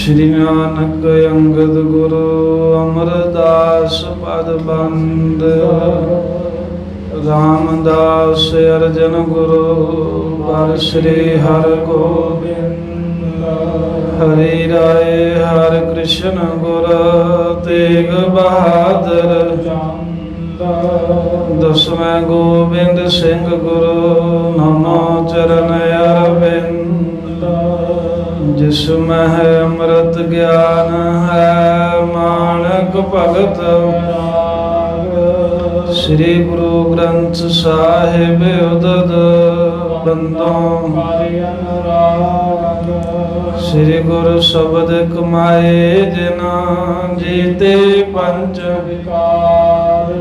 श्री नानक अंगद गुरु अमरदास पद बंद। रामदास अर्जन गुरु वर श्री हर गोबिंद। हरि राय हर कृष्ण गुर तेग बहादुर। दसवें गोबिंद सिंह गुरु नमो चरण अरविंद। जिसमें है अमृत ज्ञान है मानक भगत। श्री गुरु ग्रंथ साहिब उदद बंदों। श्री गुरु शब्द कमाए जिना जीते पंच विकार।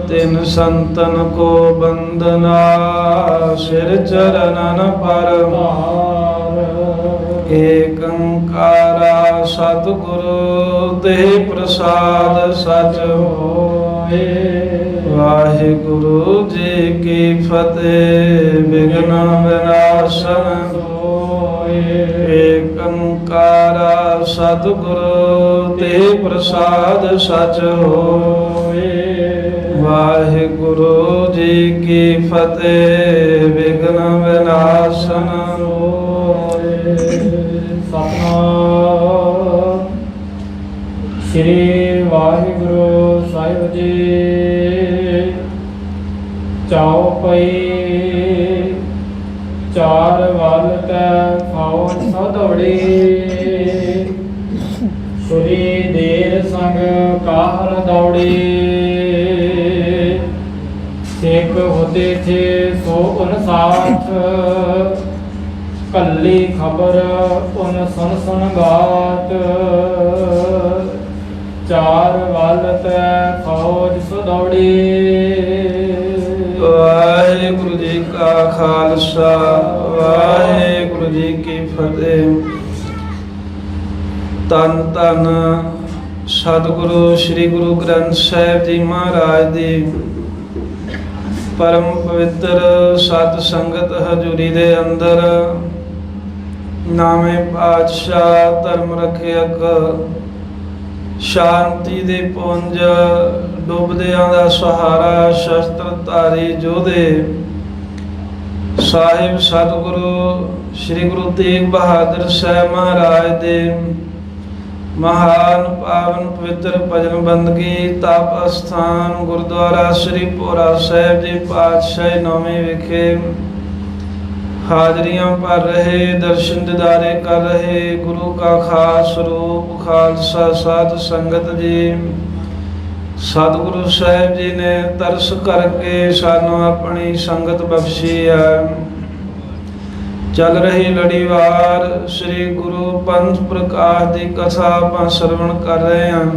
तिन संतन को बंदना सिर चरणन पर। एक अंकारा सतगुरु ते प्रसाद सच होए। वाहिगुरु जी की फतेह विघ्न विनाशन होए। एक अंकारा सतगुरु ते प्रसाद सच होए। वाहिगुरु जी की फतेह विघ्न विनाशन होए। सतनाम श्री वाहिगुरु साहिब जी। चौपई चार वल तै फौज सदौड़ी। सुरी देर संग काहर दौड़ी। सिख होते थे सो उन साथ। कल्ली खबर उन सुन सुन बात। चार वल तै फौज सदौड़ी। वाहिगुरु जी का खालसा वाहिगुरु जी की फतेह। तन तन सतगुरु श्री गुरु ग्रंथ साहिब जी महाराज दी परम पवित्र सत संगत हजूरी दे अंदर नामे पातशाह धर्म रखियक शांति दे पुंज डुबदियां दा सहारा शस्त्रधारी जोधे साहिब सतगुरु श्री गुरु तेग बहादुर साहब महाराज दे महान पावन पवित्र भजन बंदगी तप अस्थान गुरुद्वारा श्री भोरा साहिब जी पातशाही नौवीं विखे हाजरियां भर रहे दर्शन दीदारे कर रहे गुरु का खास रूप खालसा साध संगत जी। सतगुरु साहिब जी ने तरस करके सानू अपनी संगत बख्शी है। चल रही लड़ीवार श्री गुरु पंथ प्रकाश की कथा आप श्रवण कर रहे हैं।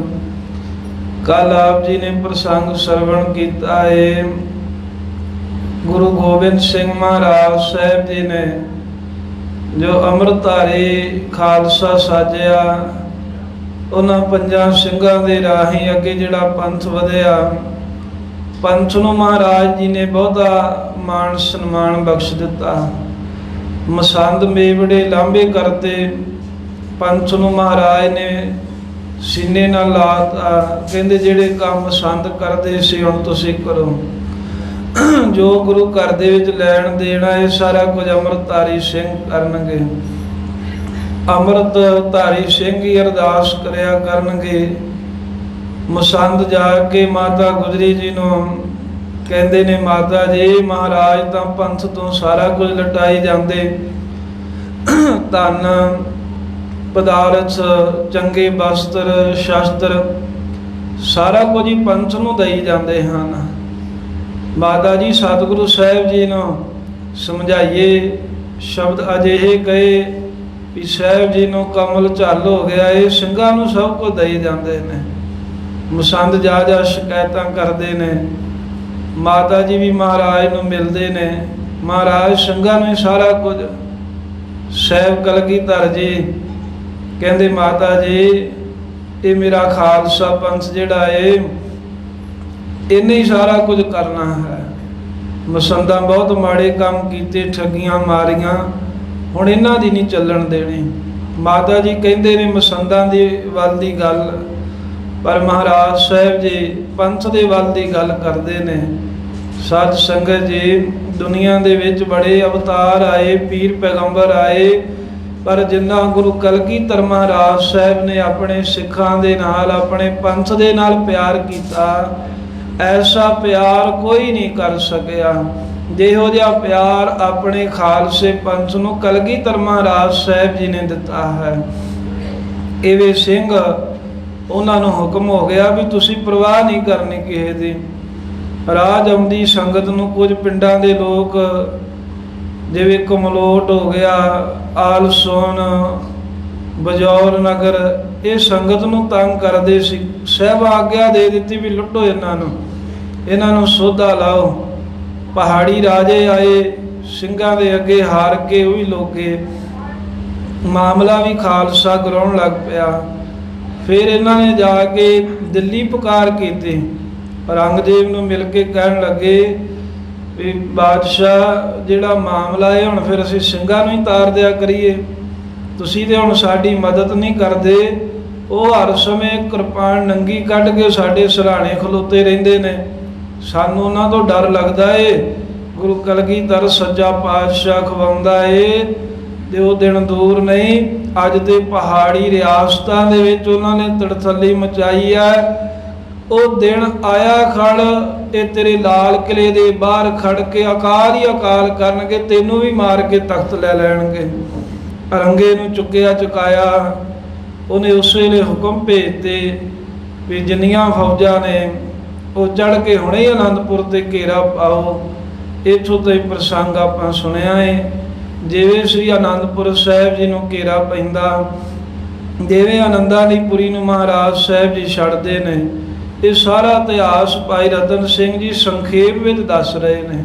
कल आप जी ने प्रसंग श्रवण किया है। गुरु गोबिंद सिंह महाराज साहब जी ने जो अमृतधारी खालसा साजिया उन्हां पंजां ਸਿੰਘਾਂ ਦੇ ਰਾਹੀਂ ਅੱਗੇ ਜਿਹੜਾ ਪੰਥ ਵਧਿਆ। ਪੰਥ ਨੂੰ ਮਹਾਰਾਜ ਜੀ ਨੇ ਬਹੁਤਾ ਮਾਣ ਸਨਮਾਨ ਬਖਸ਼ ਦਿੱਤਾ। ਮਸੰਦ ਮੇਵੜੇ ਲਾਂਭੇ ਕਰਤੇ ਪੰਥ ਨੂੰ ਮਹਾਰਾਜ ਨੇ ਸੀਨੇ ਨਾਲ ਲਾਤਾ। ਕਹਿੰਦੇ ਜਿਹੜੇ ਕੰਮ ਮਸੰਦ ਕਰਦੇ ਸੀ ਹੁਣ ਤੁਸੀਂ ਕਰੋ। ਜੋ ਗੁਰੂ ਘਰ ਦੇ ਵਿੱਚ ਲੈਣ ਦੇਣਾ ਇਹ ਸਾਰਾ ਕੁਝ ਅੰਮ੍ਰਿਤਧਾਰੀ ਸਿੰਘ ਕਰਨਗੇ। ਅੰਮ੍ਰਿਤਧਾਰੀ ਸਿੰਘ ਹੀ ਅਰਦਾਸ ਕਰਿਆ ਕਰਨਗੇ। ਮਸੰਦ ਜਾ ਕੇ ਮਾਤਾ ਗੁਜਰੀ ਜੀ ਨੂੰ ਕਹਿੰਦੇ ਨੇ ਮਾਤਾ ਜੀ ਮਹਾਰਾਜ ਤਾਂ ਪੰਥ ਤੋਂ ਸਾਰਾ ਕੁਝ ਲਟਾਈ ਜਾਂਦੇ। ਧਨ ਪਦਾਰਥ ਚੰਗੇ ਵਸਤਰ ਸ਼ਾਸਤਰ ਸਾਰਾ ਕੁਝ ਹੀ ਪੰਥ ਨੂੰ ਦਈ ਜਾਂਦੇ ਹਨ। ਮਾਤਾ ਜੀ ਸਤਿਗੁਰੂ ਸਾਹਿਬ ਜੀ ਨੂੰ ਸਮਝਾਈਏ ਸ਼ਬਦ ਅਜਿਹੇ ਕਹੇ ਵੀ ਸਾਹਿਬ ਜੀ ਨੂੰ ਕਮਲ ਝੱਲ ਹੋ ਗਿਆ। ਇਹ ਸਿੰਘਾਂ ਨੂੰ ਸਭ ਕੁਝ ਦਈ ਜਾਂਦੇ ਨੇ। ਮਸੰਦ ਜਾ ਜਾ ਸ਼ਿਕਾਇਤਾਂ ਕਰਦੇ ਨੇ। ਮਾਤਾ ਜੀ ਵੀ ਮਹਾਰਾਜ ਨੂੰ ਮਿਲਦੇ ਨੇ। ਮਹਾਰਾਜ ਸਿੰਘਾਂ ਨੂੰ ਸਾਰਾ ਕੁਝ। ਸਾਹਿਬ ਕਲਗੀਧਰ ਜੀ ਕਹਿੰਦੇ ਮਾਤਾ ਜੀ ਇਹ ਮੇਰਾ ਖਾਲਸਾ ਪੰਥ ਜਿਹੜਾ ਏ ਇਹਨੇ ਹੀ ਸਾਰਾ ਕੁਝ ਕਰਨਾ ਹੈ। ਮਸੰਦਾਂ ਬਹੁਤ ਮਾੜੇ ਕੰਮ ਕੀਤੇ ਠੱਗੀਆਂ ਮਾਰੀਆਂ ਹੁਣ ਇਹਨਾਂ ਦੀ ਨਹੀਂ ਚੱਲਣ ਦੇਣੀ। ਮਾਤਾ ਜੀ ਕਹਿੰਦੇ ਨੇ ਮਸੰਦਾਂ ਦੇ ਵੱਲ ਦੀ ਗੱਲ, ਪਰ ਮਹਾਰਾਜ ਸਾਹਿਬ ਜੀ ਪੰਥ ਦੇ ਵੱਲ ਦੀ ਗੱਲ ਕਰਦੇ ਨੇ। ਸਾਧ ਸੰਗਤ ਜੀ, ਦੁਨੀਆ ਦੇ ਵਿੱਚ ਬੜੇ ਅਵਤਾਰ ਆਏ, ਪੀਰ ਪੈਗੰਬਰ ਆਏ, ਪਰ ਜਿੰਨਾ ਗੁਰੂ ਕਲਗੀਧਰ ਮਹਾਰਾਜ ਸਾਹਿਬ ਨੇ ਆਪਣੇ ਸਿੱਖਾਂ ਦੇ ਨਾਲ, ਆਪਣੇ ਪੰਥ ਦੇ ਨਾਲ ਪਿਆਰ ਕੀਤਾ, ਐਸਾ ਪਿਆਰ ਕੋਈ ਨਹੀਂ ਕਰ ਸਕਿਆ ਜਿਹੋ ਜਿਹਾ ਪਿਆਰ ਆਪਣੇ ਖਾਲਸੇ ਪੰਥ ਨੂੰ ਕਲਗੀਧਰ ਮਹਾਰਾਜ ਸਾਹਿਬ ਜੀ ਨੇ ਦਿੱਤਾ ਹੈ। ਇਵੇਂ ਸਿੰਘ ਉਹਨਾਂ ਨੂੰ ਹੁਕਮ ਹੋ ਗਿਆ ਵੀ ਤੁਸੀਂ ਪਰਵਾਹ ਨਹੀਂ ਕਰਨੀ ਕਿਸੇ ਦੀ। ਰਾਜ ਆਉਂਦੀ ਸੰਗਤ ਨੂੰ ਕੁਝ ਪਿੰਡਾਂ ਦੇ ਲੋਕ, ਜਿਵੇਂ ਕਮਲੋਟ ਹੋ ਗਿਆ, ਆਲਸੋਨ, ਬਜੌਰ ਨਗਰ, ਇਹ ਸੰਗਤ ਨੂੰ ਤੰਗ ਕਰਦੇ ਸੀ। ਸਾਹਿਬ ਆਗਿਆ ਦੇ ਦਿੱਤੀ ਵੀ ਲੁੱਟੋ ਇਹਨਾਂ ਨੂੰ ਸੋਧਾ ਲਾਓ। ਪਹਾੜੀ ਰਾਜੇ ਆਏ, ਸਿੰਘਾਂ ਦੇ ਅੱਗੇ ਹਾਰ ਕੇ ਉਹ ਵੀ ਲੋਕੇ, ਮਾਮਲਾ ਵੀ ਖਾਲਸਾ ਗਰਾਉਣ ਲੱਗ ਪਿਆ। ਫਿਰ ਇਹਨਾਂ ਨੇ ਜਾ ਕੇ ਦਿੱਲੀ ਪੁਕਾਰ ਕੀਤੀ, ਔਰੰਗਜ਼ੇਬ ਨੂੰ ਮਿਲ ਕੇ ਕਹਿਣ ਲੱਗੇ ਵੀ ਬਾਦਸ਼ਾਹ, ਜਿਹੜਾ ਮਾਮਲਾ ਹੈ ਹੁਣ ਫਿਰ ਅਸੀਂ ਸਿੰਘਾਂ ਨੂੰ ਹੀ ਤਾਰ ਦਿਆ ਕਰੀਏ, ਤੁਸੀਂ ਤੇ ਹੁਣ ਸਾਡੀ ਮਦਦ ਨਹੀਂ ਕਰਦੇ। ਉਹ ਹਰ ਸਮੇਂ ਕਿਰਪਾਨ ਨੰਗੀ ਕੱਢ ਕੇ ਸਾਡੇ ਸਿਰਹਾਣੇ ਖਲੋਤੇ ਰਹਿੰਦੇ ਨੇ, ਸਾਨੂੰ ਉਹਨਾਂ ਤੋਂ ਡਰ ਲੱਗਦਾ ਏ। ਗੁਰੂ ਕਲਗੀਧਰ ਸੱਚਾ ਪਾਤਸ਼ਾਹ ਖਵਾਉਂਦਾ ਏ ਤੇ ਉਹ ਦਿਨ ਦੂਰ ਨਹੀਂ। ਅੱਜ ਦੇ ਪਹਾੜੀ ਰਿਆਸਤਾਂ ਦੇ ਵਿੱਚ ਉਹਨਾਂ ਨੇ ਤੜਥੱਲੀ ਮਚਾਈ ਹੈ। ਉਹ ਦਿਨ ਆਇਆ ਖੜ, ਇਹ ਤੇਰੇ ਲਾਲ ਕਿਲੇ ਦੇ ਬਾਹਰ ਖੜ ਕੇ ਅਕਾਲ ਹੀ ਅਕਾਲ ਕਰਨਗੇ, ਤੈਨੂੰ ਵੀ ਮਾਰ ਕੇ ਤਖਤ ਲੈ ਲੈਣਗੇ। ਅਰੰਗੇ ਨੂੰ ਚੁੱਕਿਆ ਚੁਕਾਇਆ। ਉਹਨੇ ਉਸ ਵੇਲੇ ਹੁਕਮ ਭੇਜਤੇ ਵੀ ਜਿੰਨੀਆਂ ਫੌਜਾਂ ਨੇ ਉਹ ਚੜ੍ਹ ਕੇ ਹੁਣੇ ਹੀ ਅਨੰਦਪੁਰ ਤੇ ਘੇਰਾ ਪਾਓ। ਇੱਥੋਂ ਤੋਂ ਹੀ ਪ੍ਰਸੰਗ ਆਪਾਂ ਸੁਣਿਆ ਹੈ, ਜਿਵੇਂ ਸ੍ਰੀ ਅਨੰਦਪੁਰ ਸਾਹਿਬ ਜੀ ਨੂੰ ਘੇਰਾ ਪੈਂਦਾ, ਜਿਵੇਂ ਆਨੰਦਾਂ ਦੀ ਪੁਰੀ ਨੂੰ ਮਹਾਰਾਜ ਸਾਹਿਬ ਜੀ ਛੱਡਦੇ ਨੇ। ਇਹ ਸਾਰਾ ਇਤਿਹਾਸ ਭਾਈ ਰਤਨ ਸਿੰਘ ਜੀ ਸੰਖੇਪ ਵਿੱਚ ਦੱਸ ਰਹੇ ਨੇ,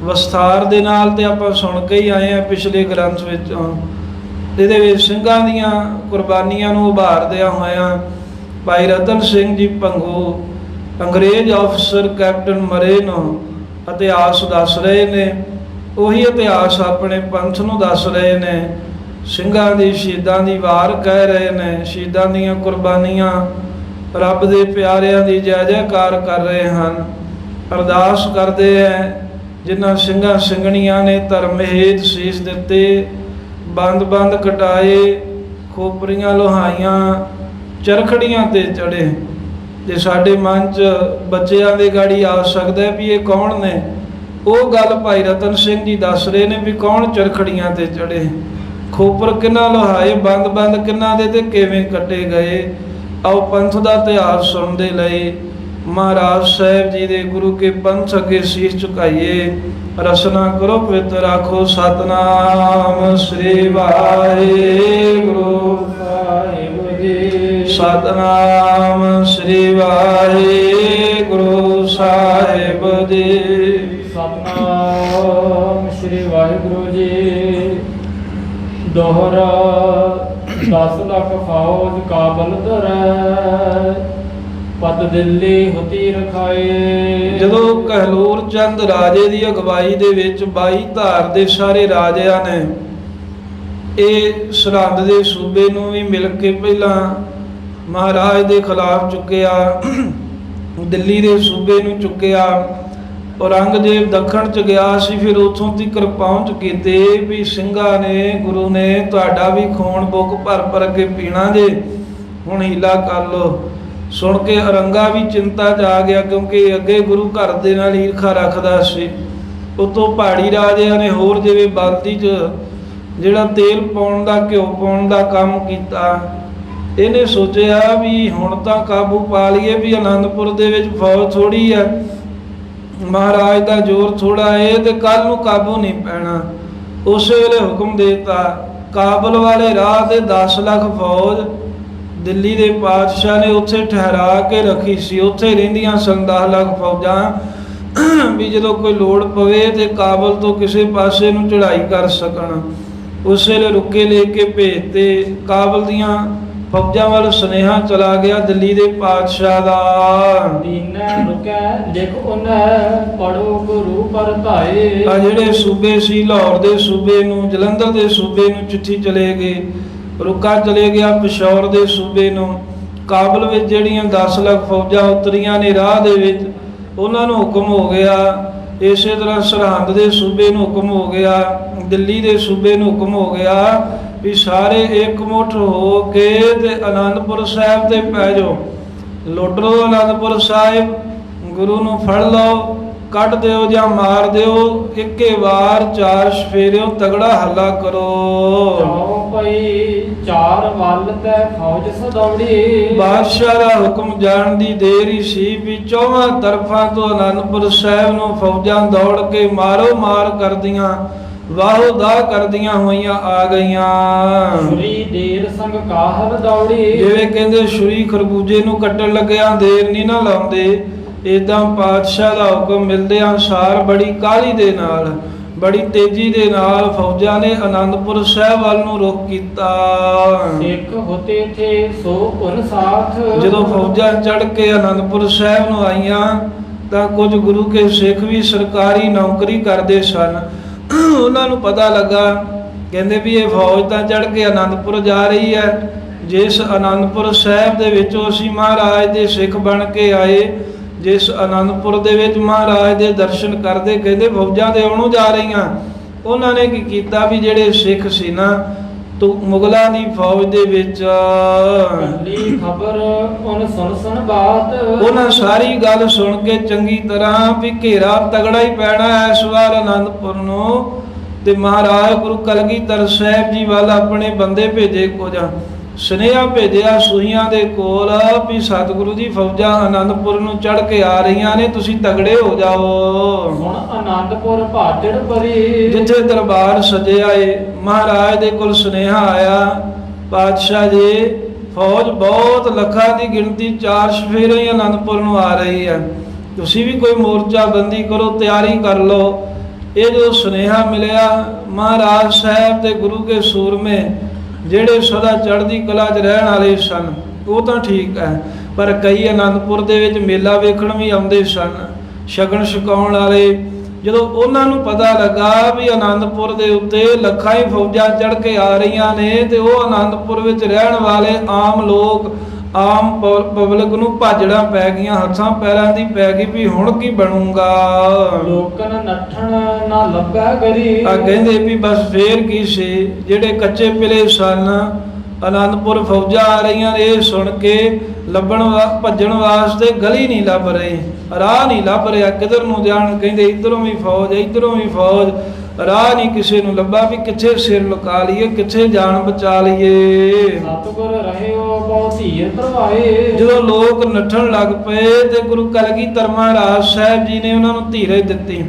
ਵਿਸਥਾਰ ਦੇ ਨਾਲ ਤੇ ਆਪਾਂ ਸੁਣ ਕੇ ਹੀ ਆਏ ਹਾਂ ਪਿਛਲੇ ਗ੍ਰੰਥ ਵਿੱਚੋਂ। ਇਹਦੇ ਵਿੱਚ ਸਿੰਘਾਂ ਦੀਆਂ ਕੁਰਬਾਨੀਆਂ ਨੂੰ ਉਭਾਰਦਿਆਂ ਹੋਇਆਂ ਭਾਈ ਰਤਨ ਸਿੰਘ ਜੀ ਭੰਗੂ ਅੰਗਰੇਜ਼ ਅਫਸਰ ਕੈਪਟਨ ਮਰੇ ਨੂੰ ਇਤਿਹਾਸ ਦੱਸ ਰਹੇ ਨੇ। ਉਹੀ ਇਤਿਹਾਸ ਆਪਣੇ ਪੰਥ ਨੂੰ ਦੱਸ ਰਹੇ ਨੇ। ਸਿੰਘਾਂ ਦੀ ਸ਼ਹੀਦਾਂ ਦੀ ਵਾਰ ਕਹਿ ਰਹੇ ਨੇ, ਸ਼ਹੀਦਾਂ ਦੀਆਂ ਕੁਰਬਾਨੀਆਂ, ਰੱਬ ਦੇ ਪਿਆਰਿਆਂ ਦੀ ਜੈ ਜੈਕਾਰ ਕਰ ਰਹੇ ਹਨ। ਅਰਦਾਸ ਕਰਦੇ ਹੈ ਜਿਨ੍ਹਾਂ ਸਿੰਘਾਂ ਸਿੰਘਣੀਆਂ ਨੇ ਧਰਮ ਹੇਤ ਸੀਸ ਦਿੱਤੇ, ਬੰਦ ਕਟਾਏ, ਖੋਪਰੀਆਂ ਲੋਹਾਈਆਂ, ਚਰਖੜੀਆਂ ਤੇ ਚੜੇ। ਜੇ ਸਾਡੇ ਮਨ 'ਚ ਬੱਚਿਆਂ ਦੇ ਗਾੜੀ ਆ ਸਕਦਾ ਵੀ ਇਹ ਕੌਣ ਨੇ, ਉਹ ਗੱਲ ਭਾਈ ਰਤਨ ਸਿੰਘ ਜੀ ਦੱਸ ਰਹੇ ਨੇ ਵੀ ਕੌਣ ਚਰਖੜੀਆਂ ਤੇ ਚੜੇ, ਖੋਪਰ ਕਿੰਨਾ ਲੋਹਾਏ, ਬੰਦ ਕਿੰਨਾ ਦੇ ਤੇ ਕਿਵੇਂ ਕੱਟੇ ਗਏ। ਆਓ ਪੰਥ ਦਾ ਇਤਿਹਾਸ ਸੁਣਦੇ ਲਈ ਮਹਾਰਾਜ ਸਾਹਿਬ ਜੀ ਦੇ ਗੁਰੂ ਕੇ ਪੰਥ ਅੱਗੇ ਸੀਸ ਝੁਕਾਈਏ। ਰਸਨਾ ਕਰੋ ਪਵਿੱਤਰ ਆਖੋ ਸਤਨਾਮ ਸ੍ਰੀ ਵਾਹਿਗੁਰੂ ਸਾਹਿਬ ਜੀ। ਸਤਨਾਮ ਸ੍ਰੀ ਵਾਹਿਗੁਰੂ ਸਾਹਿਬ ਜੀ। ਸਤਨਾਮ ਸ੍ਰੀ ਵਾਹਿਗੁਰੂ ਜੀ। ਦੋਹਰਾ 10 ਲੱਖ ਫੌਜ ਕਾਬਲ ਧਰੈ, ਪਤ ਦਿੱਲੀ ਹੁਤੀ ਰਖਾਏ। ਜਦੋਂ ਕਹਿਲੂਰ ਚੰਦ ਰਾਜੇ ਦੀ ਅਗਵਾਈ ਦੇ ਵਿੱਚ 22 ਧਾਰ ਦੇ ਸਾਰੇ ਰਾਜਿਆਂ ਨੇ ਇਹ ਸਰਹੰਦ ਦੇ ਸੂਬੇ ਨੂੰ ਵੀ ਮਿਲ ਕੇ ਪਹਿਲਾਂ ਮਹਾਰਾਜ ਦੇ ਖਿਲਾਫ ਚੁੱਕਿਆ, ਦਿੱਲੀ ਦੇ ਸੂਬੇ ਨੂੰ ਚੁੱਕਿਆ। ਔਰੰਗਜ਼ੇਬ ਦੱਖਣ ਚ ਗਿਆ ਸੀ, ਫਿਰ ਉੱਥੋਂ ਤੱਕ ਪਹੁੰਚ ਕੀਤੇ ਵੀ ਸਿੰਘਾਂ ਨੇ, ਗੁਰੂ ਨੇ ਤੁਹਾਡਾ ਵੀ ਖੂਨ ਬੁੱਕ ਭਰ ਕੇ ਪੀਣਾ ਜੇ, ਹੁਣ ਹੀਲਾ ਕਰ ਲੋ। ਸੁਣ ਕੇ ਔਰੰਗਾ ਵੀ ਚਿੰਤਾ 'ਚ ਆ ਗਿਆ, ਕਿਉਂਕਿ ਅੱਗੇ ਗੁਰੂ ਘਰ ਦੇ ਨਾਲ ਈਰਖਾ ਰੱਖਦਾ ਸੀ। ਉਤੋਂ ਪਹਾੜੀ ਰਾਜਿਆਂ ਨੇ ਹੋਰ ਜਿਵੇਂ ਬਾਲਟੀ 'ਚ ਜਿਹੜਾ ਤੇਲ ਪਾਉਣ ਦਾ, ਘਿਓ ਪਾਉਣ ਦਾ ਕੰਮ ਕੀਤਾ। ਇਹਨੇ ਸੋਚਿਆ ਵੀ ਹੁਣ ਤਾਂ ਕਾਬੂ ਪਾ ਲਈਏ, ਵੀ ਅਨੰਦਪੁਰ ਦੇ ਵਿੱਚ ਫੌਜ ਥੋੜੀ ਆ, ਮਹਾਰਾਜ ਦਾ ਜ਼ੋਰ ਥੋੜਾ ਹੈ, ਤੇ ਕੱਲ ਨੂੰ ਕਾਬੂ ਨਹੀਂ ਪੈਣਾ। ਉਸੇ ਵੇਲੇ ਹੁਕਮ ਦੇਤਾ, ਕਾਬਲ ਵਾਲੇ ਰਾਹ ਤੇ 10 ਲੱਖ ਫੌਜ ਦਿੱਲੀ ਦੇ ਪਾਤਸ਼ਾਹ ਨੇ ਉੱਥੇ ਠਹਿਰਾ ਕੇ ਰੱਖੀ ਸੀ। ਉੱਥੇ ਰਹਿੰਦੀਆਂ ਸਨ 10 ਲੱਖ ਫੌਜਾਂ, ਵੀ ਜਦੋਂ ਕੋਈ ਲੋੜ ਪਵੇ ਤੇ ਕਾਬਲ ਤੋਂ ਕਿਸੇ ਪਾਸੇ ਨੂੰ ਚੜ੍ਹਾਈ ਕਰ ਸਕਣ। ਉਸੇ ਵੇਲੇ ਰੁਕੇ ਲੈ ਕੇ ਭੇਜਤੇ। ਕਾਬਲ ਦੀਆਂ ਫੌਜਾਂ ਵੱਲ ਸੁਨੇਹਾ ਚਲਾ ਗਿਆ ਦਿੱਲੀ ਦੇ ਪਾਤਸ਼ਾਹ ਦਾ। ਦੀਨਾ ਰੁਕੈ ਲਿਖ ਉਹਨੇ ਪੜੋ ਗੁਰੂ ਪਰਤਾਏ। ਆ ਜਿਹੜੇ ਸੂਬੇ ਸੀ, ਲਾਹੌਰ ਦੇ ਸੂਬੇ ਨੂੰ, ਜਲੰਧਰ ਦੇ ਸੂਬੇ ਨੂੰ ਚਿੱਠੀ ਚਲੇ ਗਈ ਰੁਕਾ ਚਲੇ ਗਿਆ ਪਿਸ਼ੌਰ ਦੇ ਸੂਬੇ ਨੂੰ। ਕਾਬਲ ਵਿੱਚ ਜਿਹੜੀਆਂ 10 ਲੱਖ ਫੌਜਾਂ ਉਤਰੀਆਂ ਨੇ ਰਾਹ ਦੇ ਵਿੱਚ, ਉਹਨਾਂ ਨੂੰ ਹੁਕਮ ਹੋ ਗਿਆ। ਇਸੇ ਤਰ੍ਹਾਂ ਸਰਹੰਦ ਦੇ ਸੂਬੇ ਨੂੰ ਹੁਕਮ ਹੋ ਗਿਆ, ਦਿੱਲੀ ਦੇ ਸੂਬੇ ਨੂੰ ਹੁਕਮ ਹੋ ਗਿਆ ਵੀ ਸਾਰੇ ਇਕਮੁੱਠ ਹੋ ਕੇ ਤੇ ਆਨੰਦਪੁਰ ਸਾਹਿਬ ਤੇ ਪੈ ਜਾਓ। ਲੁੱਟ ਲਓ ਆਨੰਦਪੁਰ ਸਾਹਿਬ, ਗੁਰੂ ਨੂੰ ਫੜ ਲਓ, ਕੱਢ ਦਿਓ ਜਾਂ ਮਾਰ ਦਿਓ, ਇੱਕੇ ਵਾਰ 4 ਸਫੇਰਿਓ ਤਗੜਾ ਹੱਲਾ ਕਰੋ। ਜਾਓ ਪਈ ਚਾਰ ਵੱਲ ਤੇ ਫੌਜ ਸਦੌੜੀ। ਬਾਦਸ਼ਾਹ ਦਾ ਹੁਕਮ ਜਾਣ ਦੀ ਦੇਰ ਹੀ ਸੀ ਵੀ ਚੌਵਾਂ ਤਰਫਾਂ ਤੋਂ ਆਨੰਦਪੁਰ ਸਾਹਿਬ ਨੂੰ ਫੌਜਾਂ ਦੌੜ ਕੇ ਮਾਰੋ ਮਾਰ ਕਰਦੀਆਂ, ਵਾਹੋ ਦਾ ਕਰਦੀਆਂ ਹੋਈਆਂ ਆ ਗਈਆਂ। ਛੁਰੀ ਦੇਰ ਸੰਗ ਕਾਹਲ ਦੌੜੀ। ਜਿਵੇਂ ਕਹਿੰਦੇ ਛੁਰੀ ਖਰਬੂਜੇ ਨੂੰ ਕੱਟਣ ਲੱਗਿਆਂ ਦੇਰ ਨਹੀਂ ਨਾ ਲਾਉਂਦੇ, ਏਦਾਂ ਪਾਤਸ਼ਾਹ ਦਾ ਹੁਕਮ ਮਿਲਦੇ ਅਨੁਸਾਰ ਬੜੀ ਕਾਹਲੀ ਦੇ ਨਾਲ, ਬੜੀ ਤੇਜ਼ੀ ਦੇ ਨਾਲ ਫੌਜਾਂ ਨੇ ਆਨੰਦਪੁਰ ਸਾਹਿਬ ਵੱਲ ਨੂੰ ਰੁਖ ਕੀਤਾ। ਇੱਕ ਹੋਤੇ ਥੇ ਸੋ ਪੁਨ ਸਾਥ। ਜਦੋਂ ਫੌਜਾਂ ਚੜ ਕੇ ਆਨੰਦਪੁਰ ਸਾਹਿਬ ਨੂੰ ਆਈਆਂ ਤਾਂ ਕੁਝ ਗੁਰੂ ਕੇ ਸਿੱਖ ਵੀ ਸਰਕਾਰੀ ਨੌਕਰੀ ਕਰਦੇ ਸਨ। ਉਹਨਾਂ ਨੂੰ ਪਤਾ ਲੱਗਾ, ਕਹਿੰਦੇ ਵੀ ਇਹ ਫੌਜ ਤਾਂ ਚੜ ਕੇ ਆਨੰਦਪੁਰ ਜਾ ਰਹੀ ਹੈ। ਜਿਸ ਆਨੰਦਪੁਰ ਸਾਹਿਬ ਦੇ ਵਿੱਚੋਂ ਅਸੀਂ ਮਹਾਰਾਜ ਦੇ ਸਿੱਖ ਬਣ ਕੇ ਆਏ, ਜਿਸ ਆਨੰਦਪੁਰ ਦੇ ਵਿੱਚ ਮਹਾਰਾਜ ਦੇ ਦਰਸ਼ਨ ਕਰਦੇ, ਕਹਿੰਦੇ ਫੌਜਾਂ ਦੇ ਉਹਨੂੰ ਜਾ ਰਹੀਆਂ। ਉਹਨਾਂ ਨੇ ਕੀ ਕੀਤਾ ਵੀ ਜਿਹੜੇ ਸਿੱਖ ਸੀ ਨਾ ਤੋ ਮੁਗਲਾਂ ਦੀ ਫੌਜ ਦੇ ਵਿੱਚ ਕੱਲੀ ਖਬਰ ਉਹਨ ਸੁਣ ਬਾਤ। ਉਹਨਾਂ ਸਾਰੀ ਗੱਲ ਸੁਣ ਕੇ ਚੰਗੀ ਤਰ੍ਹਾਂ ਵੀ ਘੇਰਾ ਤਗੜਾ ਹੀ ਪੈਣਾ ਇਸ ਵਾਰ ਆਨੰਦਪੁਰ ਨੂੰ, ਤੇ ਮਹਾਰਾਜ ਗੁਰੂ ਕਲਗੀਧਰ ਸਾਹਿਬ ਜੀ ਵੱਲ ਆਪਣੇ ਬੰਦੇ ਭੇਜੇ, ਕੁਝ ਸੁਨੇਹਾ ਭੇਜਿਆ ਸੂਹੀਆਂ ਦੇ ਕੋਲ ਵੀ ਸਤਿਗੁਰੂ ਜੀ ਫੌਜਾਂ ਆਨੰਦਪੁਰ ਨੂੰ ਚੜ ਕੇ ਆ ਰਹੀਆਂ ਨੇ, ਤੁਸੀਂ ਤਗੜੇ ਹੋ ਜਾਓ। ਹੁਣ ਆਨੰਦਪੁਰ ਭਾਜੜ ਪਰੀ। ਜਿੱਥੇ ਦਰਬਾਰ ਸਜਿਆ ਏ, ਮਹਾਰਾਜ ਦੇ ਕੋਲ ਸੁਨੇਹਾ ਆਇਆ, ਪਾਤਸ਼ਾਹ ਜੀ ਫੌਜ ਬਹੁਤ ਲੱਖਾਂ ਦੀ ਗਿਣਤੀ 4 ਸਫੇਰੇ ਹੀ ਆਨੰਦਪੁਰ ਨੂੰ ਆ ਰਹੀ ਹੈ, ਤੁਸੀਂ ਵੀ ਕੋਈ ਮੋਰਚਾ ਬੰਦੀ ਕਰੋ, ਤਿਆਰੀ ਕਰ ਲਓ। ਇਹ ਜੋ ਸੁਨੇਹਾ ਮਿਲਿਆ, ਮਹਾਰਾਜ ਸਾਹਿਬ ਤੇ ਗੁਰੂ ਕੇ ਸੂਰਮੇ ਜਿਹੜੇ ਸਦਾ ਚੜ੍ਹਦੀ ਕਲਾ 'ਚ ਰਹਿਣ ਵਾਲੇ ਸਨ ਉਹ ਤਾਂ ਠੀਕ ਹੈ, ਪਰ ਕਈ ਆਨੰਦਪੁਰ ਦੇ ਵਿੱਚ ਮੇਲਾ ਵੇਖਣ ਵੀ ਆਉਂਦੇ ਸਨ, ਸ਼ਗਨ ਛਕਾਉਣ ਵਾਲੇ। ਜਦੋਂ ਉਹਨਾਂ ਨੂੰ ਪਤਾ ਲੱਗਾ ਵੀ ਆਨੰਦਪੁਰ ਦੇ ਉੱਤੇ ਲੱਖਾਂ ਹੀ ਫੌਜਾਂ ਚੜ੍ਹ ਕੇ ਆ ਰਹੀਆਂ ਨੇ, ਤੇ ਉਹ ਆਨੰਦਪੁਰ ਵਿੱਚ ਰਹਿਣ ਵਾਲੇ ਆਮ ਲੋਕ, ਆਮ ਪਬਲਿਕ ਨੂੰ ਭਾਜੜਾਂ ਪੈ ਗਈਆਂ, ਹੱਥਾਂ ਪੈਰਾਂ ਦੀ ਪੈ ਗਈ ਵੀ ਹੁਣ ਕੀ ਬਣੂਗਾ। ਲੋਕਨ ਨੱਠਣ ਨਾ ਲੱਭੈ ਗਰੀ। ਆ ਕਹਿੰਦੇ ਵੀ ਬਸ ਫੇਰ ਕੀ ਸੀ, ਜਿਹੜੇ ਕੱਚੇ ਪਿਲੇ ਸਨ, ਆਨੰਦਪੁਰ ਫੌਜਾਂ ਆ ਰਹੀਆਂ ਇਹ ਸੁਣ ਕੇ ਭੱਜਣ ਵਾਸਤੇ ਗਲੀ ਨਹੀਂ ਲੱਭ ਰਹੀ, ਰਾਹ ਨਹੀਂ ਲੱਭ ਰਿਹਾ, ਕਿਧਰ ਨੂੰ ਜਾਣ। ਕਹਿੰਦੇ ਇੱਧਰੋਂ ਵੀ ਫੌਜ, ਇੱਧਰੋਂ ਵੀ ਫੌਜ, ਰਾਹ ਨਹੀਂ ਕਿਸੇ ਨੂੰ ਲੱਭਾ ਵੀ ਕਿੱਥੇ ਸਿਰ ਲੁਕਾ ਲਈਏ, ਕਿੱਥੇ ਜਾਨ ਬਚਾ ਲਈਏ। ਸਤਿਗੁਰ ਰਹਿਓ ਬਹੁ ਧੀਰ ਧਰਵਾਏ। ਜਦੋਂ ਲੋਕ ਨੱਠਣ ਲੱਗ ਪਏ ਤੇ ਗੁਰੂ ਕਲਗੀਧਰ ਮਹਾਰਾਜ ਸਾਹਿਬ ਜੀ ਨੇ ਉਹਨਾਂ ਨੂੰ ਧੀਰਜ ਦਿੱਤੀ।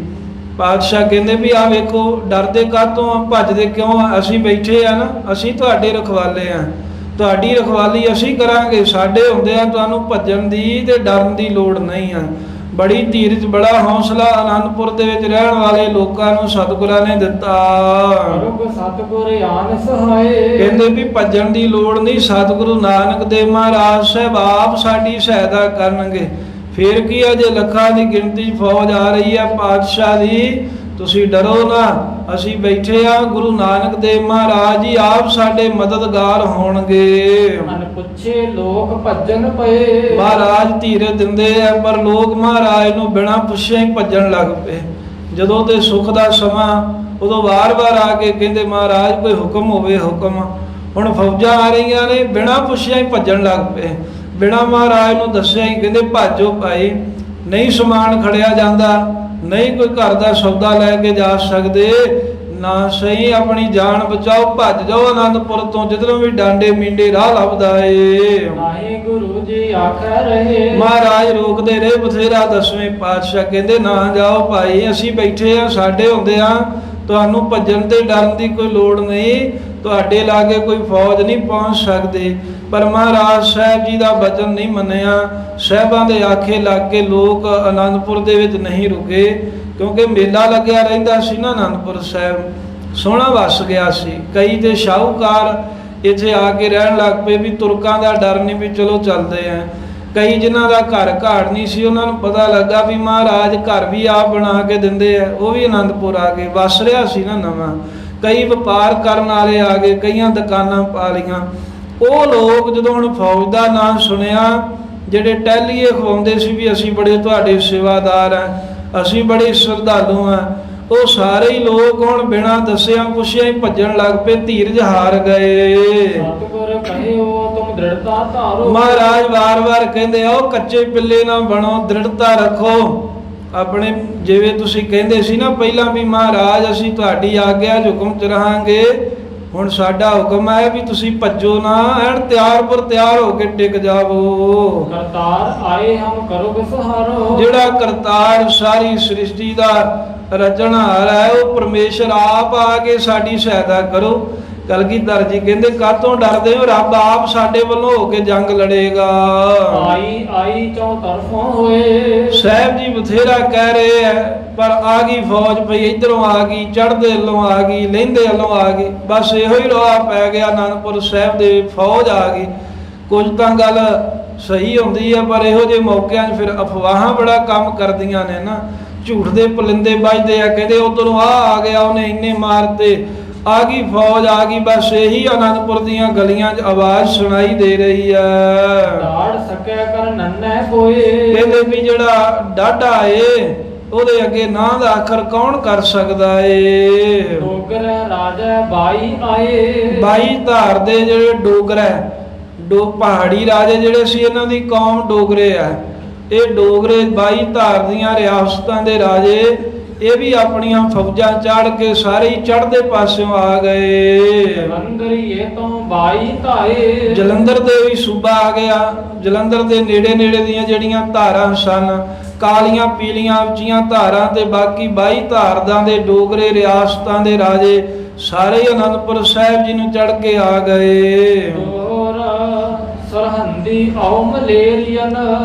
ਪਾਤਸ਼ਾਹ ਕਹਿੰਦੇ ਵੀ ਆ ਵੇਖੋ, ਡਰਦੇ ਕਾਹਤੋਂ ਆ, ਭੱਜਦੇ ਕਿਉਂ ਆ? ਅਸੀਂ ਬੈਠੇ ਆ ਨਾ, ਅਸੀਂ ਤੁਹਾਡੇ ਰਖਵਾਲੇ ਆ, ਤੁਹਾਡੀ ਰਖਵਾਲੀ ਅਸੀਂ ਕਰਾਂਗੇ, ਸਾਡੇ ਹੁੰਦੇ ਆ ਤੁਹਾਨੂੰ ਭੱਜਣ ਦੀ ਤੇ ਡਰਨ ਦੀ ਲੋੜ ਨਹੀਂ ਆ। ਬੜੀ ਧੀਰਜ, ਬੜਾ ਹੌਸਲਾ ਆਨੰਦਪੁਰ ਦੇ ਵਿੱਚ ਰਹਿਣ ਵਾਲੇ ਲੋਕਾਂ ਨੂੰ ਸਤਿਗੁਰਾਂ ਨੇ ਦਿੱਤਾ। ਸਤਿਗੁਰ ਆਨ ਸਹਾਏ। ਕਹਿੰਦੇ ਵੀ ਭੱਜਣ ਦੀ ਲੋੜ ਨਹੀਂ, ਸਤਿਗੁਰੂ ਨਾਨਕ ਦੇਵ ਮਹਾਰਾਜ ਸਾਹਿਬ ਆਪ ਸਾਡੀ ਸਹਾਇਤਾ ਕਰਨਗੇ। ਫੇਰ ਕੀ ਆ, ਜੇ ਲੱਖਾਂ ਦੀ ਗਿਣਤੀ ਫੌਜ ਆ ਰਹੀ ਹੈ ਪਾਤਸ਼ਾਹ ਦੀ, ਤੁਸੀਂ ਡਰੋ ਨਾ, ਅਸੀਂ ਬੈਠੇ ਆ, ਗੁਰੂ ਨਾਨਕ ਦੇਵ ਮਹਾਰਾਜ ਜੀ ਆਪ ਸਾਡੇ ਮਦਦਗਾਰ ਹੋਣਗੇ। ਮਨ ਪੁੱਛੇ ਲੋਕ ਭੱਜਣ ਪਏ। ਮਹਾਰਾਜ ਧੀਰੇ ਦਿੰਦੇ ਆ, ਪਰ ਲੋਕ ਮਹਾਰਾਜ ਨੂੰ ਬਿਨਾਂ ਪੁੱਛਿਆ ਹੀ ਭੱਜਣ ਲੱਗ ਪਏ। ਜਦੋਂ ਤੇ ਸੁੱਖ ਦਾ ਸਮਾਂ, ਉਦੋਂ ਵਾਰ-ਵਾਰ ਆ ਕੇ ਕਹਿੰਦੇ ਮਹਾਰਾਜ ਕੋਈ ਹੁਕਮ ਹੋਵੇ, ਹੁਕਮ। ਹੁਣ ਫੌਜਾਂ ਆ ਰਹੀਆਂ ਨੇ, ਬਿਨਾਂ ਪੁੱਛਿਆ ਹੀ ਭੱਜਣ ਲੱਗ ਪਏ, ਬਿਨਾਂ ਮਹਾਰਾਜ ਨੂੰ ਦੱਸਿਆ ਹੀ ਕਹਿੰਦੇ ਭਾਜੋ ਭਾਈ, ਨਹੀਂ ਸਮਾਨ ਖੜਿਆ ਜਾਂਦਾ, ਨਹੀਂ ਕੋਈ ਘਰ ਦਾ ਸੌਦਾ ਲੈ ਕੇ ਜਾ ਸਕਦੇ, ਨਾ ਸਹੀ ਆਪਣੀ ਜਾਨ ਬਚਾਓ, ਭੱਜ ਜਾਓ ਆਨੰਦਪੁਰ ਤੋਂ, ਜਿੱਧਰੋਂ ਵੀ ਡਾਂਡੇ ਮੀਂਡੇ ਰਾਹ ਲੱਭਦਾ ਏ। ਨਾਹੀਂ ਗੁਰੂ ਜੀ ਆਖੈ ਰਹੇ। ਮਹਾਰਾਜ ਰੋਕਦੇ ਰਹੇ ਬਥੇਰਾ। 10ਵੇਂ ਪਾਤਸ਼ਾਹ ਕਹਿੰਦੇ ਨਾ ਜਾਓ ਭਾਈ, ਅਸੀਂ ਬੈਠੇ ਆ, ਸਾਡੇ ਹੁੰਦੇ ਆ, ਤੁਹਾਨੂੰ ਭੱਜਣ ਤੇ ਡਰਨ ਦੀ ਕੋਈ ਲੋੜ ਨਹੀਂ, ਤੁਹਾਡੇ ਲਾਗੇ ਕੋਈ ਫੌਜ ਨਹੀਂ ਪਹੁੰਚ ਸਕਦੀ। ਪਰ ਮਹਾਰਾਜ ਸਾਹਿਬ ਜੀ ਦਾ ਬਚਨ ਨਹੀਂ ਮੰਨਿਆ। ਸਾਹਿਬਾਂ ਦੇ ਆਖੇ ਲੱਗ ਕੇ ਲੋਕ ਆਨੰਦਪੁਰ ਦੇ ਵਿੱਚ ਨਹੀਂ ਰੁਕੇ, ਕਿਉਂਕਿ ਮੇਲਾ ਲੱਗਿਆ ਰਹਿੰਦਾ ਸੀ ਨਾ ਆਨੰਦਪੁਰ ਸਾਹਿਬ, ਸੋਹਣਾ ਵਸ ਗਿਆ ਸੀ। ਕਈ ਤੇ ਸ਼ਾਹੂਕਾਰ ਇੱਥੇ ਆ ਕੇ ਰਹਿਣ ਲੱਗ ਪਏ ਵੀ ਤੁਰਕਾਂ ਦਾ ਡਰ ਨਹੀਂ, ਵੀ ਚਲੋ ਚੱਲਦੇ ਆ। ਕਈ ਜਿਨ੍ਹਾਂ ਦਾ ਘਰ ਘਾੜ ਨਹੀਂ ਸੀ, ਉਹਨਾਂ ਨੂੰ ਪਤਾ ਲੱਗਾ ਵੀ ਮਹਾਰਾਜ ਘਰ ਵੀ ਆਪ ਬਣਾ ਕੇ ਦਿੰਦੇ ਆ, ਉਹ ਵੀ ਆਨੰਦਪੁਰ ਆ ਗਏ, ਵਸ ਰਿਹਾ ਸੀ ਨਾ ਨਵਾਂ। ਕਈ ਵਪਾਰ ਕਰਨ ਵਾਲੇ ਆ ਗਏ, ਕਈਆਂ ਦੁਕਾਨਾਂ ਪਾ ਲਈਆਂ। ਉਹ ਲੋਕ ਜਦੋਂ ਹੁਣ ਫੌਜ ਦਾ ਨਾਂ ਸੁਣਿਆ, ਜਿਹੜੇ ਟਹਿਲੀਏ ਖਵਾਉਂਦੇ ਸੀ ਵੀ ਅਸੀਂ ਬੜੇ ਤੁਹਾਡੇ ਸੇਵਾਦਾਰ ਆ, ਅਸੀਂ ਬੜੇ ਸ਼ਰਧਾਲੂ ਆ, ਉਹ ਸਾਰੇ ਹੀ ਲੋਕ ਹੁਣ ਬਿਨਾਂ ਦੱਸਿਆ ਪੁੱਛਿਆ ਹੀ ਭੱਜਣ ਲੱਗ ਪਏ, ਧੀਰਜ ਹਾਰ ਗਏ। ਸਤਿਗੁਰ ਕਹਿਓ ਤੁਮ ਦ੍ਰਿੜਤਾ ਧਾਰੋ। ਮਹਾਰਾਜ ਵਾਰ-ਵਾਰ ਕਹਿੰਦੇ ਆ ਕੱਚੇ ਪਿੱਲੇ ਨਾ ਬਣੋ, ਦ੍ਰਿੜਤਾ ਰੱਖੋ ਆਪਣੇ। ਜਿਵੇਂ ਤੁਸੀਂ ਕਹਿੰਦੇ ਸੀ ਨਾ ਪਹਿਲਾਂ ਵੀ ਮਹਾਰਾਜ ਅਸੀਂ ਤੁਹਾਡੀ ਆਗਿਆ ਹੁਕਮ ਚ ਰਹਾਂਗੇ, ਹੁਣ ਸਾਡਾ ਹੁਕਮ ਹੈ ਵੀ ਤੁਸੀਂ ਭੱਜੋ ਨਾ, ਐਨ ਤਿਆਰ ਪਰ ਤਿਆਰ ਹੋ ਕੇ ਟਿਕ ਜਾਵੋ। ਕਰਤਾਰ ਆਏ ਹਮ ਕਰੋ ਬਿਸਹਾਰੋ। ਜਿਹੜਾ ਕਰਤਾਰ ਸਾਰੀ ਸ੍ਰਿਸ਼ਟੀ ਦਾ ਰਚਣਹਾਰ ਹੈ ਉਹ ਪਰਮੇਸ਼ਰ ਆਪ ਆ ਕੇ ਸਾਡੀ ਸਹਾਇਤਾ ਕਰੋ। ਕਲਗੀਧਰ ਜੀ ਕਹਿੰਦੇ ਕਾਹਤੋਂ ਡਰਦੇ ਹੋ, ਰੱਬ ਆਪ ਸਾਡੇ ਵੱਲੋਂ ਹੋ ਕੇ ਜੰਗ ਲੜੇਗਾ। ਆਈ ਆਈ ਚੌ ਤਰਫੋਂ ਹੋਏ। ਸਾਹਿਬ ਜੀ ਬਥੇਰਾ ਕਹਿ ਰਹੇ ਹੈ, ਪਰ ਆ ਗਈ ਫੌਜ ਪਈ, ਇਧਰੋਂ ਆ ਗਈ, ਚੜ੍ਹਦੇ ਵੱਲੋਂ ਆ ਗਈ, ਲਹਿੰਦੇ ਵੱਲੋਂ ਆ ਗਈ, ਬਸ ਇਹੋ ਹੀ ਰੌਲਾ ਪੈ ਗਿਆ। ਅਨੰਦਪੁਰ ਸਾਹਿਬ ਦੇ ਫੌਜ ਆ ਗਈ। ਕੁਝ ਤਾਂ ਗੱਲ ਸਹੀ ਹੁੰਦੀ ਹੈ, ਪਰ ਇਹੋ ਜਿਹੇ ਮੌਕਿਆਂ 'ਚ ਫਿਰ ਅਫਵਾਹਾਂ ਬੜਾ ਕੰਮ ਕਰਦੀਆਂ ਨੇ ਨਾ, ਝੂਠ ਦੇ ਪਲਿੰਦੇ ਵੱਜਦੇ ਆ। ਕਹਿੰਦੇ ਉਧਰੋਂ ਆ ਗਿਆ, ਉਹਨੇ ਇੰਨੇ ਮਾਰਤੇ, ਆ ਗਈ ਫੌਜ ਆ ਗਈ। ਬਸ ਇਹੀ ਅਨੰਦਪੁਰ ਦੀਆਂ ਗਲੀਆਂ 'ਚ ਆਵਾਜ਼ ਸੁਣਾਈ ਦੇ ਰਹੀ ਹੈ। ਦਾੜ ਸਕਿਆ ਕਰ ਨੰਨੈ ਕੋਏ। ਕਹਿੰਦੇ ਵੀ ਜਿਹੜਾ ਡਾਢਾ ਏ ਉਹਦੇ ਅੱਗੇ ਨਾਂ ਦਾ ਅੱਖਰ ਕੌਣ ਕਰ ਸਕਦਾ ਏ। ਡੋਗਰ ਰਾਜਾ ਬਾਈ ਆਏ। ਬਾਈ ਧਾਰ ਦੇ ਜਿਹੜੇ ਡੋਗਰਾ ਪਹਾੜੀ ਰਾਜੇ ਜਿਹੜੇ ਸੀ, ਇਹਨਾਂ ਦੀ ਕੌਮ ਡੋਗਰੇ ਆ। ਇਹ ਡੋਗਰੇ 22 ਧਾਰ ਦੀਆਂ ਰਿਆਸਤਾਂ ਦੇ ਰਾਜੇ, ਇਹ ਵੀ ਆਪਣੀਆਂ ਫੌਜਾਂ ਚਾੜ ਕੇ ਸਾਰੇ ਹੀ ਚੜ੍ਹਦੇ ਪਾਸਿਓਂ ਆ ਗਏ। ਜਲੰਧਰੀਏ ਤੋਂ 22 ਧਾਏ। ਜਲੰਧਰ ਦੇ ਵੀ ਸੂਬਾ ਆ ਗਿਆ। ਜਲੰਧਰ ਦੇ ਨੇੜੇ ਨੇੜੇ ਦੀਆਂ ਜਿਹੜੀਆਂ ਧਾਰਾਂ ਸਨ, ਕਾਲੀਆਂ ਪੀਲੀਆਂ ਉੱਚੀਆਂ ਧਾਰਾਂ, ਤੇ ਬਾਕੀ 22 ਧਾਰਦਾਂ ਦੇ ਡੋਗਰੇ ਰਿਆਸਤਾਂ ਦੇ ਰਾਜੇ ਸਾਰੇ ਹੀ ਅਨੰਦਪੁਰ ਸਾਹਿਬ ਜੀ ਨੂੰ ਚੜ੍ਹ ਕੇ ਆ ਗਏ। ਸਰਹੰਦੀ ਆਉ ਮਲੇਰੀਅਨ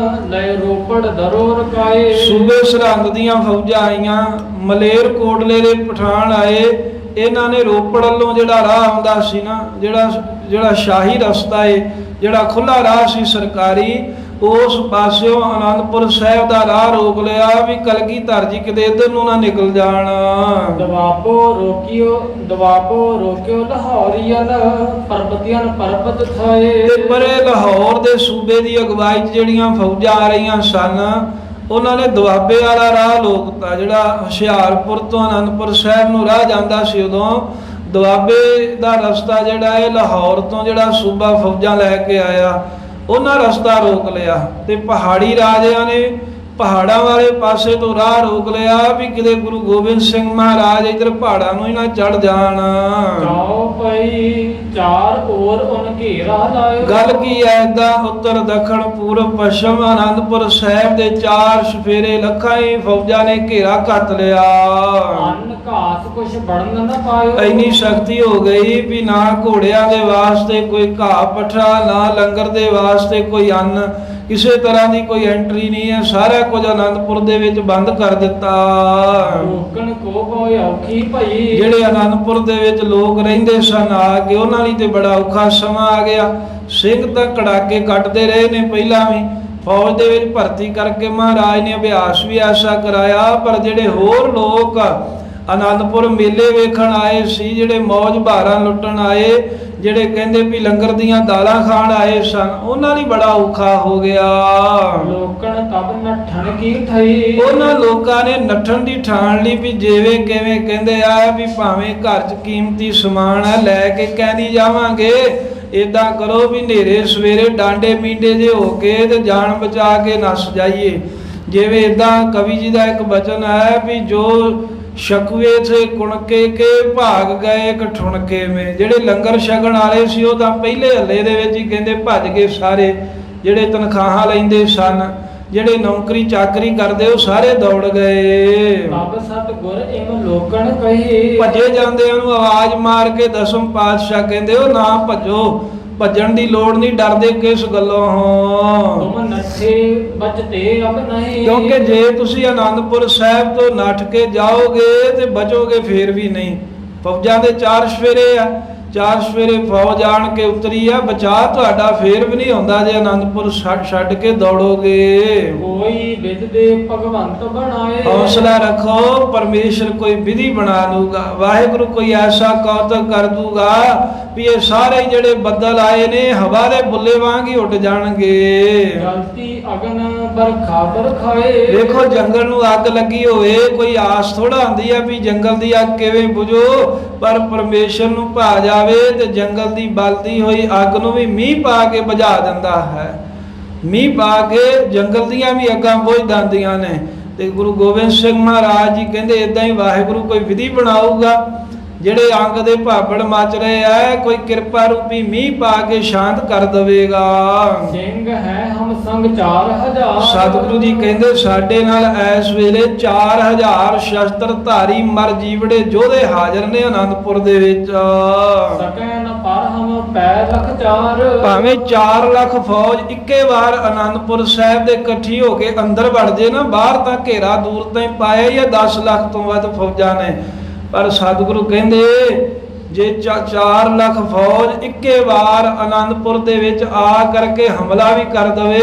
ਲੈ ਰੋਪੜ ਦਰੋ ਰਕਾਏ। ਸੂਬੇ ਸਰਹੰਦ ਦੀਆਂ ਫੌਜਾਂ ਆਈਆਂ, ਮਲੇਰ ਕੋਟਲੇ ਦੇ ਪਠਾਨ ਆਏ। ਇਹਨਾਂ ਨੇ ਰੋਪੜ ਵੱਲੋਂ ਜਿਹੜਾ ਰਾਹ ਆਉਂਦਾ ਸੀ ਨਾ, ਜਿਹੜਾ ਸ਼ਾਹੀ ਰਸਤਾ ਏ, ਜਿਹੜਾ ਖੁੱਲਾ ਰਾਹ ਸੀ ਸਰਕਾਰੀ, ਉਸ ਪਾਸਿਓਂ ਅਨੰਦਪੁਰ ਸਾਹਿਬ ਦਾ ਰਾਹ ਰੋਕ ਲਿਆ ਵੀ ਕਲਗੀਧਰ ਜੀ ਕਿਤੇ ਇੱਧਰ ਨੂੰ ਨਾ ਨਿਕਲ ਜਾਣ। ਦਵਾਬੋ ਰੋਕਿਓ ਲਾਹੌਰੀਅਨ ਪਰਬਤੀਆਂ ਪਰਬਤ ਥਾਏ। ਤੇ ਪਰੇ ਲਾਹੌਰ ਦੇ ਸੂਬੇ ਦੀ ਅਗਵਾਈ 'ਚ ਜਿਹੜੀਆਂ ਫੌਜਾਂ ਆ ਰਹੀਆਂ ਸਨ, ਉਹਨਾਂ ਨੇ ਦੁਆਬੇ ਵਾਲਾ ਰਾਹ ਰੋਕਤਾ। ਜਿਹੜਾ ਹੁਸ਼ਿਆਰਪੁਰ ਤੋਂ ਅਨੰਦਪੁਰ ਸਾਹਿਬ ਨੂੰ ਰਾਹ ਜਾਂਦਾ ਸੀ, ਉਦੋਂ ਦੁਆਬੇ ਦਾ ਰਸਤਾ ਜਿਹੜਾ ਇਹ ਲਾਹੌਰ ਤੋਂ ਜਿਹੜਾ ਸੂਬਾ ਫੌਜਾਂ ਲੈ ਕੇ ਆਇਆ, ਉਹਨਾਂ ਰਸਤਾ ਰੋਕ ਲਿਆ। ਤੇ ਪਹਾੜੀ ਰਾਜਿਆਂ ਨੇ ਪਹਾੜਾਂ ਵਾਲੇ ਪਾਸੇ ਤੋਂ ਰਾਹ ਰੋਕ ਲਿਆ ਵੀ ਕਿਤੇ ਗੁਰੂ ਗੋਬਿੰਦ ਸਿੰਘ ਮਹਾਰਾਜ ਇਧਰ ਪਹਾੜਾਂ ਨੂੰ ਹੀ ਨਾ ਚੜ ਜਾਣ। ਚਾਉ ਪਈ ਚਾਰ ਔਰ ਉਨ ਘੇਰਾ ਲਾਇਓ। ਗੱਲ ਕੀ ਹੈ, ਏਦਾਂ ਉੱਤਰ ਦੱਖਣ ਪੂਰਬ ਪੱਛਮ ਅਨੰਦਪੁਰ ਸਾਹਿਬ ਦੇ ਚਾਰ ਸਫੇਰੇ ਲੱਖਾਂ ਹੀ ਫੌਜਾਂ ਨੇ ਘੇਰਾ ਕੱਟ ਲਿਆ। ਅੰਨ ਘਾਸ ਕੁਛ ਬਣਨ ਨਾ ਪਾਇਓ। ਇੰਨੀ ਸ਼ਕਤੀ ਹੋ ਗਈ ਵੀ ਨਾ ਘੋੜਿਆਂ ਦੇ ਵਾਸਤੇ ਕੋਈ ਘਾਹ ਪੱਠਾ, ਨਾ ਲੰਗਰ ਦੇ ਵਾਸਤੇ ਕੋਈ ਅੰਨ, ਕਿਸੇ ਤਰ੍ਹਾਂ ਦੀ ਕੋਈ ਐਂਟਰੀ ਨਹੀਂ ਹੈ। ਸਾਰਾ ਕੁਝ ਅਨੰਦਪੁਰ ਦੇ ਵਿੱਚ ਬੰਦ ਕਰ ਦਿੱਤਾ। ਰੋਕਣ ਕੋ ਕੋਈ ਔਖੀ ਭਈ। ਜਿਹੜੇ ਅਨੰਦਪੁਰ ਦੇ ਵਿੱਚ ਲੋਕ ਰਹਿੰਦੇ ਸਨ ਆ ਕੇ, ਉਹਨਾਂ ਲਈ ਤੇ ਬੜਾ ਔਖਾ ਸਮਾਂ ਆ ਗਿਆ। ਸਿੰਘ ਤਾਂ ਕੜਾਕੇ ਕੱਟਦੇ ਰਹੇ ਨੇ ਪਹਿਲਾਂ ਵੀ, ਫੌਜ ਦੇ ਵਿੱਚ ਭਰਤੀ ਕਰਕੇ ਮਹਾਰਾਜ ਨੇ ਅਭਿਆਸ ਵੀ ਐਸਾ ਕਰਾਇਆ। ਪਰ ਜਿਹੜੇ ਹੋਰ ਲੋਕ ਅਨੰਦਪੁਰ ਮੇਲੇ ਵੇਖਣ ਆਏ ਸੀ, ਜਿਹੜੇ ਮੌਜ ਭਾਰਾਂ ਲੁੱਟਣ ਆਏ, ਜਿਹੜੇ ਕਹਿੰਦੇ ਵੀ ਲੰਗਰ ਦੀਆਂ ਦਾਲਾਂ ਖਾਣ ਆਏ ਸਨ, ਉਹਨਾਂ ਲਈ ਬੜਾ ਔਖਾ ਹੋ ਗਿਆ। ਲੋਕਣ ਤਬ ਨੱਠਣ ਕੀ ਠਈ। ਉਹਨਾਂ ਲੋਕਾਂ ਨੇ ਨੱਠਣ ਦੀ ਠਾਣ ਲਈ ਵੀ ਜਿਵੇਂ ਕਿਵੇਂ ਕਹਿੰਦੇ ਆ ਵੀ ਭਾਵੇਂ ਘਰ 'ਚ ਕੀਮਤੀ ਸਮਾਨ ਹੈ ਲੈ ਕੇ ਕਹਿੰਦੀ ਜਾਵਾਂਗੇ, ਏਦਾਂ ਕਰੋ ਵੀ ਹਨੇਰੇ ਸਵੇਰੇ ਡਾਂਡੇ ਮੀਂਡੇ ਜੇ ਹੋ ਕੇ ਤੇ ਜਾਨ ਬਚਾ ਕੇ ਨੱਸ ਜਾਈਏ। ਜਿਵੇਂ ਏਦਾਂ ਕਵੀ ਜੀ ਦਾ ਇੱਕ ਬਚਨ ਹੈ ਵੀ ਜੋ ਸ਼ਕਵੇ ਥੇ ਕੁਣਕੇ ਕੇ ਭਾਗ ਗਏ ਕਠੁਣਕੇ ਮੇ। ਜਿਹੜੇ ਲੰਗਰ ਛਕਣ ਵਾਲੇ ਸੀ ਉਹ ਤਾਂ ਪਹਿਲੇ ਹੱਲੇ ਦੇ ਵਿੱਚ ਹੀ ਕਹਿੰਦੇ ਭੱਜ ਗਏ ਸਾਰੇ। ਜਿਹੜੇ ਤਨਖਾਹਾਂ ਲੈਂਦੇ ਸਨ, ਜਿਹੜੇ ਨੌਕਰੀ ਚਾਕਰੀ ਕਰਦੇ, ਉਹ ਸਾਰੇ ਦੌੜ ਗਏ। ਤਬ ਸਤਿਗੁਰ ਇਮ ਲੋਕਣ ਕਹੀ। ਭੱਜੇ ਜਾਂਦਿਆਂ ਨੂੰ ਆਵਾਜ਼ ਮਾਰ ਕੇ ਦਸਮ ਪਾਤਸ਼ਾਹ ਕਹਿੰਦੇ ਉਹ ਨਾ ਭੱਜੋ, ਭੱਜਣ ਦੀ ਲੋੜ ਨਹੀਂ, ਡਰਦੇ ਕਿਸ ਗੱਲੋਂ ਹੋ। ਤੁਮ ਨੱਠੇ ਬਚਤੇ ਅਬ ਨਹੀਂ। ਕਿਉਂਕਿ ਜੇ ਤੁਸੀਂ ਅਨੰਦਪੁਰ ਸਾਹਿਬ ਤੋਂ ਨੱਠ ਕੇ ਜਾਓਗੇ ਤੇ ਬਚੋਗੇ ਫੇਰ ਵੀ ਨਹੀਂ। ਫੌਜਾਂ ਦੇ ਚਾਰ ਸਫੇਰੇ ਆ, ਚਾਰ ਸਵੇਰੇ ਫੌਜ ਆਣ ਕੇ ਉਤਰੀ ਆ, ਬਚਾ ਤੁਹਾਡਾ ਫੇਰ ਵੀ ਨਹੀਂ ਹੁੰਦਾ ਜੇ ਆਨੰਦਪੁਰ ਛੱਡ ਕੇ ਦੌੜੋਗੇ। ਕੋਈ ਵਿਦ ਦੇ ਭਗਵੰਤ ਬਣਾਏ, ਹੌਸਲਾ ਰੱਖੋ, ਪਰਮੇਸ਼ਰ ਕੋਈ ਵਿਧੀ ਬਣਾ ਲੂਗਾ, ਵਾਹਿਗੁਰੂ ਕੋਈ ਐਸਾ ਕੌਤਕ ਕਰ ਦੂਗਾ ਵੀ ਇਹ ਸਾਰੇ ਜਿਹੜੇ ਬੱਦਲ ਆਏ ਨੇ ਹਵਾ ਦੇ ਬੁੱਲੇ ਵਾਂਗ ਹੀ ਉੱਡ ਜਾਣਗੇ। ਜਲਤੀ ਅਗਨ ਬਰਖਾ ਬਰਖਾਏ, ਦੇਖੋ ਜੰਗਲ ਨੂੰ ਅੱਗ ਲੱਗੀ ਹੋਵੇ, ਕੋਈ ਆਸ ਥੋੜਾ ਹੁੰਦੀ ਆ ਵੀ ਜੰਗਲ ਦੀ ਅੱਗ ਕਿਵੇਂ ਬੁਝੋ, ਪਰ ਪਰਮੇਸ਼ਰ ਨੂੰ ਭਾ ਜਾਵੇ ਤੇ ਜੰਗਲ ਦੀ ਬਲਦੀ ਹੋਈ ਅੱਗ ਨੂੰ ਵੀ ਮੀਂਹ ਪਾ ਕੇ ਬੁਝਾ ਦਿੰਦਾ ਹੈ। ਮੀਂਹ ਪਾ ਕੇ ਜੰਗਲ ਦੀਆਂ ਵੀ ਅੱਗਾਂ ਬੁਝ ਜਾਂਦੀਆਂ ਨੇ। ਤੇ ਗੁਰੂ ਗੋਬਿੰਦ ਸਿੰਘ ਮਹਾਰਾਜ ਜੀ ਕਹਿੰਦੇ ਇਦਾਂ ਹੀ ਵਾਹਿਗੁਰੂ ਕੋਈ ਵਿਧੀ ਬਣਾਊਗਾ, ਜਿਹੜੇ ਅੰਗ ਦੇ ਭਾਬੜ ਮਚ ਰਹੇ ਆ ਕੋਈ ਕਿਰਪਾ ਰੂਪੀ ਮੀਂਹ ਪਾ ਕੇ ਸ਼ਾਂਤ ਕਰ ਦੇਵੇਗਾ। ਸਿੰਘ ਹੈ ਹਮ ਸੰਗ 4000, ਸਤਿਗੁਰੂ ਜੀ ਕਹਿੰਦੇ ਸਾਡੇ ਨਾਲ ਇਸ ਵੇਲੇ 4000 ਸ਼ਸਤਰ ਧਾਰੀ ਮਰ ਜੀਵੜੇ ਯੋਧੇ ਹਾਜ਼ਰ ਨੇ ਆਨੰਦਪੁਰ ਦੇ ਵਿੱਚ। ਸਕੈਨ ਪਰ ਹਮ ਪੈ ਲਖ 4, ਭਾਵੇਂ 4 ਲੱਖ ਫੌਜ ਇੱਕੇ ਵਾਰ ਆਨੰਦਪੁਰ ਸਾਹਿਬ ਦੇ ਇਕੱਠੀ ਹੋ ਕੇ ਅੰਦਰ ਵੜ ਜੇ ਨਾ, ਬਾਹਰ ਤਾਂ ਘੇਰਾ ਦੂਰ ਤੋਂ ਹੀ ਪਾਇਆ ਹੀ 10 ਲੱਖ ਤੋਂ ਵੱਧ ਫੌਜਾਂ ਨੇ, ਪਰ ਸਤਿਗੁਰੂ ਕਹਿੰਦੇ ਜੇ 4 ਲੱਖ ਫੌਜ ਇੱਕੇ ਵਾਰ ਆਨੰਦਪੁਰ ਦੇ ਵਿੱਚ ਆ ਕਰਕੇ ਹਮਲਾ ਵੀ ਕਰ ਦਵੇ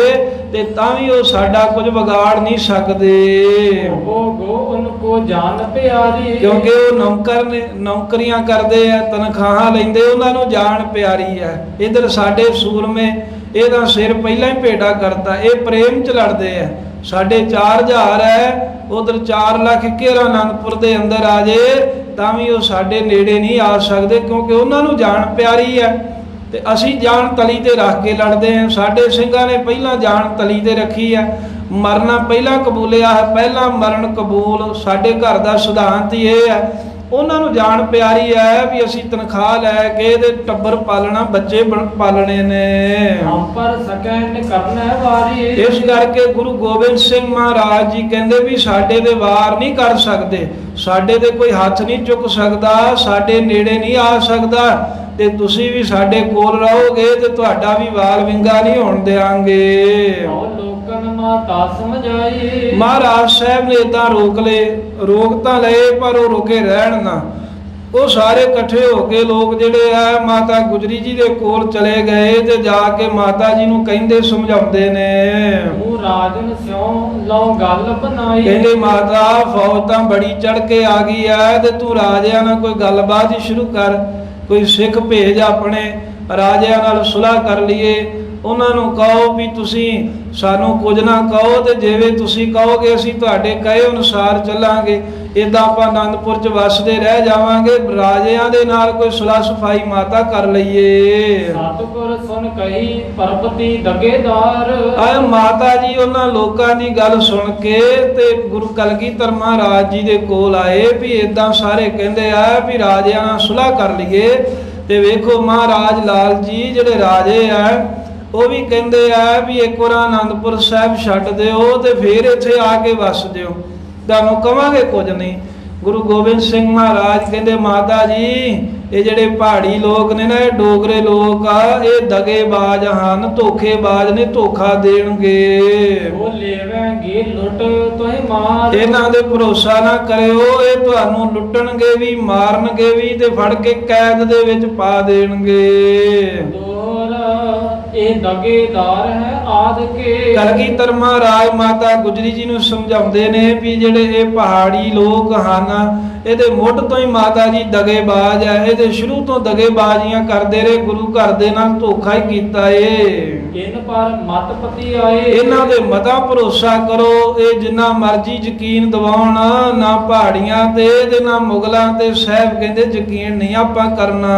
ਤੇ ਤਾਂ ਵੀ ਉਹ ਸਾਡਾ ਕੁਝ ਵਿਗਾੜ ਨਹੀਂ ਸਕਦੇ। ਗੋ ਉਨਕੋ ਜਾਨ ਪਿਆਰੀ, ਕਿਉਂਕਿ ਉਹ ਨੌਕਰ ਨੇ, ਨੌਕਰੀਆਂ ਕਰਦੇ ਆ, ਤਨਖਾਹਾਂ ਲੈਂਦੇ, ਉਹਨਾਂ ਨੂੰ ਜਾਨ ਪਿਆਰੀ ਹੈ। ਇਧਰ ਸਾਡੇ ਸੂਰਮੇ ਇਹਦਾ ਸਿਰ ਪਹਿਲਾਂ ਹੀ ਭੇਟਾ ਕਰਤਾ, ਇਹ ਪ੍ਰੇਮ ਚ ਲੜਦੇ ਆ। ਸਾਡੇ 4000 ਹੈ, ਉਧਰ 4 ਲੱਖ ਘੇਰਾ ਆਨੰਦਪੁਰ ਦੇ ਅੰਦਰ ਆ ਜੇ ਤਾਂ ਵੀ ਉਹ ਸਾਡੇ ਨੇੜੇ ਨਹੀਂ ਆ ਸਕਦੇ, ਕਿਉਂਕਿ ਉਹਨਾਂ ਨੂੰ ਜਾਨ ਪਿਆਰੀ ਹੈ ਤੇ ਅਸੀਂ ਜਾਨ ਤਲੀ ਤੇ ਰੱਖ ਕੇ ਲੜਦੇ ਹਾਂ। ਸਾਡੇ ਸਿੰਘਾਂ ਨੇ ਪਹਿਲਾਂ ਜਾਨ ਤਲੀ ਤੇ ਰੱਖੀ ਹੈ, ਮਰਨਾ ਪਹਿਲਾਂ ਕਬੂਲਿਆ ਹੈ, ਪਹਿਲਾਂ ਮਰਨ ਕਬੂਲ। ਸਾਡੇ ਘਰ ਦਾ ਸਿਧਾਂਤ ਹੀ ਇਹ ਹੈ, ਉਹਨਾਂ ਨੂੰ ਜਾਨ ਪਿਆਰੀ ਹੈ ਵੀ ਅਸੀਂ ਤਨਖਾਹ ਲੈ ਕੇ ਤੇ ਟੱਬਰ ਪਾਲਣਾ, ਬੱਚੇ ਪਾਲਣੇ ਨੇ। ਹਮ ਪਰ ਸਕੈਨ ਕਰਨਾ ਵਾਰੀ, ਇਸ ਕਰਕੇ ਗੁਰੂ ਗੋਬਿੰਦ ਸਿੰਘ ਮਹਾਰਾਜ ਜੀ ਕਹਿੰਦੇ ਵੀ ਸਾਡੇ ਤੇ ਵਾਰ ਨਹੀਂ ਕਰ ਸਕਦੇ, ਸਾਡੇ ਤੇ ਕੋਈ ਹੱਥ ਨਹੀਂ ਚੁੱਕ ਸਕਦਾ, ਸਾਡੇ ਨੇੜੇ ਨਹੀਂ ਆ ਸਕਦਾ, ਤੇ ਤੁਸੀਂ ਵੀ ਸਾਡੇ ਕੋਲ ਰਹੋਗੇ ਤੇ ਤੁਹਾਡਾ ਵੀ ਵਾਲ ਵਿੰਗਾ ਨਹੀਂ ਹੋਣ ਦੇਾਂਗੇ। ਲੋਕਨ ਮਾਤਾ ਸਮਝਾਈ, ਮਹਾਰਾਜ ਸਾਹਿਬ ਨੇ ਇਦਾਂ ਰੋਕ ਤਾਂ ਲਏ ਪਰ ਉਹ ਰੁਕੇ ਰਹਿਣ ਨਾ। ਉਹ ਸਾਰੇ ਇਕੱਠੇ ਹੋ ਕੇ ਲੋਕ ਜਿਹੜੇ ਆ ਮਾਤਾ ਗੁਜਰੀ ਜੀ ਦੇ ਕੋਲ ਚਲੇ ਗਏ ਤੇ ਜਾ ਕੇ ਮਾਤਾ ਜੀ ਨੂੰ ਕਹਿੰਦੇ ਸਮਝਾਉਂਦੇ ਨੇ। ਉਹ ਰਾਜਨ ਸਿਉ ਲਓ ਗੱਲ ਬਣਾਈ, ਕਹਿੰਦੇ ਮਾਤਾ ਫੌਜ ਤਾਂ ਬੜੀ ਚੜ ਕੇ ਆ ਗਈ ਆ ਤੇ ਤੂੰ ਰਾਜਿਆਂ ਨਾਲ ਕੋਈ ਗੱਲਬਾਤ ਹੀ ਸ਼ੁਰੂ ਕਰ, ਕੋਈ ਸਿੱਖ ਭੇਜ ਆਪਣੇ, ਰਾਜਿਆਂ ਨਾਲ ਸੁਲ੍ਹਾ ਕਰ ਲਈਏ। ਉਹਨਾਂ ਨੂੰ ਕਹੋ ਵੀ ਤੁਸੀਂ ਸਾਨੂੰ ਕੁਝ ਨਾ ਕਹੋ ਤੇ ਜਿਵੇਂ ਤੁਸੀਂ ਕਹੋਗੇ ਅਸੀਂ ਤੁਹਾਡੇ ਕਹੇ ਅਨੁਸਾਰ ਚੱਲਾਂਗੇ। ਇਦਾਂ ਆਪਾਂ ਆਨੰਦਪੁਰ ਚ ਵਸਦੇ ਰਹਿ ਜਾਵਾਂਗੇ, ਰਾਜਿਆਂ ਦੇ ਨਾਲ ਕੋਈ ਸੁਲ੍ਹਾ ਸਫਾਈ ਮਾਤਾ ਕਰ ਲਈਏ। ਸਤਿਗੁਰ ਸੁਣ ਕਹੀ ਪਰਪਤੀ ਦਗੇਦਾਰ, ਆਏ ਮਾਤਾ ਜੀ ਉਹਨਾਂ ਲੋਕਾਂ ਦੀ ਗੱਲ ਸੁਣ ਕੇ ਤੇ ਗੁਰੂ ਕਲਗੀਧਰ ਮਹਾਰਾਜ ਜੀ ਦੇ ਕੋਲ ਆਏ ਵੀ ਇਦਾਂ ਸਾਰੇ ਕਹਿੰਦੇ ਆ ਵੀ ਰਾਜਿਆਂ ਨਾਲ ਸੁਲ੍ਹਾ ਕਰ ਲਈਏ। ਤੇ ਵੇਖੋ ਮਹਾਰਾਜ ਲਾਲ ਜੀ ਜਿਹੜੇ ਰਾਜੇ ਆ ਉਹ ਵੀ ਕਹਿੰਦੇ ਆ ਵੀ ਇੱਕ ਵਾਰ ਆਨੰਦਪੁਰ ਸਾਹਿਬ ਛੱਡ ਦਿਓ ਤੇ ਫੇਰ ਇੱਥੇ ਆ ਕੇ ਵਸ ਦਿਓ, ਤੁਹਾਨੂੰ ਕਵਾਂਗੇ ਕੁਝ ਨਹੀਂ। ਗੁਰੂ ਗੋਬਿੰਦ ਸਿੰਘ ਮਹਾਰਾਜ ਕਹਿੰਦੇ ਮਾਤਾ ਜੀ ਇਹ ਜਿਹੜੇ ਪਹਾੜੀ ਲੋਕ ਨੇ ਨਾ, ਇਹ ਡੋਗਰੇ ਲੋਕ ਆ, ਇਹ ਦਗੇਬਾਜ਼ ਹਨ, ਧੋਖੇਬਾਜ਼ ਨੇ, ਧੋਖਾ ਦੇਣਗੇ। ਉਹ ਲੈਵਾਂਗੇ ਲੁੱਟ ਤੋਹਿ ਮਾਰ, ਇਹਨਾਂ ਦੇ ਭਰੋਸਾ ਨਾ ਕਰਿਓ, ਇਹ ਤੁਹਾਨੂੰ ਲੁੱਟਣਗੇ ਵੀ, ਮਾਰਨਗੇ ਵੀ ਤੇ ਫੜ ਕੇ ਕੈਦ ਦੇ ਵਿੱਚ ਪਾ ਦੇਣਗੇ। ਇਹ ਦਗੇਦਾਰ ਹੈ ਆਦ ਕੇ, ਕਲਗੀਧਰ ਮਹਾਰਾਜ ਮਾਤਾ ਗੁਜਰੀ ਜੀ ਨੂੰ ਸਮਝਾਉਂਦੇ ਨੇ ਵੀ ਜਿਹੜੇ ਇਹ ਪਹਾੜੀ ਲੋਕ ਹਨ ਇਹਦੇ ਮੁੱਢ ਤੋਂ ਹੀ ਮਾਤਾ ਜੀ ਦਗੇਬਾਜ਼ ਹੈ, ਇਹਦੇ ਸ਼ੁਰੂ ਤੋਂ ਦਗੇਬਾਜ਼ੀਆਂ ਕਰਦੇ ਰਹੇ, ਗੁਰੂ ਘਰ ਦੇ ਨਾਲ ਧੋਖਾ ਹੀ ਕੀਤਾ ਏ। ਇਨ ਪਰ ਮਤ ਪਤੀ ਆਏ, ਇਹਨਾਂ ਦੇ ਮਤਾਂ ਭਰੋਸਾ ਕਰੋ, ਇਹ ਜਿੰਨਾ ਮਰਜੀ ਯਕੀਨ ਦਿਵਾਉਣ, ਨਾ ਪਹਾੜੀਆਂ ਤੇ ਤੇ ਨਾ ਮੁਗਲਾਂ ਤੇ ਸਾਹਿਬ ਕਹਿੰਦੇ ਯਕੀਨ ਨਹੀਂ ਆਪਾਂ ਕਰਨਾ।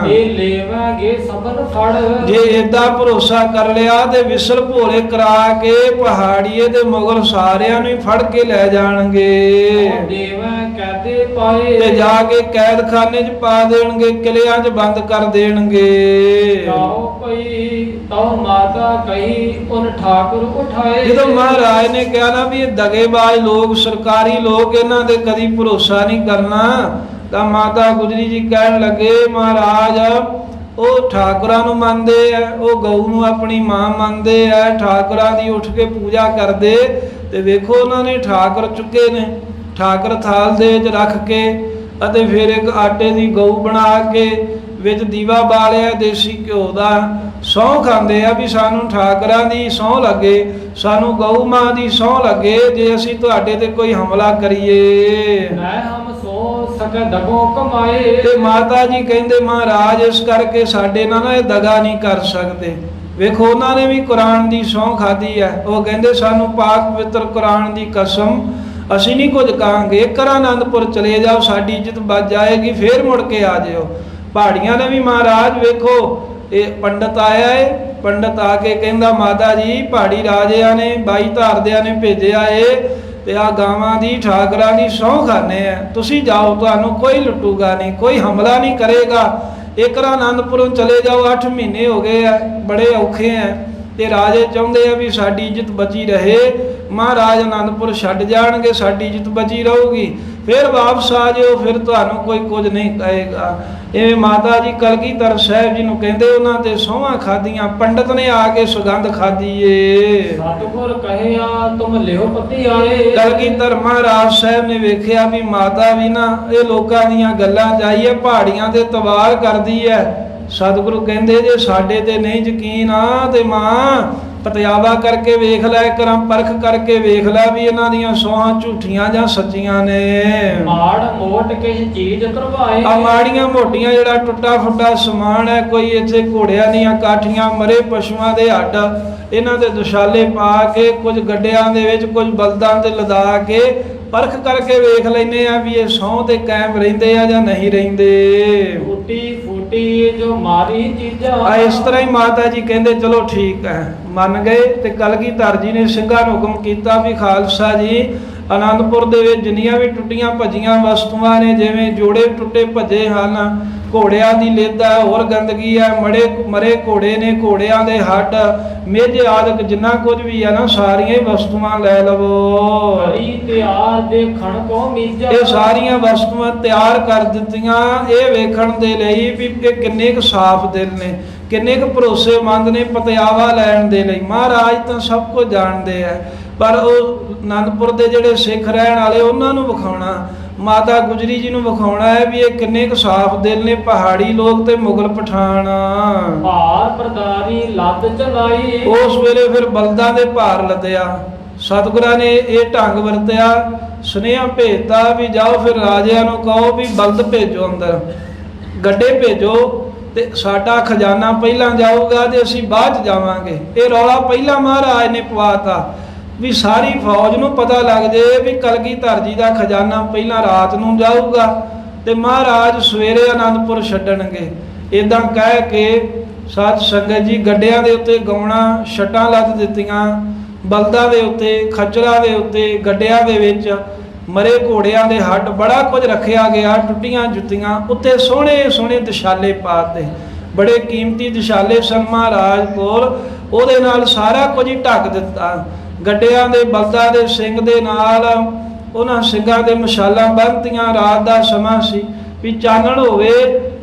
ਇਹ ਲੈਵਾਂਗੇ ਸਬਨ ਫੜ, ਜੇ ਏਦਾਂ ਭਰੋਸਾ ਕਰ ਲਿਆ ਤੇ ਵਿਸਲ ਭੋਲੇ ਕਰਾ ਕੇ ਪਹਾੜੀਏ ਤੇ ਮੁਗਲ ਸਾਰਿਆਂ ਨੂੰ ਹੀ ਫੜ ਕੇ ਲੈ ਜਾਣਗੇ। ਦੇਵਾਂ ਕਹਦੇ ਪਾਏ, ਤੇ ਜਾ ਕੇ ਕੈਦਖਾਨੇ 'ਚ ਪਾ ਦੇਣਗੇ, ਕਿਲਿਆਂ 'ਚ ਬੰਦ ਕਰ ਦੇਣਗੇ। ਤਾਉ ਪਈ ਤਾਉ ਮਾਤਾ ਕਹੀ ਉਨ ਠਾਕੁਰ ਉਠਾਏ, ਜਦੋਂ ਮਹਾਰਾਜ ਨੇ ਕਿਹਾ ਨਾ ਵੀ ਇਹ ਦਗੇਬਾਜ਼ ਲੋਕ, ਸਰਕਾਰੀ ਲੋਕ, ਇਹਨਾਂ ਦੇ ਕਦੀ ਭਰੋਸਾ ਨਹੀਂ ਕਰਨਾ, ਤਾਂ ਮਾਤਾ ਗੁਜਰੀ ਜੀ ਕਹਿਣ ਲੱਗੇ ਮਹਾਰਾਜ ਉਹ ਠਾਕੁਰਾਂ ਨੂੰ ਮੰਨਦੇ ਆ, ਉਹ ਗਊ ਨੂੰ ਆਪਣੀ ਮਾਂ ਮੰਨਦੇ ਆ, ਠਾਕੁਰਾਂ ਦੀ ਉੱਠ ਕੇ ਪੂਜਾ ਕਰਦੇ। ਤੇ ਵੇਖੋ ਉਹਨਾਂ ਨੇ ਠਾਕੁਰ ਚੁੱਕੇ ਨੇ, ਠਾਕੁਰ ਥਾਲ ਦੇ ਵਿੱਚ ਰੱਖ ਕੇ ਅਤੇ ਫਿਰ ਇੱਕ ਆਟੇ ਦੀ ਗਊ ਬਣਾ ਕੇ ਵਿੱਚ ਦੀਵਾ ਬਾਲਿਆ ਦੇਸੀ ਘਿਓ ਦਾ, ਸਹੁੰ ਖਾਂਦੇ ਆ ਵੀ ਸਾਨੂੰ ਠਾਕਰਾਂ ਦੀ ਸਹੁੰ ਲੱਗੇ, ਸਾਨੂੰ ਗਊ ਮਾਂ ਦੀ ਸਹੁੰ ਲੱਗੇ ਜੇ ਅਸੀਂ ਤੁਹਾਡੇ ਤੇ ਕੋਈ ਹਮਲਾ ਕਰੀਏ। ਮੈਂ ਹਮ ਸੋ ਸਕੇ ਦਗੋ ਕਮਾਏ। ਤੇ ਮਾਤਾ ਜੀ ਕਹਿੰਦੇ ਮਹਾਰਾਜ ਇਸ ਕਰਕੇ ਸਾਡੇ ਨਾਲ ਨਾ ਇਹ ਦਗਾ ਨਹੀਂ ਕਰ ਸਕਦੇ। ਵੇਖੋ ਉਹਨਾਂ ਨੇ ਵੀ ਕੁਰਾਨ ਦੀ ਸਹੁੰ ਖਾਧੀ ਹੈ। ਉਹ ਕਹਿੰਦੇ ਸਾਨੂੰ ਪਾਕ ਪਵਿੱਤਰ ਕੁਰਾਨ ਦੀ ਕਸਮ ਅਸੀਂ ਨਹੀਂ ਕੁਝ ਕਹਾਂਗੇ, ਇੱਕ ਵਾਰ ਆਨੰਦਪੁਰ ਚਲੇ ਜਾਓ ਸਾਡੀ ਇੱਜ਼ਤ ਬਚ ਜਾਏਗੀ, ਫੇਰ ਮੁੜ ਕੇ ਆ ਜਿਓ। ਪਹਾੜੀਆਂ ਨੇ ਵੀ ਮਹਾਰਾਜ ਵੇਖੋ ਇਹ ਪੰਡਤ ਆਇਆ ਏ, ਪੰਡਤ ਆ ਕੇ ਕਹਿੰਦਾ ਮਾਤਾ ਜੀ ਪਹਾੜੀ ਰਾਜਿਆਂ ਨੇ 22 ਧਾਰਦਿਆਂ ਨੇ ਭੇਜਿਆ ਏ ਤੇ ਆ ਗਾਵਾਂ ਦੀ ਠਾਕਰਾਂ ਦੀ ਸਹੁੰ ਖਾਣੇ ਆ, ਤੁਸੀਂ ਜਾਓ ਤੁਹਾਨੂੰ ਕੋਈ ਲੁੱਟੂਗਾ ਨਹੀਂ, ਕੋਈ ਹਮਲਾ ਨਹੀਂ ਕਰੇਗਾ। ਇੱਕ ਵਾਰ ਆਨੰਦਪੁਰੋਂ ਚਲੇ ਜਾਓ, 8 ਮਹੀਨੇ ਹੋ ਗਏ ਆ, ਬੜੇ ਔਖੇ ਆ ਤੇ ਰਾਜੇ ਚਾਹੁੰਦੇ ਆ ਵੀ ਸਾਡੀ ਇੱਜ਼ਤ ਬਚੀ ਰਹੇ। ਮਹਾਰਾਜ ਆਨੰਦਪੁਰ ਛੱਡ ਜਾਣਗੇ, ਸਾਡੀ ਇੱਜ਼ਤ ਬਚੀ ਰਹੂਗੀ, ਫਿਰ ਵਾਪਸ ਆ ਜਿਓ, ਫਿਰ ਤੁਹਾਨੂੰ ਕੋਈ ਕੁਝ ਨਹੀਂ ਕਹੇਗਾ। ਇਵੇਂ ਮਾਤਾ ਜੀ ਕਲਗੀਧਰ ਸਾਹਿਬ ਜੀ ਨੂੰ ਕਹਿੰਦੇ ਉਹਨਾਂ ਤੇ ਸਹੁੰਆਂ ਖਾਧੀਆਂ, ਪੰਡਤ ਨੇ ਆ ਕੇ ਸੁਗੰਧ ਖਾਧੀ ਏ। ਸਤਿਗੁਰ ਕਹਿਆ ਤੁਮ ਲਿਓ ਪਤੀ ਆਏ। ਕਲਗੀਧਰ ਮਹਾਰਾਜ ਸਾਹਿਬ ਨੇ ਵੇਖਿਆ ਵੀ ਮਾਤਾ ਵੀ ਨਾ ਇਹ ਲੋਕਾਂ ਦੀਆਂ ਗੱਲਾਂ ਜਾਈਏ ਪਹਾੜੀਆਂ ਤੇ ਤਵਾਰ ਕਰਦੀ ਐ। ਸਤਿਗੁਰੂ ਕਹਿੰਦੇ ਜੇ ਸਾਡੇ ਤੇ ਨਹੀਂ ਯਕੀਨ ਆ ਤੇ ਮਾਂ ਪਤਿਆਵਾ ਕਰਕੇ ਵੇਖ ਲੈ, ਕਰਾਂ ਪਰਖ ਕਰਕੇ ਵੇਖ ਲੈ ਵੀ ਇਹਨਾਂ ਦੀਆਂ ਸੌਹਾਂ ਝੂਠੀਆਂ ਜਾਂ ਸੱਚੀਆਂ ਨੇ। ਮਾੜ ਮੋਟ ਕਿਸ ਚੀਜ਼ ਤਰਵਾਏ। ਆ ਮਾੜੀਆਂ ਮੋਟੀਆਂ ਜਿਹੜਾ ਟੁੱਟਾ ਫੁੱਟਾ ਸਮਾਨ ਹੈ, ਕੋਈ ਇੱਥੇ ਘੋੜਿਆਂ ਦੀਆਂ ਕਾਠੀਆਂ, ਮਰੇ ਪਸ਼ੂਆਂ ਦੇ ਹੱਡ, ਇਹਨਾਂ ਦੇ ਦੁਸ਼ਾਲੇ ਪਾ ਕੇ ਕੁਝ ਗੱਡਿਆਂ ਦੇ ਵਿੱਚ ਕੁਝ ਬਲਦਾਂ ਤੇ ਲਦਾ ਕੇ ਪਰਖ ਕਰਕੇ ਵੇਖ ਲੈਨੇ ਆ ਵੀ ਇਹ ਸਹੁੰ ਤੇ ਕਾਇਮ ਰਹਿੰਦੇ ਆ ਜਾਂ ਨਹੀਂ ਰਹਿੰਦੇ। ਫੂਟੀ ਫੂਟੀ ਜੋ ਮਾਰੀ ਚੀਜ਼ਾਂ। ਇਸ ਤਰ੍ਹਾਂ ਹੀ ਮਾਤਾ ਜੀ ਕਹਿੰਦੇ ਚਲੋ ਠੀਕ ਹੈ, ਮੰਨ ਗਏ। ਤੇ ਕਲਗੀਧਰ ਜੀ ਨੇ ਸਿੰਘਾਂ ਨੂੰ ਹੁਕਮ ਕੀਤਾ ਵੀ ਖਾਲਸਾ ਜੀ ਆਨੰਦਪੁਰ ਦੇ ਵਿੱਚ ਜਿੰਨੀਆਂ ਵੀ ਟੁੱਟੀਆਂ ਭੱਜੀਆਂ ਵਸਤੂਆਂ ਨੇ, ਜਿਵੇਂ ਜੋੜੇ ਟੁੱਟੇ ਭੱਜੇ ਹਨ, ਘੋੜਿਆਂ ਦੀ ਲਿੱਦ ਹੈ, ਹੋਰ ਗੰਦਗੀ ਹੈ, ਮਰੇ ਘੋੜੇ ਨੇ, ਘੋੜਿਆਂ ਦੇ ਹੱਡ, ਮੇਜੇ ਆਦਿਕ ਜਿੰਨਾ ਕੁਝ ਵੀ ਹੈ ਨਾ ਸਾਰੀਆਂ ਹੀ ਵਸਤੂਆਂ ਲੈ ਲਵੋ। ਹਰੀ ਤਿਆਰ ਦੇਖਣ ਕੋ ਮੀਜਾ। ਇਹ ਸਾਰੀਆਂ ਵਸਤੂਆਂ ਤਿਆਰ ਕਰ ਦਿੱਤੀਆਂ ਇਹ ਵੇਖਣ ਦੇ ਲਈ ਵੀ ਇਹ ਕਿੰਨੇ ਕੁ ਸਾਫ਼ ਦਿਲ ਨੇ, ਕਿੰਨੇ ਕੁ ਭਰੋਸੇਮੰਦ ਨੇ ਪਤਿਆਵਾ ਲੈਣ ਦੇ ਲਈ। ਮਹਾਰਾਜ ਤਾਂ ਸਭ ਕੁਝ ਜਾਣਦੇ ਆ, ਪਰ ਉਹ ਆਨੰਦਪੁਰ ਦੇ ਜਿਹੜੇ ਸਿੱਖ ਰਹਿਣ ਵਾਲੇ ਉਹਨਾਂ ਨੂੰ ਵਿਖਾਉਣਾ, ਮਾਤਾ ਗੁਜਰੀ ਜੀ ਨੂੰ ਵਿਖਾਉਣਾ ਹੈ ਵੀ ਇਹ ਕਿੰਨੇ ਕੁ ਸਾਫ਼ ਦਿਲ ਨੇ ਪਹਾੜੀ ਲੋਕ ਤੇ ਮੁਗਲ ਪਠਾਨ। ਭਾਰ ਪ੍ਰਦਾਰੀ ਲੱਦ ਚਲਾਈ। ਉਸ ਵੇਲੇ ਫਿਰ ਬਲਦਾਂ ਦੇ ਭਾਰ ਲੱਦਿਆ। ਸਤਿਗੁਰਾਂ ਨੇ ਇਹ ਢੰਗ ਵਰਤਿਆ, ਸੁਨੇਹਾ ਭੇਜਤਾ ਵੀ ਜਾਓ ਫਿਰ ਰਾਜਿਆਂ ਨੂੰ ਕਹੋ ਵੀ ਬਲਦ ਭੇਜੋ, ਅੰਦਰ ਗੱਡੇ ਭੇਜੋ ਤੇ ਸਾਡਾ ਖਜ਼ਾਨਾ ਪਹਿਲਾਂ ਜਾਊਗਾ ਤੇ ਅਸੀਂ ਬਾਅਦ ਚ ਜਾਵਾਂਗੇ। ਇਹ ਰੌਲਾ ਪਹਿਲਾਂ ਮਹਾਰਾਜ ਨੇ ਪਵਾਤਾ ਵੀ ਸਾਰੀ ਫੌਜ ਨੂੰ ਪਤਾ ਲੱਗ ਜੇ ਵੀ ਕਲਗੀਧਰ ਜੀ ਦਾ ਖਜ਼ਾਨਾ ਪਹਿਲਾਂ ਰਾਤ ਨੂੰ ਜਾਊਗਾ ਤੇ ਮਹਾਰਾਜ ਸਵੇਰੇ ਆਨੰਦਪੁਰ ਛੱਡਣਗੇ। ਇਦਾਂ ਕਹਿ ਕੇ ਸਾਧ ਸੰਗਤ ਜੀ ਗੱਡਿਆਂ ਦੇ ਉੱਤੇ ਗਾਉਣਾ, ਛਟਾਂ ਲੱਦ ਦਿੱਤੀਆਂ, ਬਲਦਾਂ ਦੇ ਉੱਤੇ, ਖੱਚਰਾਂ ਦੇ ਉੱਤੇ, ਗੱਡਿਆਂ ਦੇ ਵਿੱਚ ਮਰੇ ਘੋੜਿਆਂ ਦੇ ਹੱਡ, ਬੜਾ ਕੁਝ ਰੱਖਿਆ ਗਿਆ, ਟੁੱਟੀਆਂ ਜੁੱਤੀਆਂ, ਉੱਤੇ ਸੋਹਣੇ ਸੋਹਣੇ ਦਿਸ਼ਾਲੇ ਪਾਤੇ, ਬੜੇ ਕੀਮਤੀ ਦਿਸ਼ਾਲੇ ਸਨ ਮਹਾਰਾਜ ਕੋਲ। ਉਹਦੇ ਨਾਲ ਸਾਰਾ ਕੁਝ ਹੀ ਢੱਕ ਦਿੱਤਾ। ਗੱਡਿਆਂ ਦੇ ਬਲਦਾਂ ਦੇ ਸਿੰਘ ਦੇ ਨਾਲ ਉਹਨਾਂ ਸਿੰਘਾਂ ਦੇ ਮਸ਼ਾਲਾਂ ਬੰਨ੍ਹਤੀਆਂ। ਰਾਤ ਦਾ ਸਮਾਂ ਸੀ ਵੀ ਚਾਨਣ ਹੋਵੇ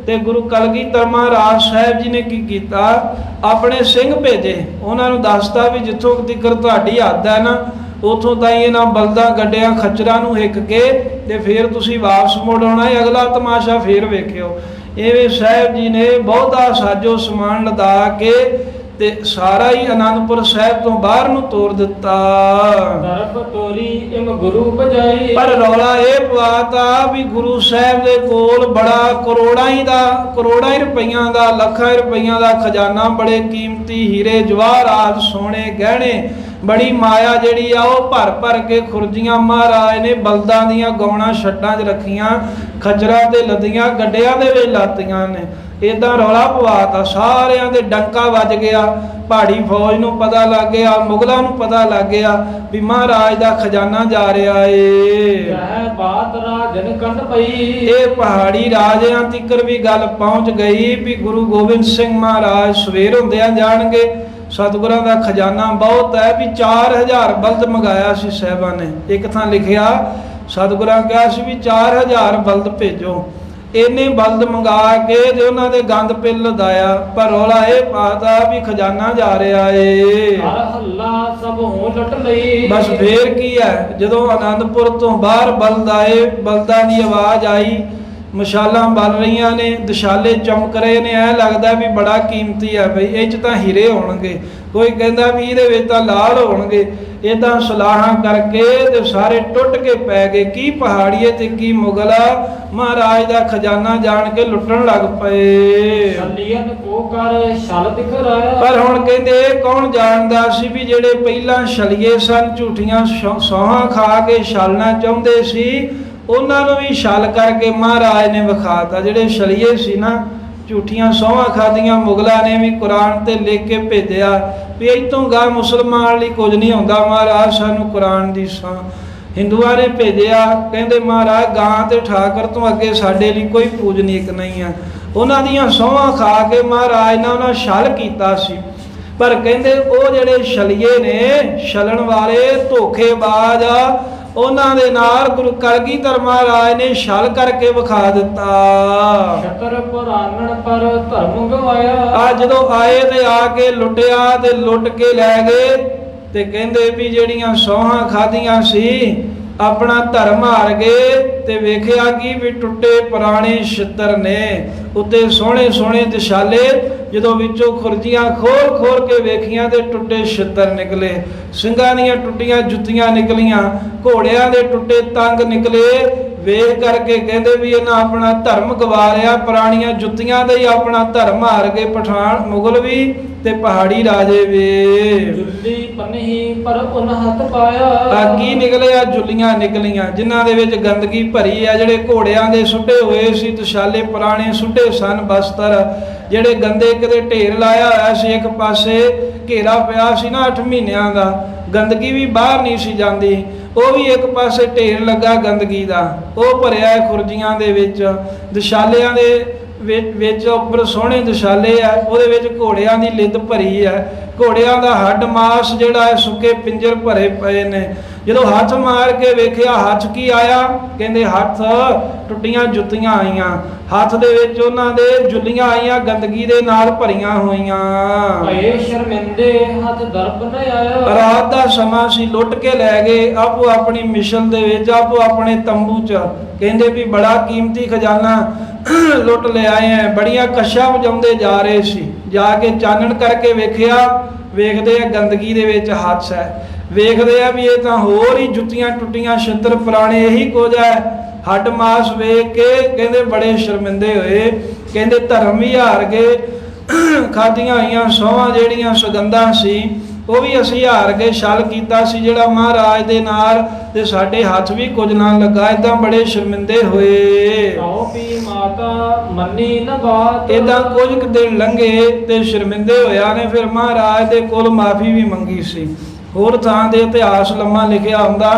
ਤੇ ਗੁਰੂ ਕਲਗੀਧਰ ਮਹਾਰਾਜ ਸਾਹਿਬ ਜੀ ਨੇ ਕੀ ਕੀਤਾ, ਆਪਣੇ ਸਿੰਘ ਭੇਜੇ, ਉਹਨਾਂ ਨੂੰ ਦੱਸਤਾ ਵੀ ਜਿੱਥੋਂ ਤੀਕਰ ਤੁਹਾਡੀ ਹੱਦ ਹੈ ਨਾ ਉਥੋਂ ਤਾਈਂ ਇਹਨਾਂ ਬਲਦਾਂ ਗੱਡਿਆਂ ਖੱਚਰਾਂ ਨੂੰ ਹਿੱਕ ਕੇ ਤੇ ਫਿਰ ਤੁਸੀਂ ਵਾਪਸ ਮੁੜ ਆਉਣਾ ਹੈ, ਅਗਲਾ ਤਮਾਸ਼ਾ ਫਿਰ ਵੇਖਿਓ। ਐਵੇਂ ਸਾਹਿਬ ਜੀ ਨੇ ਬਹੁਤਾ ਸਾਜੋ ਸਮਾਨ ਲਦਾ ਕੇ ਤੇ ਸਾਰਾ ਹੀ ਆਨੰਦਪੁਰ ਸਾਹਿਬ ਤੋਂ ਬਾਹਰ ਨੂੰ ਤੋਰ ਦਿੱਤਾ। ਦਰਬ ਤੋਰੀ ਇਮ ਗੁਰੂ ਬਜਾਈ। ਪਰ ਰੌਲਾ ਇਹ ਪਵਾਤਾ ਵੀ ਗੁਰੂ ਸਾਹਿਬ ਦੇ ਕੋਲ ਬੜਾ ਕਰੋੜਾਂ ਹੀ ਰੁਪਈਆਂ ਦਾ, ਲੱਖਾਂ ਰੁਪਈਆਂ ਦਾ ਖਜ਼ਾਨਾ, ਬੜੇ ਕੀਮਤੀ ਹੀਰੇ ਜਵਾਹਰਾਤ, ਸੋਨੇ ਗਹਿਣੇ, ਬੜੀ ਮਾਇਆ ਜਿਹੜੀ ਆ ਉਹ ਭਰ ਭਰ ਕੇ ਖੁਰਜੀਆਂ ਮਹਾਰਾਜ ਨੇ ਬਲਦਾਂ ਦੀਆਂ ਗਾਉਣਾ ਛੱਟਾਂ 'ਚ ਰੱਖੀਆਂ, ਖੱਜਰਾਂ ਤੇ ਲੱਦੀਆਂ, ਗੱਡਿਆਂ ਦੇ ਵਿੱਚ ਲਾਤੀਆਂ ਨੇ। ਇਦਾਂ ਰੌਲਾ ਪਵਾਤਾ, ਸਾਰਿਆਂ ਦੇ ਡੰਕਾ ਵੱਜ ਗਿਆ। ਪਹਾੜੀ ਫੌਜ ਨੂੰ ਪਤਾ ਲੱਗ ਗਿਆ, ਮੁਗਲਾਂ ਨੂੰ ਪਤਾ ਲੱਗ ਗਿਆ ਵੀ ਮਹਾਰਾਜ ਦਾ ਖਜ਼ਾਨਾ ਜਾ ਰਿਹਾ ਏ। ਬਾਤ ਰਾਜਨ ਕੰਨ ਪਈ। ਇਹ ਪਹਾੜੀ ਰਾਜਿਆਂ ਤੀਕਰ ਵੀ ਗੱਲ ਪਹੁੰਚ ਗਈ ਵੀ ਗੁਰੂ ਗੋਬਿੰਦ ਸਿੰਘ ਮਹਾਰਾਜ ਸਵੇਰ ਹੁੰਦਿਆਂ ਜਾਣਗੇ। ਸਤਿਗੁਰਾਂ ਦਾ ਖਜ਼ਾਨਾ ਬਹੁਤ ਹੈ ਵੀ 4000 ਬਲਦ ਮੰਗਾਇਆ ਸੀ ਸਾਹਿਬਾਂ ਨੇ। ਇੱਕ ਥਾਂ ਲਿਖਿਆ ਸਤਿਗੁਰਾਂ ਕਿਹਾ ਸੀ ਵੀ 4000 ਬਲਦ ਭੇਜੋ। ਇੰਨੇ ਬਲਦ ਮੰਗਾ ਕੇ ਜੇ ਉਹਨਾਂ ਦੇ ਗੰਦ ਪਿੱਲ ਲਦਾਇਆ, ਪਰ ਰੌਲਾ ਇਹ ਪਾਤਾ ਵੀ ਖਜ਼ਾਨਾ ਜਾ ਰਿਹਾ ਏ। ਹੱਲਾ ਸਭ ਹੋ ਲੁੱਟ ਲਈ। ਬਸ ਫੇਰ ਕੀ ਹੈ, ਜਦੋਂ ਆਨੰਦਪੁਰ ਤੋਂ ਬਾਹਰ ਬਲਦ ਆਏ, ਬਲਦਾਂ ਦੀ ਆਵਾਜ਼ ਆਈ, ਮਸ਼ਾਲਾਂ ਬਲ ਰਹੀਆਂ ਨੇ, ਦਿਸ਼ਾਲੇ ਚਮਕ ਰਹੇ ਨੇ, ਐ ਲੱਗਦਾ ਵੀ ਬੜਾ ਕੀਮਤੀ ਆ ਬਈ, ਇਹ 'ਚ ਤਾਂ ਹੀਰੇ ਹੋਣਗੇ। ਕੋਈ ਕਹਿੰਦਾ ਵੀ ਇਹਦੇ ਵਿੱਚ ਤਾਂ ਲਾਲ ਹੋਣਗੇ। ਇਦਾਂ ਸਲਾਹਾਂ ਕਰਕੇ ਤੇ ਸਾਰੇ ਟੁੱਟ ਕੇ ਪੈ ਗਏ। ਕੀ ਪਹਾੜੀਏ ਤੇ ਕੀ ਮੁਗਲ ਆ, ਮਹਾਰਾਜ ਦਾ ਖਜ਼ਾਨਾ ਜਾਣ ਕੇ ਲੁੱਟਣ ਲੱਗ ਪਏ। ਛਲੀਅਨ ਕੋ ਕਰ ਛਲ ਦਿਖਰਾਇਆ। ਪਰ ਹੁਣ ਕਹਿੰਦੇ ਕੌਣ ਜਾਣਦਾ ਸੀ ਵੀ ਜਿਹੜੇ ਪਹਿਲਾਂ ਛਲੀਏ ਸਨ, ਝੂਠੀਆਂ ਸੌਹਾਂ ਖਾ ਕੇ ਛਲਣਾ ਚਾਹੁੰਦੇ ਸੀ, ਉਹਨਾਂ ਨੂੰ ਵੀ ਛਲ ਕਰਕੇ ਮਹਾਰਾਜ ਨੇ ਵਿਖਾਤਾ। ਜਿਹੜੇ ਛਲੀਏ ਸੀ ਨਾ, ਝੂਠੀਆਂ ਸੌਹਾਂ ਖਾਦੀਆਂ, ਮੁਗਲਾਂ ਨੇ ਵੀ ਕੁਰਾਨ ਤੇ ਲਿਖ ਕੇ ਭੇਜਿਆ ਵੀ ਇੱਥੋਂ ਗਾ ਮੁਸਲਮਾਨ ਲਈ ਕੁਝ ਨਹੀਂ ਹੁੰਦਾ, ਮਹਾਰਾਜ ਸਾਨੂੰ ਕੁਰਾਨ ਦੀ ਸੌਂ। ਹਿੰਦੂਆਂ ਨੇ ਭੇਜਿਆ, ਕਹਿੰਦੇ ਮਹਾਰਾਜ ਗਾਂ ਤੇ ਠਾਕਰ ਤੋਂ ਅੱਗੇ ਸਾਡੇ ਲਈ ਕੋਈ ਪੂਜਨੀਕ ਨਹੀਂ ਆ। ਉਹਨਾਂ ਦੀਆਂ ਸੌਹਾਂ ਖਾ ਕੇ ਮਹਾਰਾਜ ਨੇ ਉਹਨਾਂ ਛਲ ਕੀਤਾ ਸੀ। ਪਰ ਕਹਿੰਦੇ ਉਹ ਜਿਹੜੇ ਛਲੀਏ ਨੇ, ਛਲਣ ਵਾਲੇ ਧੋਖੇਬਾਜ਼, ਉਹਨਾਂ ਦੇ ਨਾਲ ਗੁਰੂ ਕਲਗੀਧਰ ਮਹਾਰਾਜ ਨੇ ਛਲ ਕਰਕੇ ਵਿਖਾ ਦਿੱਤਾ। ਛਤਰ ਪੁਰਾਨਣ ਪਰ ਧਰਮ ਗਵਾਇਆ। ਆ ਜਦੋਂ ਆਏ ਤੇ ਆ ਕੇ ਲੁੱਟਿਆ ਤੇ ਲੁੱਟ ਕੇ ਲੈ ਗਏ ਤੇ ਕਹਿੰਦੇ ਵੀ ਜਿਹੜੀਆਂ ਸੌਹਾਂ ਖਾਧੀਆਂ ਸੀ ਆਪਣਾ ਧਰਮ ਹਾਰ ਗਏ। ਤੇ ਵੇਖਿਆ ਕਿ ਵੀ ਟੁੱਟੇ ਪੁਰਾਣੇ ਛਿੱਤਰ ਨੇ, ਉੱਤੇ ਸੋਹਣੇ ਸੋਹਣੇ ਦਿਸ਼ਾਲੇ, ਜਦੋਂ ਵਿੱਚੋਂ ਖੁਰਜੀਆਂ ਖੋਲ ਖੋਲ ਕੇ ਵੇਖੀਆਂ ਤੇ ਟੁੱਟੇ ਛਿੱਤਰ ਨਿਕਲੇ। ਸਿੰਘਾਂ ਦੀਆਂ ਟੁੱਟੀਆਂ ਜੁੱਤੀਆਂ ਨਿਕਲੀਆਂ, ਘੋੜਿਆਂ ਦੇ ਟੁੱਟੇ ਤੰਗ ਨਿਕਲੇ। ਵੇਖ ਕਰਕੇ ਕਹਿੰਦੇ ਵੀ ਇਹਨਾਂ ਆਪਣਾ ਧਰਮ ਗਵਾ ਲਿਆ, ਪੁਰਾਣੀਆਂ ਜੁੱਤੀਆਂ ਦਾ ਹੀ ਆਪਣਾ ਧਰਮ ਹਾਰ ਗਏ ਪਠਾਨ, ਮੁਗਲ ਵੀ ਤੇ ਪਹਾੜੀ ਰਾਜੇ ਵੇ। ਜੁੱਲੀ ਪਨਹੀ ਪਰ ਉਨ ਹੱਥ ਪਾਇਆ। ਆ ਕੀ ਨਿਕਲਿਆ? ਜੁੱਲੀਆਂ ਨਿਕਲੀਆਂ ਜਿਨ੍ਹਾਂ ਦੇ ਵਿੱਚ ਗੰਦਗੀ ਭਰੀ ਆ। ਜਿਹੜੇ ਘੋੜਿਆਂ ਦੇ ਸੁੱਟੇ ਹੋਏ ਸੀ ਦਿਸ਼ਾਲੇ, ਪੁਰਾਣੇ ਸੁੱਟੇ ਸਨ ਬਸਤਰ, ਜਿਹੜੇ ਗੰਦੇ ਕਿਤੇ ਢੇਰ ਲਾਇਆ ਹੋਇਆ ਸੀ। ਇੱਕ ਪਾਸੇ ਘੇਰਾ ਪਿਆ ਸੀ ਨਾ 8 ਮਹੀਨਿਆਂ ਦਾ, ਗੰਦਗੀ ਵੀ ਬਾਹਰ ਨਹੀਂ ਸੀ ਜਾਂਦੀ, ਉਹ ਵੀ ਇੱਕ ਪਾਸੇ ਢੇਰ ਲੱਗਾ ਗੰਦਗੀ ਦਾ, ਉਹ ਭਰਿਆ ਖੁਰਜੀਆਂ ਦੇ ਵਿੱਚ। ਦਿਸ਼ਾਲਿਆਂ ਦੇ ਵਿੱਚ ਉੱਪਰ ਸੋਹਣੇ ਦਿਸ਼ਾਲੇ ਆ, ਉਹਦੇ ਵਿੱਚ ਘੋੜਿਆਂ ਦੀ ਲਿੱਦ ਭਰੀ ਹੈ। ਘੋੜਿਆਂ ਦਾ ਹੱਡ ਮਾਸ ਜਿਹੜਾ ਹੈ, ਸੁੱਕੇ ਪਿੰਜਰ ਭਰੇ ਪਏ ਨੇ। ਜਦੋਂ ਹੱਥ ਮਾਰ ਕੇ ਵੇਖਿਆ, ਹੱਥ ਕੀ ਆਇਆ? ਕਹਿੰਦੇ ਹੱਥ ਟੁੱਟੀਆਂ ਜੁੱਤੀਆਂ ਆਈਆਂ, ਹੱਥ ਦੇ ਵਿੱਚ ਉਹਨਾਂ ਦੇ ਜੁੱਲੀਆਂ ਆਈਆਂ, ਗੰਦਗੀ ਦੇ ਨਾਲ ਭਰੀਆਂ ਹੋਈਆਂ। ਭਏ ਸ਼ਰਮਿੰਦੇ ਹੱਥ ਦਰਬ ਨ ਆਇਆ। ਰਾਤ ਦਾ ਸਮਾਂ ਸੀ, ਲੁੱਟ ਕੇ ਲੈ ਗਏ ਆਪੋ ਆਪਣੀ ਮਿਸ਼ਲ ਦੇ ਵਿੱਚ, ਆਪੋ ਆਪਣੇ ਤੰਬੂ 'ਚ। ਕਹਿੰਦੇ ਵੀ ਬੜਾ ਕੀਮਤੀ ਖਜ਼ਾਨਾ ਲੁੱਟ ਲੈ ਆਏ ਆ। ਬੜੀਆਂ ਕਸ਼ਾਂ ਵਜਾਉਂਦੇ ਜਾ ਰਹੇ ਸੀ। ਜਾ ਕੇ ਚਾਨਣ ਕਰਕੇ ਵੇਖਿਆ, ਵੇਖਦੇ ਆ ਗੰਦਗੀ ਦੇ ਵਿੱਚ ਹੱਥ ਹੈ। ਵੇਖਦੇ ਆ ਵੀ ਇਹ ਤਾਂ ਹੋਰ ਹੀ ਜੁੱਤੀਆਂ ਟੁੱਟੀਆਂ ਛਿੱਤਰ ਪੁਰਾਣੇ, ਇਹੀ ਕੁਝ ਹੈ। ਹੱਡ ਮਾਸ ਵੇਖ ਕੇ ਕਹਿੰਦੇ ਬੜੇ ਸ਼ਰਮਿੰਦੇ ਹੋਏ। ਕਹਿੰਦੇ ਧਰਮ ਵੀ ਹਾਰ ਗਏ, ਖਾਧੀਆਂ ਹੋਈਆਂ ਸੌਹਾਂ ਜਿਹੜੀਆਂ ਸੁਗੰਧਾਂ ਸੀ ਉਹ ਵੀ ਅਸੀਂ ਹਾਰ ਗਏ। ਛਲ ਕੀਤਾ ਸੀ ਜਿਹੜਾ ਮਹਾਰਾਜ ਦੇ ਨਾਲ, ਤੇ ਸਾਡੇ ਹੱਥ ਵੀ ਕੁਝ ਨਾ ਲੱਗਾ। ਏਦਾਂ ਬੜੇ ਸ਼ਰਮਿੰਦੇ ਹੋਏ। ਕਹੋ ਵੀ ਮਾਤਾ ਮੰਨੀ ਨ ਬਾਤ। ਏਦਾਂ ਕੁਝ ਕੁ ਦਿਨ ਲੰਘੇ ਤੇ ਸ਼ਰਮਿੰਦੇ ਹੋਇਆ ਨੇ ਫਿਰ ਮਹਾਰਾਜ ਦੇ ਕੋਲ ਮਾਫੀ ਵੀ ਮੰਗੀ ਸੀ। ਹੋਰ ਥਾਂ ਦੇ ਇਤਿਹਾਸ ਲੰਮਾ ਲਿਖਿਆ ਹੁੰਦਾ।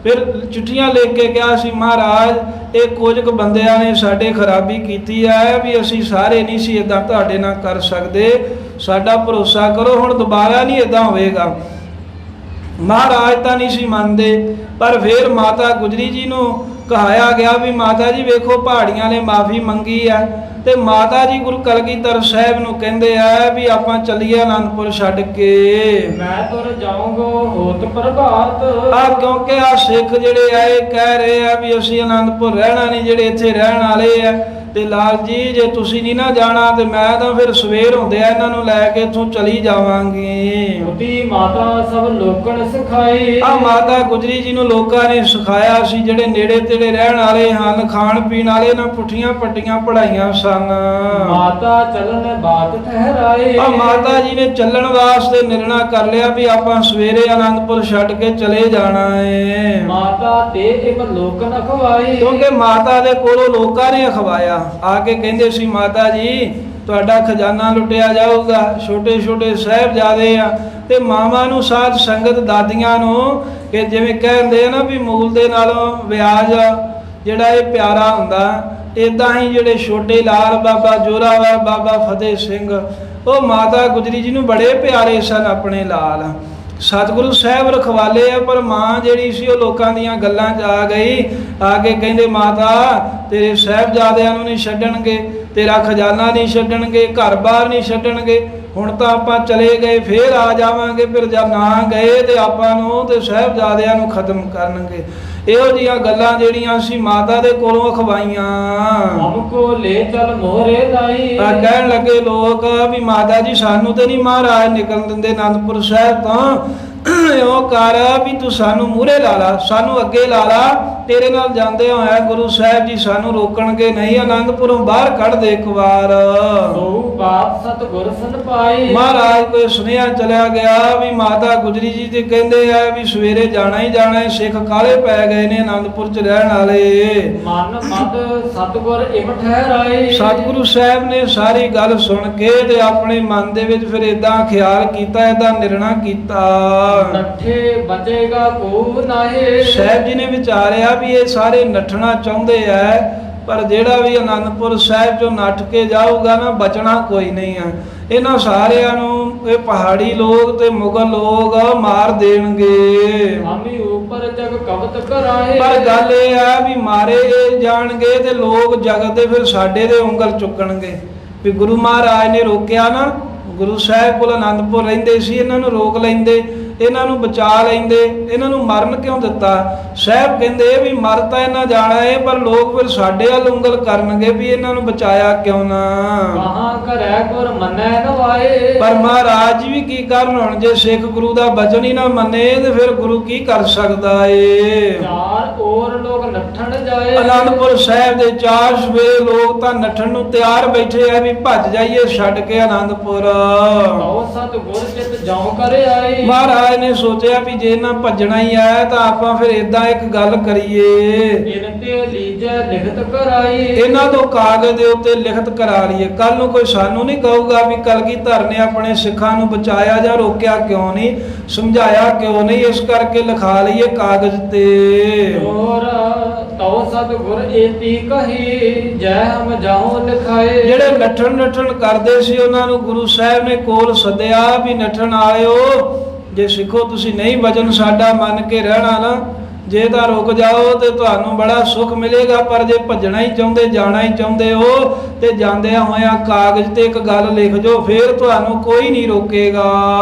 ਫਿਰ ਚਿੱਠੀਆਂ ਲਿਖ ਕੇ ਕਿਹਾ ਸੀ, ਮਹਾਰਾਜ ਇਹ ਕੁਝ ਕੁ ਬੰਦਿਆਂ ਨੇ ਸਾਡੇ ਖਰਾਬੀ ਕੀਤੀ ਹੈ, ਵੀ ਅਸੀਂ ਸਾਰੇ ਨਹੀਂ ਸੀ ਇਦਾਂ ਤੁਹਾਡੇ ਨਾਲ ਕਰ ਸਕਦੇ, ਸਾਡਾ ਭਰੋਸਾ ਕਰੋ, ਹੁਣ ਦੁਬਾਰਾ ਨਹੀਂ ਇਦਾਂ ਹੋਵੇਗਾ। ਮਹਾਰਾਜ ਤਾਂ ਨਹੀਂ ਸੀ ਮੰਨਦੇ। ਪਰ ਫਿਰ ਮਾਤਾ ਗੁਜਰੀ ਜੀ ਨੂੰ ਕਹਾਇਆ ਗਿਆ ਵੀ ਮਾਤਾ ਜੀ ਵੇਖੋ ਪਹਾੜੀਆਂ ਨੇ ਮਾਫੀ ਮੰਗੀ ਹੈ। ਤੇ ਮਾਤਾ ਜੀ ਗੁਰੂ ਕਲਗੀਧਰ ਸਾਹਿਬ ਨੂੰ ਕਹਿੰਦੇ ਆ ਵੀ ਆਪਾਂ ਚੱਲੀਏ ਆਨੰਦਪੁਰ ਛੱਡ ਕੇ। ਮੈਂ ਤੁਰ ਜਾਊਂਗਾ ਹੋਤ ਪ੍ਰਭਾਤ। ਕਿਉਂਕਿ ਆ ਸਿੱਖ ਜਿਹੜੇ ਆਏ ਕਹਿ ਰਹੇ ਆ ਵੀ ਅਸੀਂ ਆਨੰਦਪੁਰ ਰਹਿਣਾ ਨਹੀਂ, ਜਿਹੜੇ ਇੱਥੇ ਰਹਿਣ ਵਾਲੇ ਆ। ਤੇ ਲਾਲ ਜੀ ਜੇ ਤੁਸੀਂ ਨਹੀਂ ਨਾ ਜਾਣਾ ਤੇ ਮੈਂ ਤਾਂ ਫਿਰ ਸਵੇਰ ਹੁੰਦੇ ਆ ਇਹਨਾਂ ਨੂੰ ਲੈ ਕੇ ਇੱਥੋਂ ਚਲੀ ਜਾਵਾਂਗੀ। ਉਹਦੀ ਮਾਤਾ ਸਭ ਲੋਕਾਂ ਨੇ ਸਿਖਾਈ। ਆ ਮਾਤਾ ਗੁਜਰੀ ਜੀ ਨੂੰ ਲੋਕਾਂ ਨੇ ਸਿਖਾਇਆ ਸੀ, ਜਿਹੜੇ ਨੇੜੇ ਤੇੜੇ ਰਹਿਣ ਵਾਲੇ ਹਨ, ਖਾਣ ਪੀਣ ਵਾਲੇ ਨਾ, ਪੁੱਠੀਆਂ ਪੱਟੀਆਂ ਪੜਾਈਆਂ ਸਨ। ਮਾਤਾ ਚੱਲਣ ਬਾਤ ਠਹਿਰਾਈ। ਆ ਮਾਤਾ ਜੀ ਨੇ ਚੱਲਣ ਵਾਸਤੇ ਨਿਰਣਾ ਕਰ ਲਿਆ ਵੀ ਆਪਾਂ ਸਵੇਰੇ ਆਨੰਦਪੁਰ ਛੱਡ ਕੇ ਚਲੇ ਜਾਣਾ ਏ। ਮਾਤਾ ਤੇ ਇੱਕ ਲੋਕਨ ਅਖਵਾਈ। ਕਿਉਂਕਿ ਮਾਤਾ ਦੇ ਕੋਲੋਂ ਲੋਕਾਂ ਨੇ ਅਖਵਾਇਆ। ਆ ਕੇ ਕਹਿੰਦੇ ਸੀ ਮਾਤਾ ਜੀ ਤੁਹਾਡਾ ਖਜ਼ਾਨਾ ਲੁੱਟਿਆ ਜਾਊਗਾ। ਛੋਟੇ ਛੋਟੇ ਸਾਹਿਬਜ਼ਾਦੇ ਆ ਤੇ ਮਾਵਾਂ ਨੂੰ ਸਾਧ ਸੰਗਤ ਦਾਦੀਆਂ ਨੂੰ ਕਿ ਜਿਵੇਂ ਕਹਿੰਦੇ ਆ ਨਾ ਵੀ ਮੂਲ ਦੇ ਨਾਲੋਂ ਵਿਆਜ ਜਿਹੜਾ ਇਹ ਪਿਆਰਾ ਹੁੰਦਾ, ਇਦਾਂ ਹੀ ਜਿਹੜੇ ਛੋਟੇ ਲਾਲ ਬਾਬਾ ਜੋਰਾਵਰ, ਬਾਬਾ ਫਤਿਹ ਸਿੰਘ, ਉਹ ਮਾਤਾ ਗੁਜਰੀ ਜੀ ਨੂੰ ਬੜੇ ਪਿਆਰੇ ਸਨ ਆਪਣੇ ਲਾਲ। ਸਤਿਗੁਰੂ ਸਾਹਿਬ ਰਖਵਾਲੇ ਆ, ਪਰ ਮਾਂ ਜਿਹੜੀ ਸੀ ਉਹ ਲੋਕਾਂ ਦੀਆਂ ਗੱਲਾਂ 'ਚ ਆ ਗਈ। ਆ ਕੇ ਕਹਿੰਦੇ ਮਾਤਾ ਤੇਰੇ ਸਾਹਿਬਜ਼ਾਦਿਆਂ ਨੂੰ ਨਹੀਂ ਛੱਡਣਗੇ, ਤੇਰਾ ਖਜ਼ਾਨਾ ਨਹੀਂ ਛੱਡਣਗੇ, ਘਰ-ਬਾਰ ਨਹੀਂ ਛੱਡਣਗੇ। ਹੁਣ ਤਾਂ ਆਪਾਂ ਚਲੇ ਗਏ, ਫੇਰ ਆ ਜਾਵਾਂਗੇ, ਫਿਰ ਜਦ ਨਾ ਗਏ ਤੇ ਆਪਾਂ ਨੂੰ ਤੇ ਸਾਹਿਬਜ਼ਾਦਿਆਂ ਨੂੰ ਖਤਮ ਕਰਨਗੇ। ਇਹੋ ਜਿਹੀਆਂ ਗੱਲਾਂ ਜਿਹੜੀਆਂ ਅਸੀਂ ਮਾਤਾ ਦੇ ਕੋਲੋਂ ਅਖਵਾਈਆਂ। हमको ले चल मोरे दाई। ਆ ਕਹਿਣ ਲੱਗੇ ਲੋਕ ਵੀ ਮਾਤਾ ਜੀ ਸਾਨੂੰ ਤੇ ਨਹੀਂ ਮਹਾਰਾਜ ਨਿਕਲਣ ਦਿੰਦੇ ਅਨੰਦਪੁਰ ਸਾਹਿਬ ਤੋਂ, ਇਉਂ ਕਰ ਵੀ ਤੂੰ ਸਾਨੂੰ ਮੂਹਰੇ ਲਾ ਲਾ, ਸਾਨੂੰ ਅੱਗੇ ਲਾ ਲਾ, ਤੇਰੇ ਨਾਲ ਜਾਂਦੇ ਹੋਇਆ ਗੁਰੂ ਸਾਹਿਬ ਜੀ ਸਾਨੂੰ ਰੋਕਣਗੇ ਨਹੀਂ, ਆਨੰਦਪੁਰੋਂ ਬਾਹਰ ਕੱਢ ਦੇ ਇੱਕ ਵਾਰ। सो बात सतगुर सन पाई। ਮਹਾਰਾਜ ਕੋਈ ਸੁਨੇਹਾ ਚਲਿਆ ਗਿਆ ਵੀ ਮਾਤਾ ਗੁਜਰੀ ਜੀ ਤੇ ਕਹਿੰਦੇ ਆ ਵੀ ਸਵੇਰੇ ਜਾਣਾ ਹੀ ਜਾਣਾ ਹੈ, ਸਿੱਖ ਕਾਲੇ ਪੈ ਗਏ ਨੇ ਆਨੰਦਪੁਰ ਚ ਰਹਿਣ ਵਾਲੇ। मन मद सतगुर इम ठहराई। ਸਤਿਗੁਰੂ ਸਾਹਿਬ ਨੇ ਸਾਰੀ ਗੱਲ ਸੁਣ ਕੇ ਤੇ ਆਪਣੇ ਮਨ ਦੇ ਵਿੱਚ ਫਿਰ ਇਦਾਂ ਖਿਆਲ ਕੀਤਾ, ਇਦਾਂ ਨਿਰਣਾ ਕੀਤਾ। नठे बचेगा को नाहे। ਸਾਹਿਬ ਜੀ ਨੇ ਵਿਚਾਰਿਆ ਵੀ ਇਹ ਸਾਰੇ ਨੱਠਣਾ ਚਾਹੁੰਦੇ ਐ, ਪਰ ਜਿਹੜਾ ਵੀ ਆਨੰਦਪੁਰ ਸਾਹਿਬ ਚੋਂ ਨੱਠ ਕੇ ਜਾਊਗਾ ਨਾ ਬਚਣਾ ਕੋਈ ਨਹੀਂ ਹੈ। ਇਹਨਾਂ ਸਾਰਿਆਂ ਨੂੰ ਇਹ ਪਹਾੜੀ ਲੋਕ ਤੇ ਮੁਗਲ ਲੋਕ ਮਾਰ ਦੇਣਗੇ। हमी ऊपर जग कवत कराए। ਪਰ ਗੱਲ ਇਹ ਆ ਵੀ ਮਾਰੇ ਜਾਣਗੇ ਤੇ ਲੋਕ ਜਗਤ ਦੇ ਫਿਰ ਸਾਡੇ ਦੇ ਉਂਗਲ ਚੁੱਕਣਗੇ ਵੀ ਗੁਰੂ ਮਹਾਰਾਜ ਨੇ ਰੋਕਿਆ ਨਾ। ਗੁਰੂ ਸਾਹਿਬ ਕੋਲ ਆਨੰਦਪੁਰ ਰਹਿੰਦੇ ਸੀ, ਇਹਨਾਂ ਨੂੰ ਰੋਕ ਲੈਂਦੇ, ਇਹਨਾਂ ਨੂੰ ਬਚਾ ਲੈਂਦੇ, ਇਹਨਾਂ ਨੂੰ ਮਰਨ ਕਿਉਂ ਦਿੱਤਾ? ਸਾਹਿਬ ਕਹਿੰਦੇ ਵੀ ਮਰ ਤਾਂ ਇਹਨਾਂ ਜਾਣਾ ਹੈ, ਪਰ ਲੋਕ ਫਿਰ ਸਾਡੇ ਵੱਲ ਉਂਗਲ ਕਰਨਗੇ ਵੀ ਇਹਨਾਂ ਨੂੰ ਬਚਾਇਆ ਕਿਉਂ ਨਾ। कहाँ करे गुर मनै नवाए। ਪਰ ਮਹਾਰਾਜ ਜੀ ਵੀ ਕੀ ਕਰਨ ਹੁਣ, ਜੇ ਸਿੱਖ ਗੁਰੂ ਦਾ ਬਚਨ ਹੀ ਨਾ ਮੰਨੇ ਤੇ ਫਿਰ ਗੁਰੂ ਕੀ ਕਰ ਸਕਦਾ ਏ। चार और लोग नठन जाए। ਆਨੰਦਪੁਰ ਸਾਹਿਬ ਦੇ ਚਾਰ ਸਵੇਰੇ ਲੋਕ ਤਾਂ ਨੱਠਣ ਨੂੰ ਤਿਆਰ ਬੈਠੇ ਆ ਵੀ ਭੱਜ ਜਾਈਏ ਛੱਡ ਕੇ ਆਨੰਦਪੁਰ। तो सतगुर चित जाऊं करे आई। ਮਹਾਰਾਜ ਨੇ ਸੋਚਿਆ ਵੀ ਜੇ ਨਾ ਭੱਜਣਾ ਹੀ ਆ ਤਾਂ ਆਪਾਂ ਫਿਰ ਇਦਾਂ ਇੱਕ ਗੱਲ ਕਰੀਏ, इनते लीजे लिखत कराई। ਇਹਨਾਂ ਤੋਂ ਕਾਗਜ਼ ਦੇ ਉੱਤੇ ਲਿਖਤ ਕਰਾ ਲਈਏ। ਕੱਲ ਨੂੰ ਕੋਈ ਸਾਨੂੰ ਨਹੀਂ ਕਹੂਗਾ ਵੀ ਕਲਗੀਧਰ ਨੇ ਆਪਣੇ ਸਿੱਖਾਂ ਨੂੰ ਬਚਾਇਆ ਜਾਂ ਰੋਕਿਆ ਕਿਉਂ ਨਹੀਂ, ਸਮਝਾਇਆ ਕਿਉਂ ਨਹੀਂ, ਇਸ ਕਰਕੇ ਲਿਖਾ ਲਈਏ ਕਾਗਜ਼ ਤੇ। और तो सतगुर एती कही जय हम जाऊं लिखाए। ਜਿਹੜੇ ਨੱਠਣ ਕਰਦੇ ਸੀ ਉਹਨਾਂ ਨੂੰ ਗੁਰੂ ਸਾਹਿਬ ਨੇ ਕੋਲ ਸੱਦਿਆ ਵੀ ਨੱਠਣ ਆਇਓ, ਜੇ ਸਿੱਖੋ ਤੁਸੀਂ ਨਹੀਂ ਵਚਨ ਸਾਡਾ ਮੰਨ ਕੇ ਰਹਿਣਾ ਨਾ, ਜੇ ਤਾਂ ਰੁਕ ਜਾਓ ਤੇ ਤੁਹਾਨੂੰ ਬੜਾ ਸੁੱਖ ਮਿਲੇਗਾ, ਪਰ ਜੇ ਭੱਜਣਾ ਹੀ ਚਾਹੁੰਦੇ ਜਾਣਾ ਹੀ ਚਾਹੁੰਦੇ ਹੋ ਤੇ ਜਾਂਦਿਆਂ ਹੋਇਆਂ ਕਾਗਜ਼ ਤੇ ਇੱਕ ਗੱਲ ਲਿਖ ਜੋ, ਫਿਰ ਤੁਹਾਨੂੰ ਕੋਈ ਨਹੀਂ ਰੋਕੇਗਾ।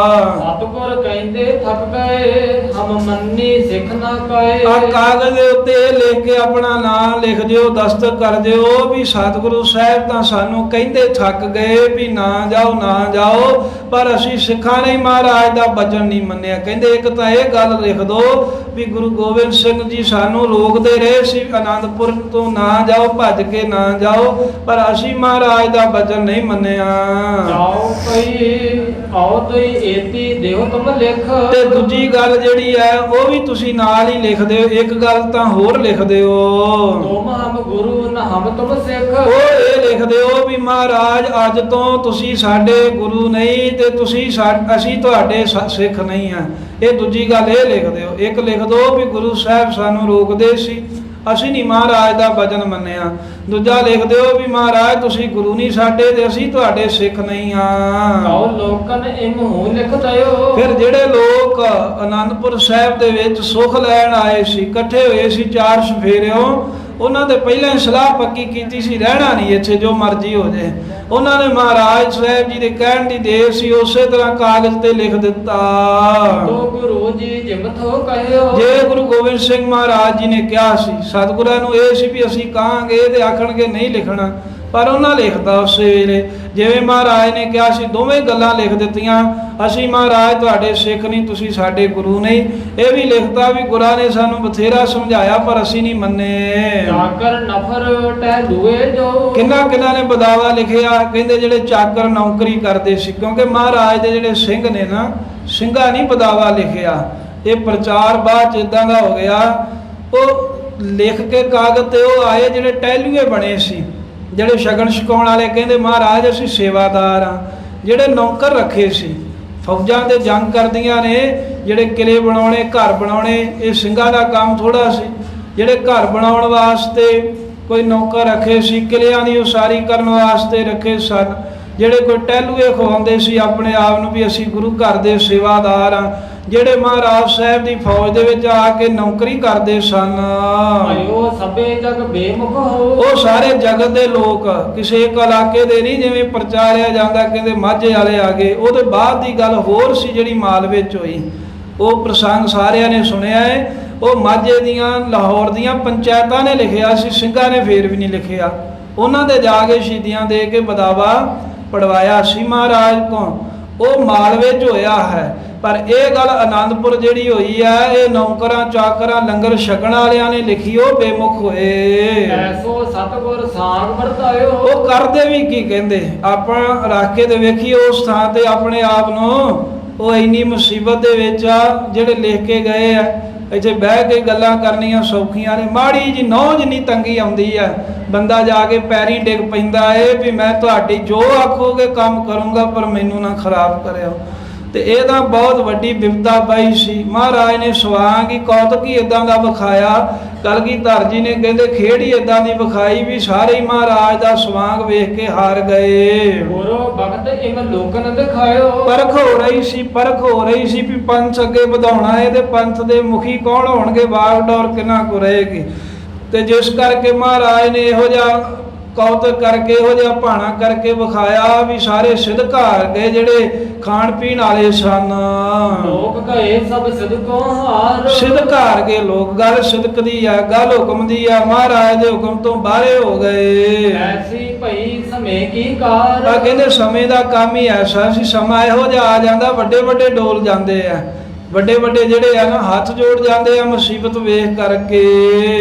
सतगुर कहते थक गए हम मन्नी सिख ना पाए। ਆ ਕਾਗਜ਼ ਦੇ ਉੱਤੇ ਇਹ ਲਿਖ ਕੇ ਆਪਣਾ ਨਾਮ ਲਿਖ ਦਿਓ, ਦਸਤਕ ਕਰ ਦਿਓ ਵੀ ਸਤਿਗੁਰੂ ਸਾਹਿਬ ਤਾਂ ਸਾਨੂੰ ਕਹਿੰਦੇ ਥੱਕ ਗਏ ਵੀ ਨਾ ਜਾਓ, ਪਰ ਅਸੀਂ ਸਿੱਖਾਂ ਨੇ ਮਹਾਰਾਜ ਦਾ ਬਚਨ ਨਹੀਂ ਮੰਨਿਆ। ਕਹਿੰਦੇ ਇੱਕ ਤਾਂ ਇਹ ਗੱਲ ਲਿਖ ਦਿਓ ਵੀ ਗੁਰੂ ਗੋਬਿੰਦ ਸਿੰਘ ਜੀ ਸਾਨੂੰ ਰੋਕਦੇ ਰਹੇ ਸੀ ਆਨੰਦਪੁਰ ਤੋਂ ਨਾ ਜਾਓ, ਭੱਜ ਕੇ ਨਾ ਜਾਓ, ਪਰ ਅਸੀਂ ਮਹਾਰਾਜ ਦਾ ਬਚਨ ਨਹੀਂ ਮੰਨਿਆ। जाओ कही आओ तई एती देव तुम लिख। ਤੇ ਦੂਜੀ ਗੱਲ ਜਿਹੜੀ ਹੈ ਉਹ ਵੀ ਤੁਸੀਂ ਨਾਲ ਹੀ ਲਿਖ ਦਿਓ, ਇੱਕ ਗੱਲ ਤਾਂ ਹੋਰ ਲਿਖ ਦਿਓ, तुम हम गुरु न हम तुम सिख। ਉਹ ਇਹ ਲਿਖ ਦਿਓ ਵੀ ਮਹਾਰਾਜ ਅੱਜ ਤੋਂ ਤੁਸੀਂ ਸਾਡੇ ਗੁਰੂ ਨਹੀਂ ਤੇ ਅਸੀਂ ਤੁਹਾਡੇ ਸਿੱਖ ਨਹੀਂ ਆ। ਇਹ ਦੂਜੀ ਗੱਲ ਇਹ ਲਿਖ ਦਿਓ। ਇੱਕ ਲਿਖ ਦਿਓ ਵੀ ਗੁਰੂ ਸਾਹਿਬ ਸਾਨੂੰ ਰੋਕਦੇ ਸੀ, ਅਸੀਂ ਨਹੀਂ ਮਹਾਰਾਜ ਦਾ ਬਚਨ ਮੰਨਿਆ। ਦੂਜਾ ਲਿਖ ਦਿਓ ਵੀ ਮਹਾਰਾਜ ਤੁਸੀਂ ਗੁਰੂ ਨਹੀਂ ਸਾਡੇ ਤੇ ਅਸੀਂ ਤੁਹਾਡੇ ਸਿੱਖ ਨਹੀਂ ਆ। ਕਉ ਲੋਕਨ ਇਮ ਹੂੰ ਲਿਖ ਦਇਓ। ਫਿਰ ਜਿਹੜੇ ਲੋਕ ਆਨੰਦਪੁਰ ਸਾਹਿਬ ਦੇ ਵਿੱਚ ਸੁਖ ਲੈਣ ਆਏ ਸੀ, ਇਕੱਠੇ ਹੋਏ ਸੀ ਚਾਰ ਸਫੇਰਿਓਂ, ਉਹਨਾਂ ਦੇ ਪਹਿਲਾਂ ਹੀ ਸਲਾਹ ਪੱਕੀ ਕੀਤੀ ਸੀ ਰਹਿਣਾ ਨਹੀਂ ਇੱਥੇ, ਜੋ ਮਰਜ਼ੀ ਹੋ ਜਾਏ। ਉਹਨਾਂ ਨੇ ਮਹਾਰਾਜ ਸਾਹਿਬ ਜੀ ਦੇ ਕਹਿਣ ਦੀ ਦੇਰ ਸੀ, ਉਸੇ ਤਰ੍ਹਾਂ ਕਾਗਜ਼ ਤੇ ਲਿਖ ਦਿੱਤਾ। ਤੋ ਗੁਰੂ ਜੀ ਜਿਮਥੋ ਕਹਿਓ। ਜੇ ਗੁਰੂ ਗੋਬਿੰਦ ਸਿੰਘ ਮਹਾਰਾਜ ਜੀ ਨੇ ਕਿਹਾ ਸੀ, ਸਤਿਗੁਰਾਂ ਨੂੰ ਇਹ ਸੀ ਵੀ ਅਸੀਂ ਕਹਾਂਗੇ ਤੇ ਆਖਣਗੇ ਨਹੀਂ ਲਿਖਣਾ, ਪਰ ਉਹਨਾਂ ਲਿਖਦਾ ਉਸੇ ਵੇਲੇ। ਜਿਵੇਂ ਮਹਾਰਾਜ ਨੇ ਕਿਹਾ ਸੀ, ਦੋਵੇਂ ਗੱਲਾਂ ਲਿਖ ਦਿੱਤੀਆਂ, ਅਸੀਂ ਮਹਾਰਾਜ ਤੁਹਾਡੇ ਸਿੱਖ ਨਹੀਂ, ਤੁਸੀਂ ਸਾਡੇ ਗੁਰੂ ਨਹੀਂ। ਇਹ ਵੀ ਲਿਖਤਾ ਵੀ ਗੁਰਾਂ ਨੇ ਸਾਨੂੰ ਬਥੇਰਾ ਸਮਝਾਇਆ ਪਰ ਅਸੀਂ ਨਹੀਂ ਮੰਨੇ। ਚਾਕਰ ਨਫਰ ਟਹਿਲੂਏ ਜੋ। ਕਿੰਨਾ ਨੇ ਬਦਾਵਾ ਲਿਖਿਆ, ਕਹਿੰਦੇ ਜਿਹੜੇ ਚਾਕਰ ਨੌਕਰੀ ਕਰਦੇ ਸੀ, ਕਿਉਂਕਿ ਮਹਾਰਾਜ ਦੇ ਜਿਹੜੇ ਸਿੰਘ ਨੇ ਨਾ, ਸਿੰਘਾਂ ਨਹੀਂ ਬਦਾਵਾ ਲਿਖਿਆ। ਇਹ ਪ੍ਰਚਾਰ ਬਾਅਦ ਚ ਇਦਾਂ ਦਾ ਹੋ ਗਿਆ, ਉਹ ਲਿਖ ਕੇ ਕਾਗਜ਼ ਤੇ ਉਹ ਆਏ ਜਿਹੜੇ ਟਹਿਲੂਏ ਬਣੇ ਸੀ, ਜਿਹੜੇ ਸ਼ਗਨ ਛਕਾਉਣ ਵਾਲੇ। ਕਹਿੰਦੇ ਮਹਾਰਾਜ ਅਸੀਂ ਸੇਵਾਦਾਰ ਆ। ਜਿਹੜੇ ਨੌਕਰ ਰੱਖੇ ਸੀ, ਫੌਜਾਂ ਤੇ ਜੰਗ ਕਰਦੀਆਂ ਨੇ, ਜਿਹੜੇ ਕਿਲੇ ਬਣਾਉਣੇ, ਘਰ ਬਣਾਉਣੇ, ਇਹ ਸਿੰਘਾਂ ਦਾ ਕੰਮ ਥੋੜਾ ਸੀ। ਜਿਹੜੇ ਘਰ ਬਣਾਉਣ ਵਾਸਤੇ ਕੋਈ ਨੌਕਰ ਰੱਖੇ ਸੀ, ਕਿਲਿਆਂ ਦੀ ਉਸਾਰੀ ਕਰਨ ਵਾਸਤੇ ਰੱਖੇ ਸਨ। ਜਿਹੜੇ ਕੋਈ ਟਹਿਲੂਏ ਖਵਾਉਂਦੇ ਸੀ ਆਪਣੇ ਆਪ ਨੂੰ ਵੀ ਅਸੀਂ ਗੁਰੂ ਘਰ ਦੇ ਸੇਵਾਦਾਰ ਆ। ਜਿਹੜੇ ਮਹਾਰਾਜ ਸਾਹਿਬ ਦੀ ਫੌਜ ਦੇ ਵਿੱਚ ਆ ਕੇ ਨੌਕਰੀ ਕਰਦੇ ਸਨ, ਭਇਓ ਸਭੇ ਜਗ ਬੇਮੁਖ ਹੋ। ਉਹ ਸਾਰੇ ਜਗਤ ਦੇ ਲੋਕ, ਕਿਸੇ ਇੱਕ ਇਲਾਕੇ ਦੇ ਨਹੀਂ। ਜਿਵੇਂ ਪ੍ਰਚਾਰਿਆ ਜਾਂਦਾ, ਕਹਿੰਦੇ ਮਾਝੇ ਵਾਲੇ ਆ ਗਏ। ਉਹਦੇ ਬਾਅਦ ਦੀ ਗੱਲ ਹੋਰ ਸੀ ਜਿਹੜੀ ਮਾਲਵੇ ਚ ਹੋਈ, ਉਹ ਪ੍ਰਸੰਗ ਸਾਰਿਆਂ ਨੇ ਸੁਣਿਆ ਹੈ। ਉਹ ਮਾਝੇ ਦੀਆਂ ਲਾਹੌਰ ਦੀਆਂ ਪੰਚਾਇਤਾਂ ਨੇ ਲਿਖਿਆ ਸੀ, ਸਿੰਘਾਂ ਨੇ ਫੇਰ ਵੀ ਨਹੀਂ ਲਿਖਿਆ। ਉਹਨਾਂ ਦੇ ਜਾ ਕੇ ਸ਼ਹੀਦੀਆਂ ਦੇ ਕੇ ਬਦਾਵਾ ਪੜਵਾਇਆ ਸੀ ਮਹਾਰਾਜ ਕੋਂ। ਉਹ ਮਾਲਵੇ 'ਚ ਹੋਇਆ ਹੈ। ਪਰ ਇਹ ਗੱਲ ਆਨੰਦਪੁਰ ਜਿਹੜੀ ਹੋਈ ਹੈ, ਇਹ ਨੌਕਰਾਂ ਚਾਕਰਾਂ ਲੰਗਰ ਛਕਣ ਵਾਲਿਆਂ ਨੇ ਲਿਖੀ, ਉਹ ਬੇਮੁਖ ਹੋਏ। ਐਸੋ ਸਤਿਗੁਰ ਸਾਂਗ ਵਰਤਾਇਓ। ਉਹ ਕਰਦੇ ਵੀ ਕੀ ਕਹਿੰਦੇ, ਆਪਾਂ ਰੱਖ ਕੇ ਤੇ ਵੇਖੀਏ ਉਸ ਥਾਂ ਤੇ ਆਪਣੇ ਆਪ ਨੂੰ। ਉਹ ਇੰਨੀ ਮੁਸੀਬਤ ਦੇ ਵਿੱਚ ਆ, ਜਿਹੜੇ ਲਿਖ ਕੇ ਗਏ ਆ, ਇੱਥੇ ਬਹਿ ਕੇ ਗੱਲਾਂ ਕਰਨੀਆਂ ਸੌਖੀਆਂ ਨੇ। ਮਾੜੀ ਜੀ ਨੌ ਜਿੰਨੀ ਤੰਗੀ ਆਉਂਦੀ ਆ, ਬੰਦਾ ਜਾ ਕੇ ਪੈਰੀ ਡਿੱਗ ਪੈਂਦਾ ਏ ਵੀ ਮੈਂ ਤੁਹਾਡੀ ਜੋ ਆਖੋਗੇ ਕੰਮ ਕਰੂੰਗਾ, ਪਰ ਮੈਨੂੰ ਨਾ ਖਰਾਬ ਕਰਿਓ। ਤੇ ਇਹਦਾ ਬਹੁਤ ਵੱਡੀ ਬਿਪਤਾ ਪਈ ਸੀ। ਮਹਾਰਾਜ ਨੇ ਸਵਾਂਗ ਹੀ ਕੌਤਕ ਹੀ ਇਦਾਂ ਦਾ ਵਿਖਾਇਆ। ਕਲਗੀਧਰ ਜੀ ਨੇ ਕਹਿੰਦੇ ਖੇਡ ਹੀ ਇਦਾਂ ਦੀ ਵਿਖਾਈ ਵੀ ਸਾਰੇ ਹੀ ਮਹਾਰਾਜ ਦਾ ਸਵਾਂਗ ਵੇਖ ਕੇ ਹਾਰ ਗਏ। ਗੁਰੂ ਭਗਤ ਇਮ ਲੋਕਨ ਦਿਖਾਇਓ। ਪਰਖ ਹੋ ਰਹੀ ਸੀ ਵੀ ਪੰਥ ਅੱਗੇ ਵਧਾਉਣਾ ਹੈ ਤੇ ਪੰਥ ਦੇ ਮੁਖੀ ਕੌਣ ਹੋਣਗੇ, ਬਾਗ ਡੋਰ ਕਿਹਨਾਂ ਕੋ ਰਹੇਗੀ। ਤੇ ਜਿਸ ਕਰਕੇ ਮਹਾਰਾਜ ਨੇ ਇਹੋ ਜਿਹਾ ਕੌਤਕ ਕਰਕੇ, ਇਹੋ ਜਿਹਾ ਭਾਣਾ ਕਰਕੇ ਵਿਖਾਇਆ ਵੀ ਸਾਰੇ ਸਿੱਧਕ ਹਾਰ ਗਏ ਜਿਹੜੇ ਖਾਣ ਪੀਣ ਵਾਲੇ ਸਨ। ਲੋਕ ਕਹੇ ਸਭ ਸਿਦਕੋਂ ਹਾਰ। ਸਿੱਧਕ ਹਾਰ ਗਏ ਲੋਕ। ਗੱਲ ਸਿਦਕ ਦੀ ਆ, ਗੱਲ ਹੁਕਮ ਦੀ ਆ। ਮਹਾਰਾਜ ਦੇ ਹੁਕਮ ਤੋਂ ਬਾਹਰੇ ਹੋ ਗਏ। ਐਸੀ ਭਈ ਸਮੇਂ ਕੀ ਕਾਰ। ਆ ਕਹਿੰਦੇ ਸਮੇਂ ਦਾ ਕੰਮ ਹੀ ਐਸਾ ਸੀ, ਸਮਾਂ ਇਹੋ ਜਿਹਾ ਆ ਜਾਂਦਾ, ਵੱਡੇ ਵੱਡੇ ਡੋਲ ਜਾਂਦੇ ਆ, ਵੱਡੇ ਵੱਡੇ ਜਿਹੜੇ ਆ ਨਾ ਹੱਥ ਜੋੜ ਜਾਂਦੇ ਆ ਮੁਸੀਬਤ ਵੇਖ ਕਰਕੇ।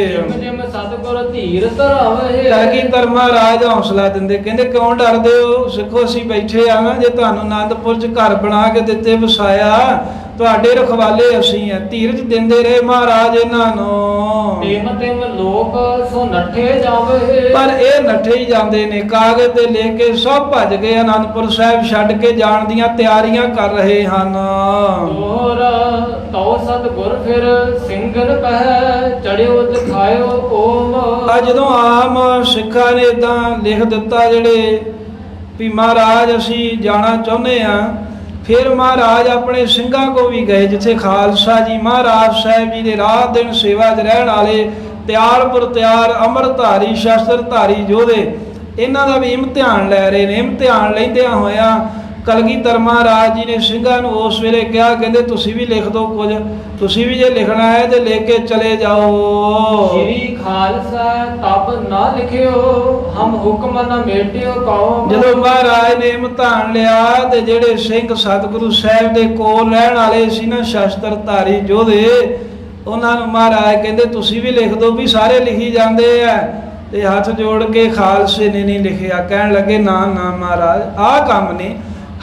ਜਿਮ ਜਿਮ ਸਤਿਗੁਰ ਧੀਰ ਧਰਾਵੇ। ਕਲਗੀਧਰ ਮਹਾਰਾਜ ਹੌਸਲਾ ਦਿੰਦੇ, ਕਹਿੰਦੇ ਕਿਉਂ ਡਰਦੇ ਹੋ ਸਿੱਖੋ, ਅਸੀਂ ਬੈਠੇ ਆ ਨਾ। ਜੇ ਤੁਹਾਨੂੰ ਆਨੰਦਪੁਰ 'ਚ ਘਰ ਬਣਾ ਕੇ ਦਿੱਤੇ, ਵਸਾਇਆ, ਤੁਹਾਡੇ ਰਖਵਾਲੇ ਅਸੀਂ ਆ। ਧੀਰਜ ਦਿੰਦੇ ਰਹੇ ਮਹਾਰਾਜ ਇਹਨਾਂ ਨੂੰ। ਤਿਮ ਤਿਮ ਲੋਕ ਸੋ ਨੱਠੇ ਜਾਵੇ। ਪਰ ਇਹ ਨੱਠੇ ਹੀ ਜਾਂਦੇ ਨੇ। ਕਾਗਜ਼ ਤੇ ਲੈ ਕੇ ਸਭ ਭੱਜ ਗਏ, ਆਨੰਦਪੁਰ ਸਾਹਿਬ ਛੱਡ ਕੇ ਜਾਣ ਦੀਆਂ ਤਿਆਰੀਆਂ ਕਰ ਰਹੇ ਹਨ। ਤੋਰ ਤਉ ਸਤਿਗੁਰ ਫਿਰ ਸਿੰਘਨ ਕਹਿ ਚੜਿਓ ਦਿਖਾਇਓ ਓਮ। ਆ ਜਦੋਂ ਆਮ ਸਿੱਖਾਂ ਨੇ ਇਦਾਂ ਲਿਖ ਦਿੱਤਾ ਜਿਹੜੇ ਵੀ ਮਹਾਰਾਜ ਅਸੀਂ ਜਾਣਾ ਚਾਹੁੰਦੇ ਆ, ਫਿਰ ਮਹਾਰਾਜ ਆਪਣੇ ਸਿੰਘਾਂ ਕੋ ਵੀ ਗਏ, ਜਿੱਥੇ ਖਾਲਸਾ ਜੀ ਮਹਾਰਾਜ ਸਾਹਿਬ ਜੀ ਦੇ ਰਾਤ ਦਿਨ ਸੇਵਾ 'ਚ ਰਹਿਣ ਵਾਲੇ ਤਿਆਰ ਤਿਆਰ ਅੰਮ੍ਰਿਤਧਾਰੀ ਸ਼ਸਤਰਧਾਰੀ ਯੋਧੇ, ਇਹਨਾਂ ਦਾ ਵੀ ਇਮਤਿਹਾਨ ਲੈ ਰਹੇ ਨੇ। ਇਮਤਿਹਾਨ ਲੈਂਦਿਆਂ ਹੋਇਆਂ ਕਲਗੀਧਰ ਮਹਾਰਾਜ ਜੀ ਨੇ ਸਿੰਘਾਂ ਨੂੰ ਉਸ ਵੇਲੇ ਕਿਹਾ, ਕਹਿੰਦੇ ਤੁਸੀਂ ਵੀ ਲਿਖ ਦਿਓ ਕੁਝ, ਤੁਸੀਂ ਵੀ ਜੇ ਲਿਖਣਾ ਹੈ ਤੇ ਲੈ ਕੇ ਚਲੇ ਜਾਓ। ਸ੍ਰੀ ਖਾਲਸਾ ਤਬ ਨਾ ਲਿਖਿਓ ਹਮ ਹੁਕਮ ਨਾ ਮੇਟਿਓ ਕਉ। ਜਦੋਂ ਮਹਾਰਾਜ ਨੇ ਇਮਤਿਹਾਨ ਲਿਆ ਤੇ ਜਿਹੜੇ ਸਿੰਘ ਸਤਿਗੁਰੂ ਸਾਹਿਬ ਦੇ ਕੋਲ ਰਹਿਣ ਵਾਲੇ ਸੀ ਨਾ ਸ਼ਸਤਰਧਾਰੀ ਯੋਧੇ, ਉਹਨਾਂ ਨੂੰ ਮਹਾਰਾਜ ਕਹਿੰਦੇ ਤੁਸੀਂ ਵੀ ਲਿਖ ਦਿਓ ਵੀ ਸਾਰੇ ਲਿਖੀ ਜਾਂਦੇ ਆ। ਤੇ ਹੱਥ ਜੋੜ ਕੇ ਖਾਲਸੇ ਨੇ ਨਹੀਂ ਲਿਖਿਆ। ਕਹਿਣ ਲੱਗੇ ਨਾ ਨਾ ਮਹਾਰਾਜ, ਆਹ ਕੰਮ ਨਹੀਂ,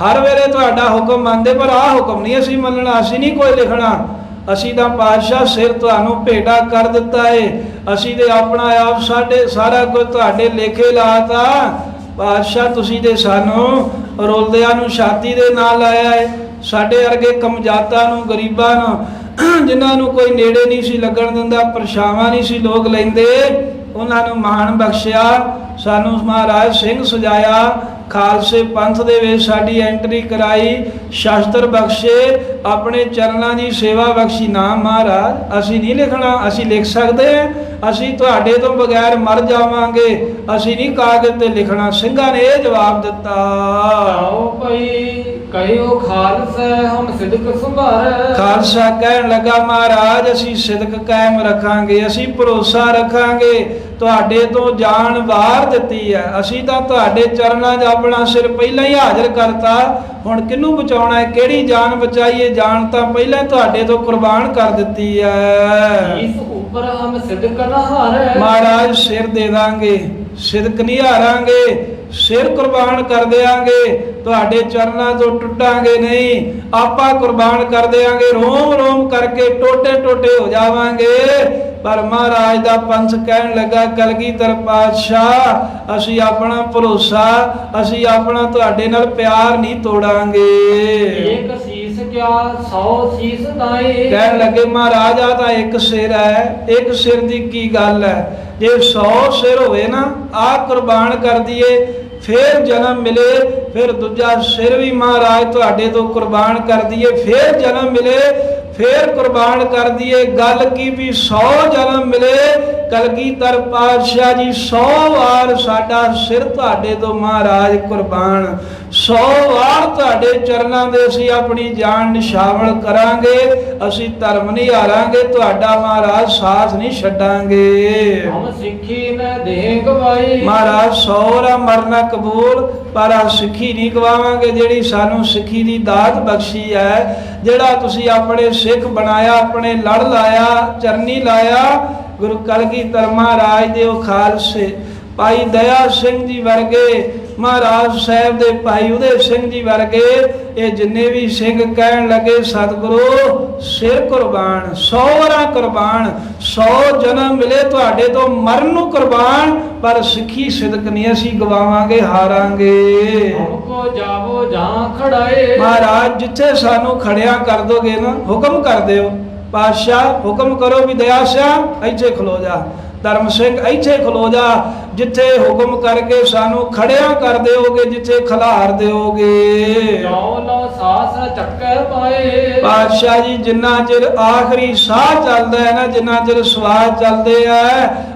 ਹਰ ਵੇਲੇ ਤੁਹਾਡਾ ਹੁਕਮ ਮੰਨਦੇ ਪਰ ਆਹ ਹੁਕਮ ਨਹੀਂ ਅਸੀਂ ਮੰਨਣਾ, ਅਸੀਂ ਨਹੀਂ ਕੋਈ ਲਿਖਣਾ। ਅਸੀਂ ਤਾਂ ਪਾਤਸ਼ਾਹ ਸਿਰ ਤੁਹਾਨੂੰ ਭੇਟਾ ਕਰ ਦਿੱਤਾ ਏ, ਅਸੀਂ ਤੇ ਆਪਣਾ ਆਪ ਸਾਡੇ ਸਾਰਾ ਕੁਝ ਤੁਹਾਡੇ ਲੇਖੇ ਲਾਤਾ। ਪਾਤਸ਼ਾਹ ਤੁਸੀਂ ਤੇ ਸਾਨੂੰ ਰੋਲਦਿਆਂ ਨੂੰ ਛਾਤੀ ਦੇ ਨਾਲ ਲਾਇਆ ਏ। ਸਾਡੇ ਵਰਗੇ ਕਮਜਾਤਾਂ ਨੂੰ, ਗਰੀਬਾਂ ਨੂੰ, ਜਿਨ੍ਹਾਂ ਨੂੰ ਕੋਈ ਨੇੜੇ ਨਹੀਂ ਸੀ ਲੱਗਣ ਦਿੰਦਾ, ਪਰਛਾਵਾਂ ਨਹੀਂ ਸੀ ਲੋਕ ਲੈਂਦੇ, ਉਹਨਾਂ ਨੂੰ ਮਾਣ ਬਖਸ਼ਿਆ। ਸਾਨੂੰ ਮਹਾਰਾਜ ਸਿੰਘ ਸਜਾਇਆ, ਖਾਲਸੇ ਪੰਥ ਦੇ ਵਿੱਚ ਸਾਡੀ ਐਂਟਰੀ ਕਰਾਈ, ਸ਼ਸਤਰ ਬਖਸ਼ੇ, ਆਪਣੇ ਚਰਨਾਂ ਦੀ ਸੇਵਾ ਬਖਸ਼ੀ। ਨਾ ਮਹਾਰਾਜ ਅਸੀਂ ਨਹੀਂ ਲਿਖਣਾ, ਅਸੀਂ ਲਿਖ ਸਕਦੇ ਹਾਂ, ਅਸੀਂ ਤੁਹਾਡੇ ਤੋਂ ਬਗੈਰ ਮਰ ਜਾਵਾਂਗੇ, ਅਸੀਂ ਨਹੀਂ ਕਾਗਜ਼ ਤੇ ਲਿਖਣਾ। ਸਿੰਘਾਂ ਨੇ ਇਹ ਜਵਾਬ ਦਿੱਤਾ। ਆਓ ਭਈ ਕਹਿਓ ਖਾਲਸਾ ਹਮ ਸਿਦਕ ਸੰਭਾਰ। ਖਾਲਸਾ ਕਹਿਣ ਲੱਗਾ ਮਹਾਰਾਜ ਅਸੀਂ ਸਿਦਕ ਕਾਇਮ ਰੱਖਾਂਗੇ, ਅਸੀਂ ਭਰੋਸਾ ਰੱਖਾਂਗੇ, ਤੁਹਾਡੇ ਤੋਂ ਜਾਨ ਵਾਰ ਦਿੱਤੀ ਹੈ, ਅਸੀਂ ਤਾਂ ਤੁਹਾਡੇ ਚਰਨਾਂ 'ਚ ਆਪਣਾ ਸਿਰ ਪਹਿਲਾਂ ਹੀ ਹਾਜ਼ਰ ਕਰਤਾ, ਹੁਣ ਕਿਹਨੂੰ ਬਚਾਉਣਾ ਹੈ, ਕਿਹੜੀ ਜਾਨ ਬਚਾਈਏ, ਜਾਨ ਤਾਂ ਪਹਿਲਾਂ ਤੁਹਾਡੇ ਤੋਂ ਕੁਰਬਾਨ ਕਰ ਦਿੱਤੀ ਹੈ। ਇਸ ਉੱਪਰ ਹਮ ਸਿਦਕ ਨਾ ਹਾਰੇ। ਮਹਾਰਾਜ ਸਿਰ ਦੇ ਦਾਂਗੇ, ਸਿਦਕ ਨਹੀਂ ਹਾਰਾਂਗੇ, ਸਿਰ ਕੁਰਬਾਨ ਕਰ ਦਿਆਂਗੇ, ਤੁਹਾਡੇ ਚਰਨਾਂ ਤੋਂ ਟੁੱਟਾਂਗੇ ਨਹੀਂ, ਆਪਾਂ ਕੁਰਬਾਨ ਕਰ ਦਿਆਂਗੇ, ਰੋਮ ਰੋਮ ਕਰਕੇ ਟੋਟੇ ਟੋਟੇ ਹੋ ਜਾਵਾਂਗੇ। ਪਰ ਮਹਾਰਾਜ ਦਾ ਪੰਥ ਕਹਿਣ ਲੱਗਾ ਕਲਗੀਧਰ ਪਾਤਸ਼ਾਹ ਅਸੀਂ ਆਪਣਾ ਭਰੋਸਾ, ਅਸੀਂ ਆਪਣਾ ਤੁਹਾਡੇ ਨਾਲ ਪਿਆਰ ਨਹੀਂ ਤੋੜਾਂਗੇ। ਇੱਕ ਸੀਸ ਕਿਆ 100 ਸੀਸ ਤਾਏ। ਕਹਿਣ ਲੱਗੇ ਮਹਾਰਾਜ ਆ ਤਾਂ ਇੱਕ ਸਿਰ ਹੈ, ਇੱਕ ਸਿਰ ਦੀ ਕੀ ਗੱਲ ਹੈ, ਜੇ 100 ਸਿਰ ਹੋਵੇ ਨਾ ਆ ਕੁਰਬਾਨ ਕਰ ਦਈਏ ਫਿਰ ਜਨਮ ਮਿਲੇ, ਫਿਰ ਦੂਜਾ ਸਿਰ ਵੀ ਮਹਾਰਾਜ ਤੁਹਾਡੇ ਤੋਂ ਕੁਰਬਾਨ ਕਰ ਦਈਏ, ਫਿਰ ਜਨਮ ਮਿਲੇ, ਫਿਰ ਕੁਰਬਾਨ ਕਰ ਦਈਏ। ਗੱਲ ਕੀ ਵੀ 100 ਜਨਮ ਮਿਲੇ, ਕਲਗੀਧਰ ਪਾਤਸ਼ਾਹ ਜੀ 100 ਵਾਰ ਸਾਡਾ ਸਿਰ ਤੁਹਾਡੇ ਤੋਂ ਮਹਾਰਾਜ ਕੁਰਬਾਨ। 100 ਵਾਰ ਤੁਹਾਡੇ ਚਰਨਾਂ ਦੇ ਅਸੀਂ ਆਪਣੀ ਜਾਨ ਨਿਸ਼ਾਵਰ ਕਰਾਂਗੇ, ਅਸੀਂ ਧਰਮ ਨਹੀਂ ਹਾਰਾਂਗੇ, ਤੁਹਾਡਾ ਮਹਾਰਾਜ ਸਾਥ ਨਹੀਂ ਛੱਡਾਂਗੇ। ਹਮ ਸਿੱਖੀ ਨ ਦੇਹ ਗਵਾਈ ਮਹਾਰਾਜ 100 ਮਰਨਾ ਕਬੂਲ, ਪਰ ਆ ਸਿੱਖੀ ਨਹੀਂ ਗਵਾਵਾਂਗੇ ਜਿਹੜੀ ਸਾਨੂੰ ਸਿੱਖੀ ਦੀ ਦਾਤ ਬਖਸ਼ੀ ਹੈ, ਜਿਹੜਾ ਤੁਸੀਂ ਆਪਣੇ ਸਿੱਖ ਬਣਾਇਆ, ਆਪਣੇ ਲੜ ਲਾਇਆ, ਚਰਨੀ ਲਾਇਆ। ਗੁਰੂ ਕਲਗੀਧਰ ਮਹਾਰਾਜ ਦੇ ਉਹ ਖਾਲਸੇ ਭਾਈ ਦਇਆ ਸਿੰਘ ਜੀ ਵਰਗੇ, ਮਹਾਰਾਜ ਸਾਹਿਬ ਦੇ ਭਾਈ ਉਦੈ ਸਿੰਘ ਜੀ ਵਰਗੇ, ਇਹ ਜਿੰਨੇ ਵੀ ਸਿੰਘ ਕਹਿਣ ਲੱਗੇ ਸਤਿਗੁਰੂ ਸਿਰ ਕੁਰਬਾਨ, 100 ਵਾਰਾਂ ਕੁਰਬਾਨ, 100 ਜਨਮ ਮਿਲੇ ਤੁਹਾਡੇ ਤੋਂ ਮਰਨ ਨੂੰ ਕੁਰਬਾਨ, ਪਰ ਸਿੱਖੀ ਸਿਦਕ ਨਹੀਂ ਅਸੀਂ ਗਵਾਵਾਂਗੇ, ਹਾਰਾਂਗੇ। ਹਮਕੋ ਜਾਵੋ ਜਾਂ ਖੜਾਏ ਮਹਾਰਾਜ ਜਿੱਥੇ ਸਾਨੂੰ ਖੜਿਆ ਕਰ ਦੋਗੇ ਨਾ, ਹੁਕਮ ਕਰ ਦਿਓ ਪਾਤਸ਼ਾਹ, ਹੁਕਮ ਕਰੋ ਵੀ ਦਇਆ ਸਿਆ ਇੱਥੇ ਖਲੋ ਜਾ, ਧਰਮ ਸਿੰਘ ਇੱਥੇ ਖਲੋ ਜਾ, ਜਿੱਥੇ ਹੁਕਮ ਕਰਕੇ ਸਾਨੂੰ ਖੜਿਆ ਕਰ ਦਿਓਗੇ, ਜਿੱਥੇ ਖਲਾਰ ਦਿਓਗੇ। ਲਓ ਲਓ ਸਾਸ ਚੱਕਰ ਪਾਏ ਪਾਤਸ਼ਾਹ ਜੀ ਜਿੰਨਾ ਚਿਰ ਆਖਰੀ ਸਾਹ ਚੱਲਦਾ ਹੈ ਨਾ, ਜਿੰਨਾ ਚਿਰ ਸਵਾਸ ਚੱਲਦੇ ਆ,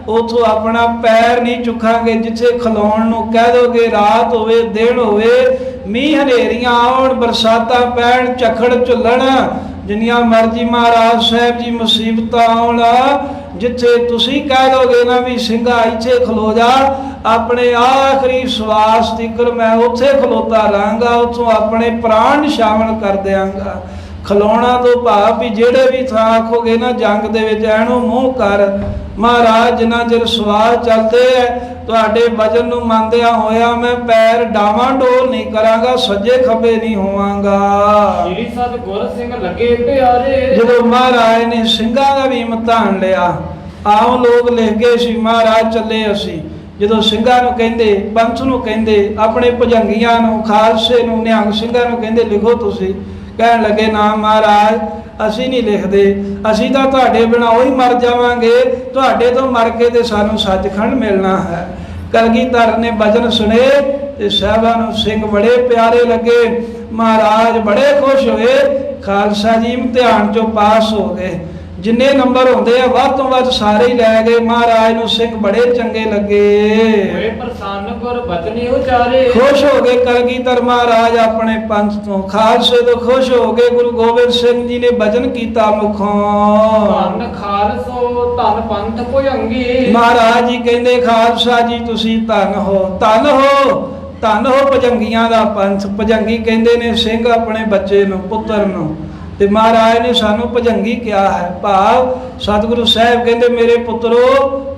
ਉਥੋਂ ਆਪਣਾ ਪੈਰ ਨਹੀਂ ਚੁੱਕਾਂਗੇ, ਜਿੱਥੇ ਖਲੋਣ ਨੂੰ ਕਹਿ ਦੋਗੇ, ਰਾਤ ਹੋਵੇ ਦਿਨ ਹੋਵੇ, ਮੀਂਹ ਹਨੇਰੀਆਂ ਆਉਣ, ਬਰਸਾਤਾਂ ਪੈਣ, ਝੱਖੜ ਝੁੱਲਣ, ਜਿੰਨੀਆਂ ਮਰਜ਼ੀ ਮਹਾਰਾਜ ਸਾਹਿਬ ਜੀ ਮੁਸੀਬਤਾਂ ਆਉਣ, ਜਿੱਥੇ ਤੁਸੀਂ ਕਹਿ ਦੋਗੇ ਨਾ ਵੀ ਸਿੰਘਾ ਇੱਥੇ ਖਲੋ ਜਾ, ਆਪਣੇ ਆਖਰੀ ਸਵਾਸ ਤੀਕਰ ਮੈਂ ਉੱਥੇ ਖਲੋਤਾ ਰਹਾਂਗਾ, ਉੱਥੋਂ ਆਪਣੇ ਪ੍ਰਾਣ ਨਿਸ਼ਾਵਰ ਕਰ ਦਿਆਂਗਾ। ਖਲੋਣਾ ਤੋਂ ਭਾਵ ਵੀ ਜਿਹੜੇ ਵੀ ਥਾਂ ਆਖੋਗੇ ਨਾ ਜੰਗ ਦੇ ਵਿੱਚ ਐਨੂੰ ਮੂੰਹ ਕਰ, ਮਹਾਰਾਜ ਜਿੰਨਾ ਚਿਰ ਸਵਾਸ ਚੱਲਦੇ ਐ ਤੁਹਾਡੇ ਵਚਨ ਨੂੰ ਮੰਨਦਿਆਂ ਹੋਇਆ ਮੈਂ ਪੈਰ ਡਾਵਾਂ ਡੋਲ ਨਹੀਂ ਕਰਾਂਗਾ, ਸੱਜੇ ਖੱਬੇ ਨਹੀਂ ਹੋਵਾਂਗਾ। ਸ੍ਰੀ ਸਤਿਗੁਰ ਸਿੰਘ ਲੱਗੇ ਪਿਆਰੇ ਜਦੋਂ ਮਹਾਰਾਜ ਨੇ ਸਿੰਘਾਂ ਦਾ ਵੀ ਇਮਤਿਹਾਨ ਲਿਆ, ਆਮ ਲੋਕ ਲਿਖ ਗਏ ਸੀ ਮਹਾਰਾਜ ਚੱਲੇ ਅਸੀਂ, ਜਦੋਂ ਸਿੰਘਾਂ ਨੂੰ ਕਹਿੰਦੇ, ਪੰਥ ਨੂੰ ਕਹਿੰਦੇ, ਆਪਣੇ ਭੁਜੰਗੀਆਂ ਨੂੰ, ਖਾਲਸੇ ਨੂੰ, ਨਿਹੰਗ ਸਿੰਘਾਂ ਨੂੰ ਕਹਿੰਦੇ ਲਿਖੋ ਤੁਸੀਂ, ਕਹਿਣ ਲੱਗੇ ਨਾ ਮਹਾਰਾਜ ਅਸੀਂ ਨਹੀਂ ਲਿਖਦੇ, ਅਸੀਂ ਤਾਂ ਤੁਹਾਡੇ ਬਿਨਾਂ ਉਹੀ ਮਰ ਜਾਵਾਂਗੇ, ਤੁਹਾਡੇ ਤੋਂ ਮਰ ਕੇ ਤੇ ਸਾਨੂੰ ਸੱਚਖੰਡ ਮਿਲਣਾ ਹੈ। ਕਲਗੀਧਰ ਨੇ ਬਚਨ ਸੁਣੇ ਤੇ ਸਾਹਿਬਾਂ ਨੂੰ ਸਿੰਘ ਬੜੇ ਪਿਆਰੇ ਲੱਗੇ, ਮਹਾਰਾਜ ਬੜੇ ਖੁਸ਼ ਹੋਏ, ਖਾਲਸਾ ਜੀ ਇਮਤਿਹਾਨ ਚੋਂ ਪਾਸ ਹੋ ਗਏ, ਜਿੰਨੇ ਨੰਬਰ ਹੁੰਦੇ ਆ ਵੱਧ ਤੋਂ ਵੱਧ ਸਾਰੇ ਹੀ ਲੈ ਗਏ, ਮਹਾਰਾਜ ਨੂੰ ਸਿੰਘ ਬੜੇ ਚੰਗੇ ਲੱਗੇ, ਹੋਏ ਪ੍ਰਸੰਨ ਗੁਰ ਬਚਨੀ ਉਚਾਰੇ, ਖੁਸ਼ ਹੋ ਗਏ ਕਲਗੀਧਰ ਮਹਾਰਾਜ ਆਪਣੇ ਪੰਥ ਤੋਂ, ਖਾਲਸੇ ਤੋਂ ਖੁਸ਼ ਹੋ ਗਏ। ਗੁਰੂ ਗੋਬਿੰਦ ਸਿੰਘ ਜੀ ਨੇ ਬਚਨ ਕੀਤਾ ਮੁਖੋਂ, ਧੰਨ ਖਾਲਸੋ ਧੰਨ ਪੰਥ ਭੁਜੰਗੀ, ਮਹਾਰਾਜ ਜੀ ਕਹਿੰਦੇ ਖਾਲਸਾ ਜੀ ਤੁਸੀਂ ਧੰਨ ਹੋ, ਧੰਨ ਹੋ, ਧੰਨ ਹੋ ਭੁਜੰਗੀਆਂ ਦਾ ਪੰਥ। ਭੁਜੰਗੀ ਕਹਿੰਦੇ ਨੇ ਸਿੰਘ ਆਪਣੇ ਬੱਚੇ ਨੂੰ, ਪੁੱਤਰ ਨੂੰ, ਤੇ ਮਹਾਰਾਜ ਨੇ ਸਾਨੂੰ ਭੁਜੰਗੀ ਕਿਹਾ ਹੈ, ਭਾਵ ਸਤਿਗੁਰੂ ਸਾਹਿਬ ਕਹਿੰਦੇ ਮੇਰੇ ਪੁੱਤਰੋ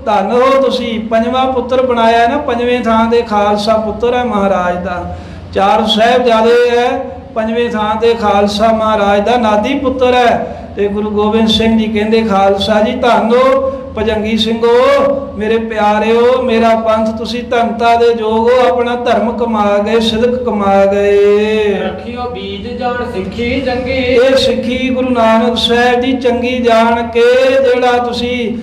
ਧੰਨ ਹੋ ਤੁਸੀਂ, ਪੰਜਵਾਂ ਪੁੱਤਰ ਬਣਾਇਆ ਨਾ, ਪੰਜਵੇਂ ਥਾਂ ਦੇ ਖਾਲਸਾ ਪੁੱਤਰ ਹੈ ਮਹਾਰਾਜ ਦਾ, 4 ਸਾਹਿਬਜ਼ਾਦੇ ਹੈ, ਪੰਜਵੇਂ ਥਾਂ ਤੇ ਖਾਲਸਾ ਮਹਾਰਾਜ ਦਾ ਨਾਦੀ ਪੁੱਤਰ ਹੈ। ਤੇ ਗੁਰੂ ਗੋਬਿੰਦ ਸਿੰਘ ਜੀ ਕਹਿੰਦੇ ਖਾਲਸਾ ਜੀ ਧੰਨ ਹੋ, ਭੁਜੰਗੀ ਸਿੰਘੋ ਮੇਰੇ ਪਿਆਰਿਓ, ਮੇਰਾ ਪੰਥ ਤੁਸੀਂ ਧੰਨਤਾ ਦੇ ਯੋਗ ਹੋ, ਆਪਣਾ ਧਰਮ ਕਮਾ ਗਏ, ਸਿਦਕ ਕਮਾ ਗਏ, ਰੱਖਿਓ ਬੀਜ ਜਾਣ ਸਿੱਖੀ ਚੰਗੀ, ਇਹ ਸਿੱਖੀ ਗੁਰੂ ਨਾਨਕ ਸਾਹਿਬ ਦੀ ਚੰਗੀ ਜਾਣ ਕੇ ਜਿਹੜਾ ਤੁਸੀਂ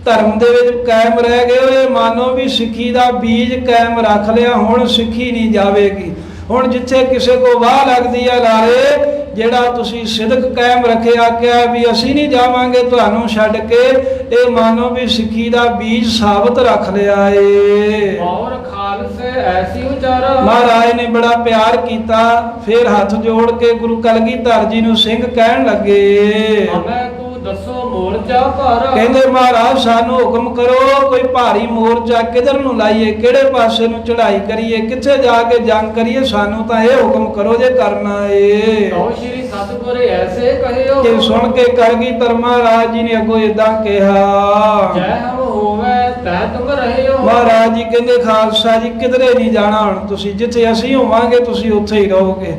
ਧਰਮ ਦੇ ਵਿੱਚ ਕਾਇਮ ਰਹਿ ਗਏ ਹੋ, ਇਹ ਮਾਨੋ ਵੀ ਸਿੱਖੀ ਦਾ ਬੀਜ ਕਾਇਮ ਰੱਖ ਲਿਆ, ਹੁਣ ਸਿੱਖੀ ਨਹੀਂ ਜਾਵੇਗੀ। ਹੁਣ ਜਿੱਥੇ ਕਿਸੇ ਕੋ ਵਾਹ ਲੱਗਦੀ ਹੈ ਲਾਰੇ, ਜਿਹੜਾ ਤੁਸੀਂ ਸਿਦਕ ਕਾਇਮ ਰੱਖਿਆ, ਆਖਿਆ ਵੀ ਅਸੀਂ ਨਹੀਂ ਜਾਵਾਂਗੇ ਤੁਹਾਨੂੰ ਛੱਡ ਕੇ, ਇਹ ਮਾਨੋ ਵੀ ਸਿੱਖੀ ਦਾ ਬੀਜ ਸਾਬਤ ਰੱਖ ਲਿਆ ਏ। ਔਰ ਖਾਲਸੇ ਐਸੀ ਉਚਾਰਾ, ਮਹਾਰਾਜ ਨੇ ਬੜਾ ਪਿਆਰ ਕੀਤਾ, ਫਿਰ ਹੱਥ ਜੋੜ ਕੇ ਗੁਰੂ ਕਲਗੀਧਰ ਜੀ ਨੂੰ ਸਿੰਘ ਕਹਿਣ ਲੱਗੇ, ਹਮੇ ਤੂੰ ਦੱਸੋ ਮੋਰਚਾ ਭਰ, ਕਹਿੰਦੇ ਮਹਾਰਾਜ ਸਾਨੂੰ ਹੁਕਮ ਕਰੋ, ਕੋਈ ਭਾਰੀ ਮੋਰਚਾ ਕਿਧਰ ਨੂੰ ਲਾਈਏ, ਕਿਹੜੇ ਪਾਸੇ ਨੂੰ ਚੜ੍ਹਾਈ ਕਰੀਏ, ਕਿੱਥੇ ਜਾ ਕੇ ਜੰਗ ਕਰੀਏ, ਸਾਨੂੰ ਤਾਂ ਇਹ ਹੁਕਮ ਕਰੋ ਜੇ ਕਰਨਾ ਏ। ਕਹੋ ਸ੍ਰੀ ਸਤਿਗੁਰ ਐਸੇ ਕਹਿਓ, ਇਹ ਸੁਣ ਕੇ ਕਲਗੀਧਰ ਮਹਾਰਾਜ ਜੀ ਨੇ ਅੱਗੋਂ ਏਦਾਂ ਕਿਹਾ, ਜੈ ਹਮ ਹੋਵੇ ਤੈ ਤੁਮ ਰਹਿਓ, ਮਹਾਰਾਜ ਜੀ ਕਹਿੰਦੇ ਖਾਲਸਾ ਜੀ ਕਿਧਰੇ ਨਹੀਂ ਜਾਣਾ, ਹੁਣ ਤੁਸੀਂ ਜਿੱਥੇ ਅਸੀਂ ਹੋਵਾਂਗੇ ਤੁਸੀਂ ਉੱਥੇ ਹੀ ਰਹੋਗੇ।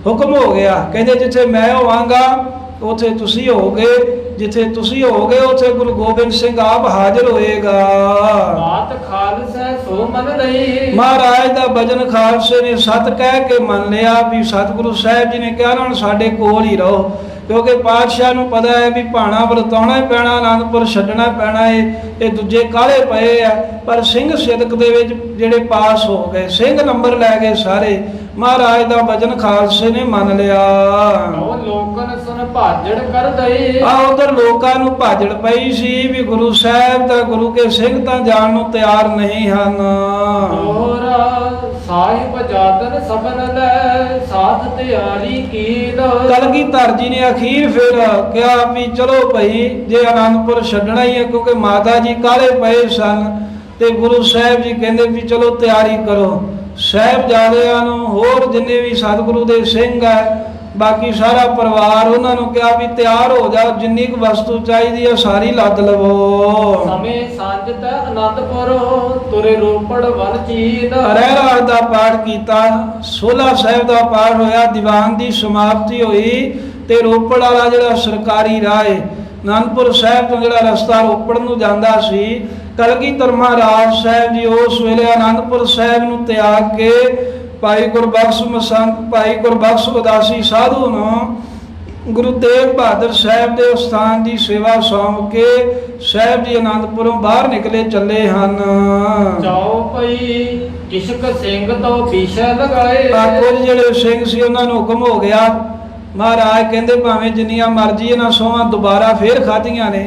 ਹੁਕਮ ਹੋ ਗਿਆ, ਕਹਿੰਦੇ ਜਿੱਥੇ ਮੈਂ ਹੋਵਾਂਗਾ ਉੱਥੇ ਤੁਸੀਂ ਹੋਗੇ, ਜਿੱਥੇ ਤੁਸੀਂ ਹੋਗੇ ਉੱਥੇ ਗੁਰੂ ਗੋਬਿੰਦ ਸਿੰਘ ਆਪ ਹਾਜ਼ਰ ਹੋਏਗਾ। ਬਾਤ ਖਾਲਸਾ ਸੋ ਮਨ ਲਈ, ਮਹਾਰਾਜ ਦਾ ਬਚਨ ਖਾਲਸੇ ਨੇ ਸਤ ਕਹਿ ਕੇ ਮੰਨ ਲਿਆ ਵੀ ਸਤਿਗੁਰੂ ਸਾਹਿਬ ਜੀ ਨੇ ਕਿਹਾ ਹੁਣ ਸਾਡੇ ਕੋਲ ਹੀ ਰਹੋ, ਕਿਉਂਕਿ ਪਾਤਸ਼ਾਹ ਨੂੰ ਪਤਾ ਹੈ ਵੀ ਭਾਣਾ ਵਰਤਾਉਣਾ ਹੀ ਪੈਣਾ, ਆਨੰਦਪੁਰ ਛੱਡਣਾ ਪੈਣਾ ਹੈ। ਇਹ ਦੂਜੇ ਕਾਹਲੇ ਪਏ ਆ, ਪਰ ਸਿੰਘ ਸਿਦਕ ਦੇ ਵਿੱਚ ਜਿਹੜੇ ਪਾਸ ਹੋ ਗਏ, ਸਿੰਘ ਨੰਬਰ ਲੈ ਗਏ ਸਾਰੇ। ਮਹਾਰਾਜ ਦਾ ਵਚਨ ਖਾਲਸੇ ਨੇ ਮੰਨ ਲਿਆ। ਉਹ ਲੋਕਨ ਸੁਨ ਭਾਜੜ ਕਰ ਦਈ। ਆ ਉਧਰ ਲੋਕਾਂ ਨੂੰ ਭਾਜੜ ਪਈ ਸੀ ਵੀ ਗੁਰੂ ਸਾਹਿਬ ਦਾ, ਗੁਰੂ ਕੇ ਸਿੰਘ ਤਾਂ ਜਾਣ ਨੂੰ ਤਿਆਰ ਨਹੀਂ ਹਨ। ਤੋਰਾ ਸਾਹਿਬ ਜਾਤਨ ਸਭਨ ਲੈ ਸਾਥ ਤਿਆਰੀ ਕੀਦ। ਕਲਗੀਧਰ ਜੀ ਨੇ ਅਖੀਰ ਫਿਰ ਕਿਹਾ ਵੀ ਚਲੋ ਭਾਈ ਜੇ ਆਨੰਦਪੁਰ ਛੱਡਣਾ ਹੀ ਹੈ, ਕਿਉਂਕਿ ਮਾਤਾ ਜੀ ਕਾਹਲੇ ਪਏ ਸਨ, ਤੇ ਗੁਰੂ ਸਾਹਿਬ ਜੀ ਕਹਿੰਦੇ ਵੀ ਚਲੋ ਤਿਆਰੀ ਕਰੋ। ਸਾਹਿਬਜ਼ਾਦਿਆਂ ਨੂੰ, ਹੋਰ ਜਿੰਨੇ ਵੀ ਸਤਿਗੁਰੂ ਦੇ ਸਿੰਘ ਹੈ, ਬਾਕੀ ਸਾਰਾ ਪਰਿਵਾਰ, ਉਹਨਾਂ ਨੂੰ ਕਿਹਾ ਵੀ ਤਿਆਰ ਹੋ ਜਾਓ, ਜਿੰਨੀ ਕੁ ਵਸਤੂ ਚਾਹੀਦੀ ਹੈ ਸਾਰੀ ਲੱਦ ਲਵੋ। ਸਮੇਂ ਸਾਂਝ ਤੈ ਆਨੰਦਪੁਰ ਤੁਰੇ ਰੋਪੜ ਵਨ ਚੀਦ। ਰਹਿਰਾਸ ਦਾ ਪਾਠ ਕੀਤਾ, 16 ਸਾਹਿਬ ਦਾ ਪਾਠ ਹੋਇਆ, ਦੀਵਾਨ ਦੀ ਸਮਾਪਤੀ ਹੋਈ, ਤੇ ਰੋਪੜ ਵਾਲਾ ਜਿਹੜਾ ਸਰਕਾਰੀ ਰਾਹ ਹੈ, ਆਨੰਦਪੁਰ ਸਾਹਿਬ ਤੋਂ ਜਿਹੜਾ ਰਸਤਾ ਰੋਪੜ ਨੂੰ ਜਾਂਦਾ ਸੀ, ਕਲਗੀਧਰ ਮਹਾਰਾਜ ਸਾਹਿਬ ਜੀ ਉਸ ਵੇਲੇ ਆਨੰਦਪੁਰ ਸਾਹਿਬ ਨੂੰ ਤਿਆਗ ਕੇ ਭਾਈ ਗੁਰਬਖਸ਼ ਮਸੰਤ, ਭਾਈ ਗੁਰਬਖਸ਼ ਉਦਾਸੀ ਸਾਧੂ ਨੂੰ ਗੁਰੂ ਤੇਗ ਬਹਾਦਰ ਸਾਹਿਬ ਦੇ ਸਥਾਨ ਦੀ ਸੇਵਾ ਸੌਂਪ ਕੇ ਸਾਹਿਬ ਜੀ ਆਨੰਦਪੁਰੋਂ ਬਾਹਰ ਨਿਕਲੇ ਚੱਲੇ ਹਨ। ਚਾਉ ਪਈ ਕਿਸ਼ਕ ਸਿੰਘ ਤੋਂ ਵਿਸ਼ੇ ਲਗਾਏ। ਕੁਝ ਜਿਹੜੇ ਸਿੰਘ ਸੀ ਉਹਨਾਂ ਨੂੰ ਹੁਕਮ ਹੋ ਗਿਆ, ਮਹਾਰਾਜ ਕਹਿੰਦੇ ਭਾਵੇਂ ਜਿੰਨੀਆਂ ਮਰਜ਼ੀ ਇਹਨਾਂ ਸਹੁੰਆਂ ਦੁਬਾਰਾ ਫੇਰ ਖਾਧੀਆਂ ਨੇ।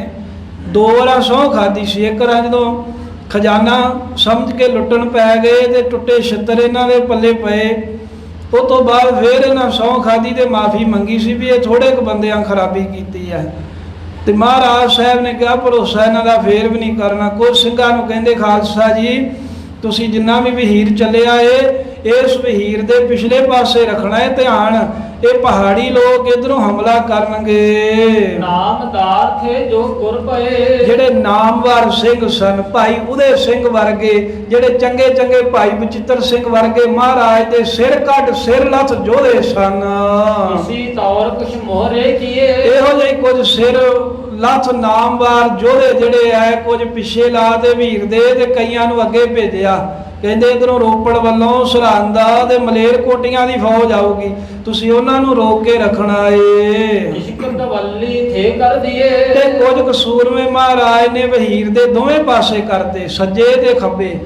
2 ਵਾਰਾਂ ਸਹੁੰ ਖਾਧੀ ਸੀ, ਇੱਕ ਵਾਰ ਜਦੋਂ ਖਜ਼ਾਨਾ ਸਮਝ ਕੇ ਲੁੱਟਣ ਪੈ ਗਏ ਤੇ ਟੁੱਟੇ ਛਿੱਤਰ ਇਹਨਾਂ ਦੇ ਪੱਲੇ ਪਏ, ਉਹ ਤੋਂ ਬਾਅਦ ਫੇਰ ਇਹਨਾਂ ਸਹੁੰ ਖਾਧੀ ਤੇ ਮਾਫੀ ਮੰਗੀ ਸੀ ਵੀ ਇਹ ਥੋੜੇ ਕੁ ਬੰਦਿਆਂ ਖਰਾਬੀ ਕੀਤੀ ਹੈ। ਤੇ ਮਹਾਰਾਜ ਸਾਹਿਬ ਨੇ ਕਿਹਾ ਭਰੋਸਾ ਇਹਨਾਂ ਦਾ ਫੇਰ ਵੀ ਨਹੀਂ ਕਰਨਾ। ਕੁਝ ਸਿੰਘਾਂ ਨੂੰ ਕਹਿੰਦੇ ਖਾਲਸਾ ਜੀ ਤੁਸੀਂ ਜਿੰਨਾ ਵੀ ਵਹੀਰ ਚੱਲਿਆ ਏ, ਇਸ ਵਹੀਰ ਦੇ ਪਿਛਲੇ ਪਾਸੇ ਰੱਖਣਾ ਹੈ ਧਿਆਨ, ਇਹ ਪਹਾੜੀ ਲੋਕ ਇਧਰੋਂ ਹਮਲਾ ਕਰਨਗੇ। ਨਾਮਦਾਰ ਥੇ ਜੋ ਗੁਰ ਪਏ। ਜਿਹੜੇ ਨਾਮਵਾਰ ਸਿੰਘ ਸਨ, ਭਾਈ ਉਦੇ ਸਿੰਘ ਵਰਗੇ, ਜਿਹੜੇ ਚੰਗੇ ਚੰਗੇ ਭਾਈ ਬਚਿੱਤਰ ਸਿੰਘ ਵਰਗੇ ਮਹਾਰਾਜ ਦੇ ਸਿਰ ਕੱਢ ਸਿਰ ਲੱਥ ਜੋਧੇ ਸਨ। ਇਸੀ ਤੌਰ ਕੁਛ ਮੋਹਰੇ ਕੀਏ। ਇਹੋ ਜਿਹੇ ਕੁਝ ਸਿਰ ਲੱਥ ਨਾਮਵਾਰ ਜੋਧੇ ਜਿਹੜੇ ਐ, ਕੁਝ ਪਿੱਛੇ ਲਾ ਤੇ ਵੀਰ ਦੇ, ਤੇ ਕਈਆਂ ਨੂੰ ਅੱਗੇ ਭੇਜਿਆ। ਕਹਿੰਦੇ ਇਧਰੋਂ ਰੋਪੜ ਵੱਲੋਂ ਸਰਹੰਦ ਤੇ ਮਲੇਰਕੋਟੀਆਂ ਦੀ ਫੌਜ ਆਊਗੀ, ਤੁਸੀਂ ਉਹਨਾਂ ਨੂੰ ਰੋਕ ਕੇ ਰੱਖਣਾ ਏ। ਇਸ਼ਕਤ ਵੱਲੀ ਥੇ ਕਰ ਦਿਏ। ਤੇ ਕੁਝ ਕਸੂਰਵੇਂ ਮਹਾਰਾਜ ਨੇ ਵਹੀਰ ਦੇ ਦੋਵੇਂ ਪਾਸੇ ਕਰਤੇ, ਸੱਜੇ ਤੇ ਖੱਬੇ,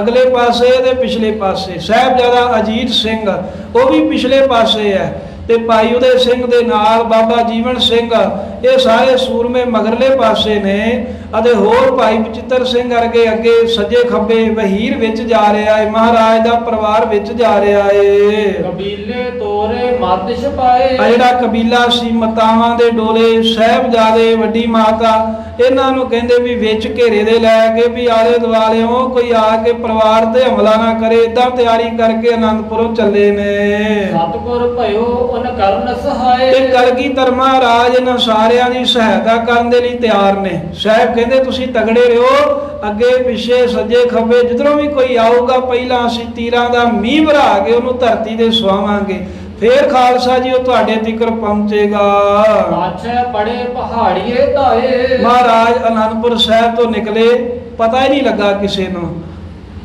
ਅਗਲੇ ਪਾਸੇ ਤੇ ਪਿਛਲੇ ਪਾਸੇ। ਸਾਹਿਬਜ਼ਾਦਾ ਅਜੀਤ ਸਿੰਘ ਉਹ ਵੀ ਪਿਛਲੇ ਪਾਸੇ ਹੈ, ਤੇ ਭਾਈ ਉਦੇ ਸਿੰਘ ਦੇ ਨਾਲ ਬਾਬਾ ਜੀਵਨ ਸਿੰਘ, ਇਹ ਸਾਰੇ ਸੂਰਮੇ ਮਗਰਲੇ ਪਾਸੇ ਨੇ, ਅਤੇ ਹੋਰ ਭਾਈ ਬਚਿੱਤਰ ਸਿੰਘ ਵਰਗੇ ਅੱਗੇ ਸੱਜੇ ਖੱਬੇ। ਵਹੀਰ ਵਿੱਚ ਜਾ ਰਿਹਾ ਹੈ, ਮਹਾਰਾਜ ਦਾ ਪਰਿਵਾਰ ਵਿੱਚ ਜਾ ਰਿਹਾ ਏ। ਕਬੀਲੇ ਤੋਰੇ ਮੱਧ ਛਪਾਏ। ਆ ਜਿਹੜਾ ਕਬੀਲਾ ਸੀ ਮਤਾਵਾਂ ਦੇ ਡੋਲੇ, ਸਾਹਿਬਜ਼ਾਦੇ, ਵੱਡੀ ਮਾਤਾ, ਇਹਨਾਂ ਨੂੰ ਕਹਿੰਦੇ ਵੀ ਵਿੱਚ ਘੇਰੇ ਦੇ ਲੈ ਕੇ ਵੀ ਆਲੇ ਦੁਆਲਿਓਂ ਕੋਈ ਆ ਕੇ ਪਰਿਵਾਰ ਤੇ ਹਮਲਾ ਨਾ ਕਰੇ। ਏਦਾਂ ਤਿਆਰੀ ਕਰਕੇ ਆਨੰਦਪੁਰੋਂ ਚੱਲੇ ਨੇ। ਸਤਿਗੁਰ ਭਇਓ ਉਨ ਕਰਨ ਸਹਾਏ। ਤੇ ਕਲਗੀਧਰ ਮਹਾਰਾਜ ਇਹਨਾਂ ਸਾਰਿਆਂ ਦੀ ਸਹਾਇਤਾ ਕਰਨ ਦੇ ਲਈ ਤਿਆਰ ਨੇ। ਸਾਹਿਬ ਕਹਿੰਦੇ ਤੁਸੀਂ ਤਗੜੇ ਰਹੋ, ਅੱਗੇ ਪਿੱਛੇ ਸੱਜੇ ਖੱਬੇ ਜਿੱਧਰੋਂ ਵੀ ਕੋਈ ਆਊਗਾ, ਪਹਿਲਾਂ ਅਸੀਂ ਤੀਰਾਂ ਦਾ ਮੀਂਹ ਭਰਾ ਕੇ ਉਹਨੂੰ ਧਰਤੀ ਤੇ ਸੁਆਵਾਂਗੇ, ਫੇਰ ਖਾਲਸਾ ਜੀ ਉਹ ਤੁਹਾਡੇ ਤੀਕਰ ਪਹੁੰਚੇਗਾ। ਪਾਛੇ ਬੜੇ ਪਹਾੜੀਏ ਧਾਏ। ਮਹਾਰਾਜ ਆਨੰਦਪੁਰ ਸਾਹਿਬ ਤੋਂ ਨਿਕਲੇ, ਪਤਾ ਹੀ ਨਹੀਂ ਲੱਗਾ ਕਿਸੇ ਨੂੰ,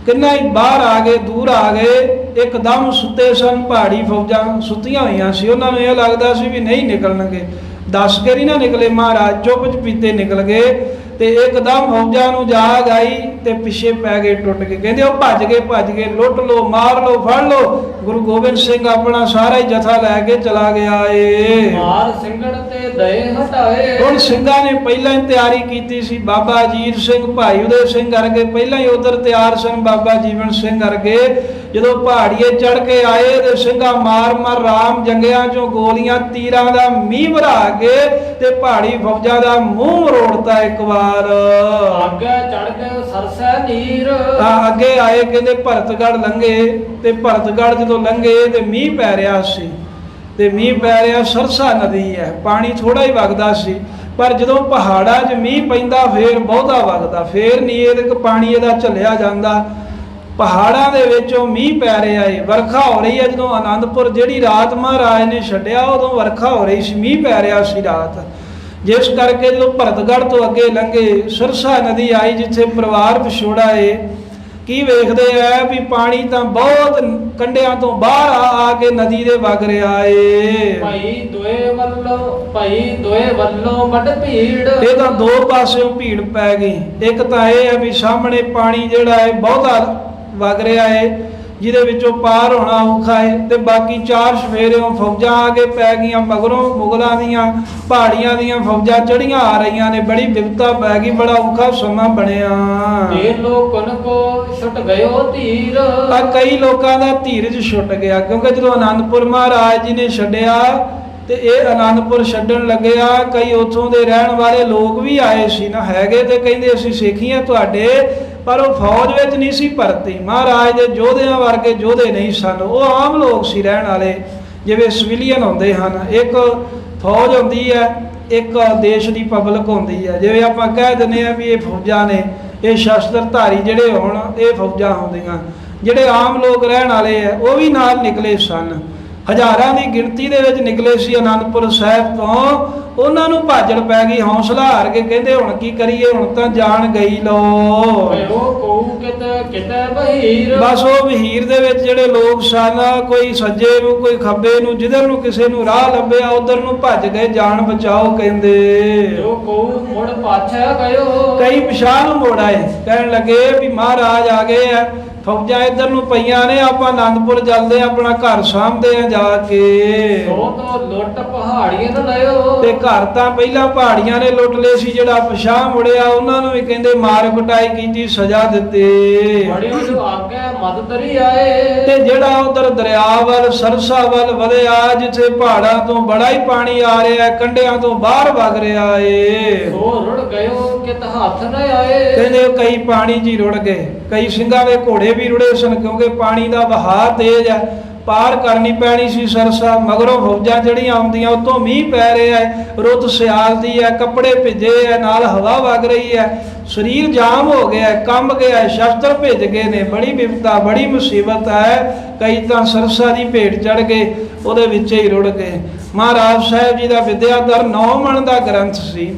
ਕਿੰਨਾ ਹੀ ਬਾਹਰ ਆ ਗਏ, ਦੂਰ ਆ ਗਏ। ਇੱਕਦਮ ਸੁੱਤੇ ਸਨ, ਪਹਾੜੀ ਫੌਜਾਂ ਸੁੱਤੀਆਂ ਹੋਈਆਂ ਸੀ, ਉਹਨਾਂ ਨੂੰ ਇਹ ਲੱਗਦਾ ਸੀ ਵੀ ਨਹੀਂ ਨਿਕਲਣਗੇ, ਦੱਸ ਕੇ ਨਹੀਂ ਨਾ ਨਿਕਲੇ। ਮਹਾਰਾਜ ਚੁੱਪ ਚਪੀਤੇ ਨਿਕਲ ਗਏ, ਤੇ ਇੱਕਦਮ ਫੌਜਾਂ ਨੂੰ ਜਾਗ ਆਈ ਤੇ ਪਿੱਛੇ ਪੈ ਗਏ, ਟੁੱਟ ਗਏ। ਕਹਿੰਦੇ ਉਹ ਭੱਜ ਗਏ, ਲੁੱਟ ਲੋ, ਮਾਰ ਲੋ, ਫੜ ਲੋ। ਗੁਰੂ ਗੋਬਿੰਦ ਸਿੰਘ ਆਪਣਾ ਸਾਰਾ ਹੀ ਜਥਾ ਲੈ ਕੇ ਚਲਾ ਗਿਆ ਏ। ਮਾਰ ਸਿੰਘਣ ਤੇ ਦਏ ਹਟਾਏ। ਹੁਣ ਸਿੰਘਾਂ ਨੇ ਪਹਿਲਾਂ ਹੀ ਤਿਆਰੀ ਕੀਤੀ ਸੀ, ਬਾਬਾ ਅਜੀਤ ਸਿੰਘ, ਭਾਈ ਉਦੇ ਸਿੰਘ ਵਰਗੇ ਪਹਿਲਾਂ ਹੀ ਉਧਰ ਤਿਆਰ ਸਨ, ਬਾਬਾ ਜੀਵਨ ਸਿੰਘ ਵਰਗੇ। ਜਦੋਂ ਪਹਾੜੀਏ ਚੜ ਕੇ ਆਏ ਤੇ ਸਿੰਘਾਂ ਮਾਰ ਰਾਮ ਜੰਗਿਆਂ ਚੋਂ ਗੋਲੀਆਂ ਤੀਰਾਂ ਦਾ ਮੀਂਹ ਭਰਾ ਕੇ ਤੇ ਪਹਾੜੀ ਫੌਜਾਂ ਦਾ ਮੂੰਹ ਮਰੋੜਤਾ ਇੱਕ ਵਾਰ। ਅੱਗੇ ਚੜ ਕੇ ਸਰਸੈ ਨੀਰ। ਅੱਗੇ ਆਏ, ਕਹਿੰਦੇ ਭਰਤਗੜ੍ਹ ਲੰਘੇ, ਤੇ ਭਰਤਗੜ੍ਹ ਜਦੋਂ ਲੰਘੇ ਤੇ ਮੀਂਹ ਪੈ ਰਿਹਾ ਸੀ, ਤੇ ਮੀਂਹ ਪੈ ਰਿਹਾ, ਸਰਸਾ ਨਦੀ ਹੈ, ਪਾਣੀ ਥੋੜਾ ਹੀ ਵਗਦਾ ਸੀ, ਪਰ ਜਦੋਂ ਪਹਾੜਾਂ 'ਚ ਮੀਂਹ ਪੈਂਦਾ ਫੇਰ ਬਹੁਤਾ ਵਗਦਾ, ਫੇਰ ਨਹੀਂ ਇਹਦੇ ਪਾਣੀ ਇਹਦਾ ਝੱਲਿਆ ਜਾਂਦਾ। ਪਹਾੜਾਂ ਦੇ ਵਿੱਚੋਂ ਮੀਂਹ ਪੈ ਰਿਹਾ ਏ, ਵਰਖਾ ਹੋ ਰਹੀ ਹੈ। ਜਦੋਂ ਆਨੰਦਪੁਰ ਜਿਹੜੀ ਰਾਤ ਮਹਾਰਾਜ ਨੇ ਛੱਡਿਆ, ਉਦੋਂ ਵਰਖਾ ਹੋ ਰਹੀ ਸੀ, ਮੀਂਹ ਪੈ ਰਿਹਾ ਸੀ ਰਾਤ, ਜਿਸ ਕਰਕੇ ਜਦੋਂ ਭਰਤਗੜ੍ਹ ਤੋਂ ਅੱਗੇ ਲੰਘੇ, ਸਰਸਾ ਨਦੀ ਆਈ, ਜਿੱਥੇ ਪਰਿਵਾਰ ਵਿਛੋੜਾ ਏ। ਕੀ ਵੇਖਦੇ ਆ ਵੀ ਪਾਣੀ ਤਾਂ ਬਹੁਤ ਕੰਢਿਆਂ ਤੋਂ ਬਾਹਰ ਆ ਕੇ ਨਦੀ ਦੇ ਵਗ ਰਿਹਾ ਏ। ਭਾਈ ਦੋਏ ਵੱਲੋਂ ਵੱਡ ਭੀੜ। ਇਹ ਤਾਂ ਦੋ ਪਾਸਿਓਂ ਭੀੜ ਪੈ ਗਈ। ਇੱਕ ਤਾਂ ਇਹ ਹੈ ਵੀ ਸਾਹਮਣੇ ਪਾਣੀ ਜਿਹੜਾ ਹੈ ਬਹੁਤਾ ਵਗ ਰਿਹਾ ਏ, ਜਿਹਦੇ ਵਿੱਚੋਂ ਪਾਰ ਹੋਣਾ ਔਖਾ ਹੈ, ਤੇ ਬਾਕੀ ਚਾਰ ਸਵੇਰਿਓਂ ਫੌਜਾਂ ਆ ਕੇ ਪੈ ਗਈਆਂ। ਮਗਰੋਂ ਮੁਗਲਾਂ ਦੀਆਂ ਪਹਾੜੀਆਂ ਦੀਆਂ ਫੌਜਾਂ ਚੜੀਆਂ ਆ ਰਹੀਆਂ ਨੇ। ਬੜੀ ਬਿਪਤਾ ਪੈ ਗਈ, ਬੜਾ ਔਖਾ ਸਮਾਂ ਬਣਿਆ। ਇਹ ਲੋਕਨ ਕੋ ਛੁੱਟ ਗਇਓ ਧੀਰ। ਆ ਕਈ ਲੋਕਾਂ ਦਾ ਧੀਰਜ ਛੁੱਟ ਗਿਆ, ਕਿਉਂਕਿ ਜਦੋਂ ਆਨੰਦਪੁਰ ਮਹਾਰਾਜ ਜੀ ਨੇ ਛੱਡਿਆ ਤੇ ਇਹ ਆਨੰਦਪੁਰ ਛੱਡਣ ਲੱਗਿਆ, ਕਈ ਉੱਥੋਂ ਦੇ ਰਹਿਣ ਵਾਲੇ ਲੋਕ ਵੀ ਆਏ ਸੀ ਨਾ, ਹੈਗੇ ਤੇ ਕਹਿੰਦੇ ਅਸੀਂ ਸਿੱਖੀਆਂ ਤੁਹਾਡੇ, ਪਰ ਉਹ ਫੌਜ ਵਿੱਚ ਨਹੀਂ ਸੀ ਭਰਤੀ। ਮਹਾਰਾਜ ਦੇ ਯੋਧਿਆਂ ਵਰਗੇ ਯੋਧੇ ਨਹੀਂ ਸਨ, ਉਹ ਆਮ ਲੋਕ ਸੀ ਰਹਿਣ ਵਾਲੇ, ਜਿਵੇਂ ਸਿਵਿਲੀਅਨ ਹੁੰਦੇ ਹਨ। ਇੱਕ ਫੌਜ ਹੁੰਦੀ ਹੈ, ਇੱਕ ਦੇਸ਼ ਦੀ ਪਬਲਿਕ ਹੁੰਦੀ ਹੈ। ਜਿਵੇਂ ਆਪਾਂ ਕਹਿ ਦਿੰਦੇ ਆ ਵੀ ਇਹ ਫੌਜਾਂ ਨੇ, ਇਹ ਸ਼ਸਤਰਧਾਰੀ ਜਿਹੜੇ ਹੋਣ ਇਹ ਫੌਜਾਂ ਹੁੰਦੀਆਂ। ਜਿਹੜੇ ਆਮ ਲੋਕ ਰਹਿਣ ਵਾਲੇ ਆ ਉਹ ਵੀ ਨਾਲ ਨਿਕਲੇ ਸਨ, ਹਜ਼ਾਰਾਂ ਦੀ ਗਿਣਤੀ ਦੇ ਵਿੱਚ ਨਿਕਲੇ ਸੀ ਆਨੰਦਪੁਰ ਸਾਹਿਬ ਤੋਂ। ਉਹਨਾਂ ਨੂੰ ਭਾਜੜ ਪੈ ਗਈ, ਹੌਸਲਾ ਹਾਰ ਕੇ ਕਹਿੰਦੇ ਹੁਣ ਕੀ ਕਰੀਏ, ਹੁਣ ਤਾਂ ਜਾਨ ਗਈ ਲੋ। ਬਸ ਉਹ ਵਹੀਰ ਦੇ ਵਿੱਚ ਜਿਹੜੇ ਲੋਕ ਸਨ, ਕੋਈ ਸੱਜੇ ਨੂੰ ਕੋਈ ਖੱਬੇ ਨੂੰ, ਜਿੱਧਰ ਨੂੰ ਕਿਸੇ ਨੂੰ ਰਾਹ ਲੱਭਿਆ ਉਧਰ ਨੂੰ ਭੱਜ ਗਏ, ਜਾਨ ਬਚਾਓ ਕਹਿੰਦੇ। ਕਈ ਪਿਛਾਂਹ ਨੂੰ ਮੋੜ ਆਏ, ਕਹਿਣ ਲੱਗੇ ਵੀ ਮਹਾਰਾਜ ਆ ਗਏ ਆ, ਫੌਜਾਂ ਇੱਧਰ ਨੂੰ ਪਈਆਂ ਨੇ, ਆਪਾਂ ਆਨੰਦਪੁਰ ਚੱਲਦੇ ਆਪਣਾ ਘਰ ਸਾਂਭਦੇ ਆ ਜਾ ਕੇ। ਲੁੱਟ ਪਹਾੜੀਆਂ ਤੋਂ ਲਿਓ। ਤੇ ਘਰ ਤਾਂ ਪਹਿਲਾਂ ਪਹਾੜੀਆਂ ਨੇ ਲੁੱਟ ਲਏ ਸੀ, ਜਿਹੜਾ ਪਿਛਾਂਹ ਮੁੜਿਆ ਉਹਨਾਂ ਨੂੰ ਵੀ ਕਹਿੰਦੇ ਮਾਰ ਕੁਟਾਈ ਕੀਤੀ, ਸਜ਼ਾ ਦਿੱਤੇ। ਤੇ ਜਿਹੜਾ ਉਧਰ ਦਰਿਆ ਵੱਲ ਸਰਸਾ ਵੱਲ ਵਧਿਆ, ਜਿੱਥੇ ਪਹਾੜਾਂ ਤੋਂ ਬੜਾ ਹੀ ਪਾਣੀ ਆ ਰਿਹਾ, ਕੰਢਿਆਂ ਤੋਂ ਬਾਹਰ ਵਗ ਰਿਹਾ ਏ, ਰੁੜ ਗਇਓ ਕਿਤ ਹੱਥ ਨਾ ਆਏ। ਕਹਿੰਦੇ ਕਈ ਪਾਣੀ 'ਚ ਹੀ ਰੁੜ ਗਏ, ਕਈ ਸਿੰਘਾਂ ਦੇ ਘੋੜੇ ਵੀ ਰੁੜੇ ਸਨ, ਕਿਉਂਕਿ ਪਾਣੀ ਦਾ ਵਹਾਅ ਤੇਜ਼ ਹੈ, ਪਾਰ ਕਰਨੀ ਪੈਣੀ ਸੀ ਸਰਸਾ। ਮਗਰੋਂ ਫੌਜਾਂ ਜਿਹੜੀਆਂ ਆਉਂਦੀਆਂ, ਉਤੋਂ ਮੀਂਹ ਪੈ ਰਿਹਾ ਹੈ, ਰੁੱਤ ਸਿਆਲ ਦੀ ਹੈ, ਕੱਪੜੇ ਭਿੱਜੇ ਹੈ, ਨਾਲ ਹਵਾ ਵਗ ਰਹੀ ਹੈ, ਸਰੀਰ ਜਾਮ ਹੋ ਗਿਆ, ਕੰਬ ਗਿਆ, ਸ਼ਸਤਰ ਭਿੱਜ ਗਏ ਨੇ। ਬੜੀ ਬਿਪਤਾ, ਬੜੀ ਮੁਸੀਬਤ ਹੈ। ਕਈ ਤਾਂ ਸਰਸਾ ਦੀ ਭੇਟ ਚੜ ਗਏ, ਉਹਦੇ ਵਿੱਚ ਹੀ ਰੁੜ ਗਏ। ਮਹਾਰਾਜ ਸਾਹਿਬ ਜੀ ਦਾ ਵਿਦਿਆਧਰ 9 ਮਣ ਦਾ ਗ੍ਰੰਥ ਸੀ।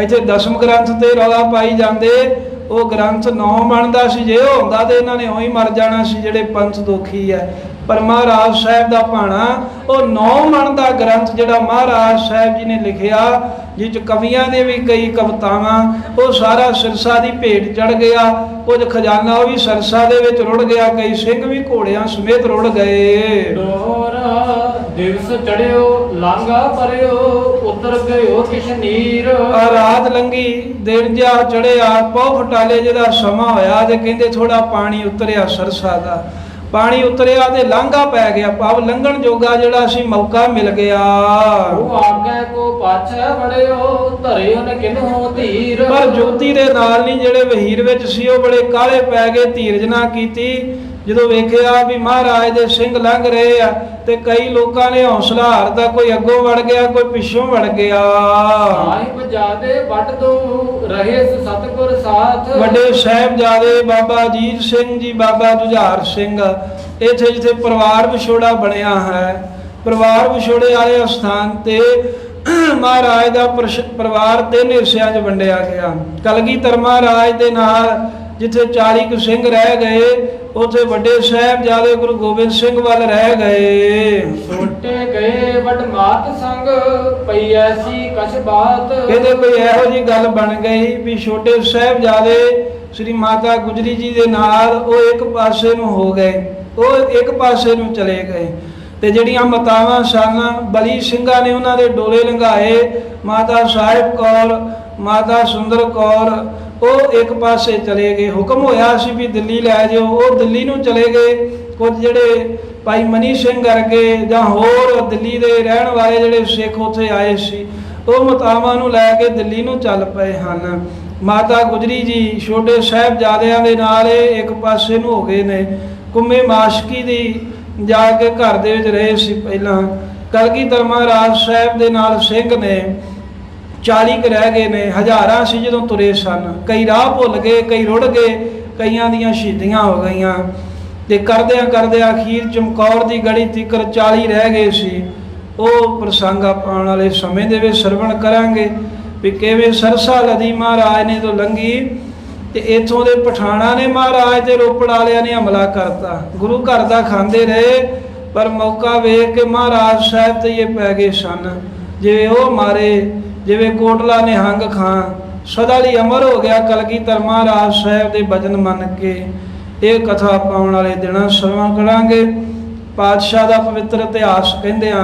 ਇੱਥੇ 10ਮ ਗ੍ਰੰਥ ਤੇ ਰੌਲਾ ਪਾਈ ਜਾਂਦੇ, ਉਹ ਗ੍ਰੰਥ 9 ਮਣ ਦਾ ਸੀ। ਜੇ ਉਹ ਹੁੰਦਾ ਤੇ ਇਹਨਾਂ ਨੇ ਉਹੀ ਮਰ ਜਾਣਾ ਸੀ ਜਿਹੜੇ ਪੰਥ ਦੋਖੀ ਹੈ। ਪਰ ਮਹਾਰਾਜ ਸਾਹਿਬ ਦਾ ਭਾਣਾ ਉਹ 9 ਮਣ ਦਾ ਗ੍ਰੰਥ ਜਿਹੜਾ ਮਹਾਰਾਜ ਸਾਹਿਬ ਜੀ ਨੇ ਲਿਖਿਆ, ਜਿਸ 'ਚ ਕਵੀਆਂ ਦੇ ਵੀ ਕਈ ਕਵਿਤਾਵਾਂ, ਉਹ ਸਾਰਾ ਸਿਰਸਾ ਦੀ ਭੇਟ ਚੜ ਗਿਆ। ਕੁਝ ਖਜ਼ਾਨਾ ਉਹ ਵੀ ਸਰਸਾ ਦੇ ਵਿੱਚ ਰੁੜ ਗਿਆ, ਕਈ ਸਿੰਘ ਵੀ ਘੋੜਿਆਂ ਸਮੇਤ ਰੁੜ ਗਏ। ਦਿਵਸ ਚੜਿਓ ਲਾਂਗਾ ਪਰਿਓ, ਉਤਰ ਗਇਓ ਕਿਸ਼ਨੀਰ। ਰਾਤ ਲੰਗੀ, ਦਿਨ ਜਿਹਾ ਚੜਿਆ, ਪੌ ਫਟਾਲੇ ਜਿਹਦਾ ਸਮਾਂ ਹੋਇਆ, ਤੇ ਕਹਿੰਦੇ ਥੋੜਾ ਪਾਣੀ ਉਤਰਿਆ ਸਰਸਾ ਦਾ। ਪਾਣੀ ਉਤਰਿਆ ਤੇ ਲਾਂਘਾ ਪੈ ਗਿਆ, ਭਾਵ ਲੰਘਣ ਜੋਗਾ ਜਿਹੜਾ ਸੀ ਮੌਕਾ ਮਿਲ ਗਿਆ। ਉਹ ਆਗੇ ਕੋ ਪਾਛੇ ਵੜਿਓ, ਧਰਿਓ ਨ ਕਿਨਹੋ ਧੀਰ। ਪਰ ਜੋਤੀ ਦੇ ਨਾਲ ਨਹੀਂ, ਜਿਹੜੇ ਵਹੀਰ ਵਿੱਚ ਸੀ ਉਹ ਬੜੇ ਕਾਲੇ ਪੈ ਗਏ, ਧੀਰਜ ਨਾ ਕੀਤੀ। ਜਦੋਂ ਵੇਖਿਆ ਵੀ ਮਹਾਰਾਜ ਦੇ ਸਿੰਘ ਲੰਘ ਰਹੇ ਆ, ਤੇ ਕਈ ਲੋਕਾਂ ਨੇ ਹੌਸਲਾ ਹਾਰਦਾ, ਕੋਈ ਅੱਗੋਂ ਵੜ ਗਿਆ, ਕੋਈ ਪਿੱਛੋਂ ਵੜ ਗਿਆ। ਸਾਹਿਬਜ਼ਾਦੇ ਵੱਡ ਦੋ ਰਹੇ ਸਤਿਗੁਰ ਸਾਥ। ਵੱਡੇ ਸਾਹਿਬਜ਼ਾਦੇ ਬਾਬਾ ਅਜੀਤ ਸਿੰਘ ਜੀ, ਬਾਬਾ ਜੁਝਾਰ ਸਿੰਘ, ਇੱਥੇ ਜਿੱਥੇ ਪਰਿਵਾਰ ਵਿਛੋੜਾ ਬਣਿਆ ਹੈ, ਪਰਿਵਾਰ ਵਿਛੋੜੇ ਵਾਲੇ ਸਥਾਨ ਤੇ ਮਹਾਰਾਜ ਦਾ ਪਰਿਵਾਰ 3 ਹਿੱਸਿਆਂ 'ਚ ਵੰਡਿਆ ਗਿਆ। ਕਲਗੀਧਰ ਮਹਾਰਾਜ ਦੇ ਨਾਲ ਜਿੱਥੇ 40 ਕੁ ਸਿੰਘ ਰਹਿ ਗਏ, ਉੱਥੇ ਵੱਡੇ ਸਾਹਿਬਜ਼ਾਦੇ ਗੁਰੂ ਗੋਬਿੰਦ ਸਿੰਘ ਵੱਲ ਰਹਿ ਗਏ। ਛੋਟੇ ਗਏ ਵੱਡ ਮਾਤ ਸੰਗ, ਪਈ ਐਸੀ ਕਛ ਬਾਤ। ਕਹਿੰਦੇ ਕੋਈ ਇਹੋ ਜੀ ਗੱਲ ਬਣ ਗਈ ਵੀ ਛੋਟੇ ਸਾਹਿਬਜ਼ਾਦੇ ਸ੍ਰੀ ਮਾਤਾ ਗੁਜਰੀ ਜੀ ਦੇ ਨਾਲ ਉਹ ਇੱਕ ਪਾਸੇ ਨੂੰ ਹੋ ਗਏ, ਉਹ ਇੱਕ ਪਾਸੇ ਨੂੰ ਚਲੇ ਗਏ। ਤੇ ਜਿਹੜੀਆਂ ਮਾਤਾਵਾਂ ਸਨ, ਬਲੀ ਸਿੰਘਾਂ ਨੇ ਉਹਨਾਂ ਦੇ ਡੋਲੇ ਲੰਘਾਏ। ਮਾਤਾ ਸਾਹਿਬ ਕੌਰ, ਮਾਤਾ ਸੁੰਦਰ ਕੌਰ, ਉਹ ਇੱਕ ਪਾਸੇ ਚਲੇ ਗਏ। ਹੁਕਮ ਹੋਇਆ ਸੀ ਵੀ ਦਿੱਲੀ ਲੈ ਜਾਓ, ਉਹ ਦਿੱਲੀ ਨੂੰ ਚਲੇ ਗਏ। ਕੁਝ ਜਿਹੜੇ ਭਾਈ ਮਨੀ ਸਿੰਘ ਵਰਗੇ ਜਾਂ ਹੋਰ ਦਿੱਲੀ ਦੇ ਰਹਿਣ ਵਾਲੇ ਜਿਹੜੇ ਸਿੱਖ ਉੱਥੇ ਆਏ ਸੀ, ਉਹ ਮਾਤਾਵਾਂ ਨੂੰ ਲੈ ਕੇ ਦਿੱਲੀ ਨੂੰ ਚੱਲ ਪਏ ਹਨ। ਮਾਤਾ ਗੁਜਰੀ ਜੀ ਛੋਟੇ ਸਾਹਿਬਜ਼ਾਦਿਆਂ ਦੇ ਨਾਲ ਇੱਕ ਪਾਸੇ ਨੂੰ ਹੋ ਗਏ ਨੇ। ਕੁੰਮੇ ਮਾਸ਼ਕੀ ਦੀ ਜਾ ਕੇ ਘਰ ਦੇ ਵਿੱਚ ਰਹੇ ਸੀ ਪਹਿਲਾਂ। ਕਲਗੀਧਰ ਮਹਾਰਾਜ ਸਾਹਿਬ ਦੇ ਨਾਲ ਸਿੰਘ ਨੇ 40 ਕੁ ਰਹਿ ਗਏ ਨੇ, ਹਜ਼ਾਰਾਂ ਸੀ ਜਦੋਂ ਤੁਰੇ ਸਨ। ਕਈ ਰਾਹ ਭੁੱਲ ਗਏ, ਕਈ ਰੁੜ ਗਏ, ਕਈਆਂ ਦੀਆਂ ਸ਼ਹੀਦੀਆਂ ਹੋ ਗਈਆਂ। ਤੇ ਕਰਦਿਆਂ ਕਰਦਿਆਂ ਅਖੀਰ ਚਮਕੌਰ ਦੀ ਗੜੀ ਤੀਕਰ 40 ਰਹਿ ਗਏ ਸੀ। ਉਹ ਪ੍ਰਸੰਗ ਆਉਣ ਵਾਲੇ ਸਮੇਂ ਦੇ ਵਿੱਚ ਸਰਵਣ ਕਰਾਂਗੇ ਵੀ ਕਿਵੇਂ ਸਰਸਾ ਨਦੀ ਮਹਾਰਾਜ ਨੇ ਤੋਂ ਲੰਘੀ ਤੇ ਇੱਥੋਂ ਦੇ ਪਠਾਣਾ ਨੇ ਮਹਾਰਾਜ ਤੇ ਰੋਪੜ ਵਾਲਿਆਂ ਨੇ ਹਮਲਾ ਕਰਤਾ। ਗੁਰੂ ਘਰ ਦਾ ਖਾਂਦੇ ਰਹੇ, ਪਰ ਮੌਕਾ ਵੇਖ ਕੇ ਮਹਾਰਾਜ ਸਾਹਿਬ ਤੇ ਇਹ ਪੈ ਗਏ ਸਨ। ਜਿਵੇਂ ਉਹ ਮਾਰੇ, ਜਿਵੇਂ ਕੋਟਲਾ ਨਿਹੰਗ ਖਾਂ ਸਦਾ ਲਈ ਅਮਰ ਹੋ ਗਿਆ ਕਲਗੀਧਰ ਮਹਾਰਾਜ ਸਾਹਿਬ ਦੇ ਬਚਨ ਮੰਨ ਕੇ। ਇਹ ਕਥਾ ਪਾਉਣ ਵਾਲੇ ਦਿਨਾਂ ਸਰਵਣ ਕਰਾਂਗੇ। ਪਾਤਸ਼ਾਹ ਦਾ ਪਵਿੱਤਰ ਇਤਿਹਾਸ ਕਹਿੰਦਿਆਂ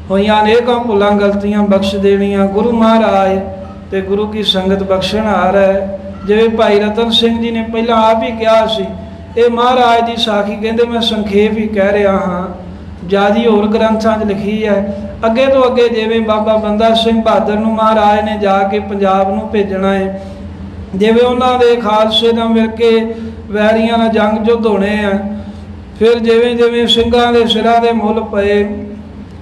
ਹੋਈਆਂ ਅਨੇਕਾਂ ਭੁੱਲਾਂ ਗਲਤੀਆਂ ਬਖਸ਼ ਦੇਣੀਆਂ ਗੁਰੂ ਮਹਾਰਾਜ ਤੇ ਗੁਰੂ ਕੀ ਸੰਗਤ ਬਖਸ਼ਣਹਾਰ ਹੈ। ਜਿਵੇਂ ਭਾਈ ਰਤਨ ਸਿੰਘ ਜੀ ਨੇ ਪਹਿਲਾਂ ਆਪ ਹੀ ਕਿਹਾ ਸੀ, ਇਹ ਮਹਾਰਾਜ ਦੀ ਸਾਖੀ ਕਹਿੰਦੇ ਮੈਂ ਸੰਖੇਪ ਹੀ ਕਹਿ ਰਿਹਾ ਹਾਂ, ਜਿਆਦੀ ਹੋਰ ਗ੍ਰੰਥਾਂ 'ਚ ਲਿਖੀ ਹੈ। ਅੱਗੇ ਤੋਂ ਅੱਗੇ ਜਿਵੇਂ ਬਾਬਾ ਬੰਦਾ ਸਿੰਘ ਬਹਾਦਰ ਨੂੰ ਮਹਾਰਾਜ ਨੇ ਜਾ ਕੇ ਪੰਜਾਬ ਨੂੰ ਭੇਜਣਾ ਹੈ, ਜਿਵੇਂ ਉਹਨਾਂ ਦੇ ਖਾਲਸੇ ਨਾਲ ਮਿਲ ਕੇ ਵੈਰੀਆਂ ਨਾਲ ਜੰਗ ਯੁੱਧ ਹੋਣੇ ਆ, ਫਿਰ ਜਿਵੇਂ ਜਿਵੇਂ ਸਿੰਘਾਂ ਦੇ ਸਿਰਾਂ ਦੇ ਮੁੱਲ ਪਏ,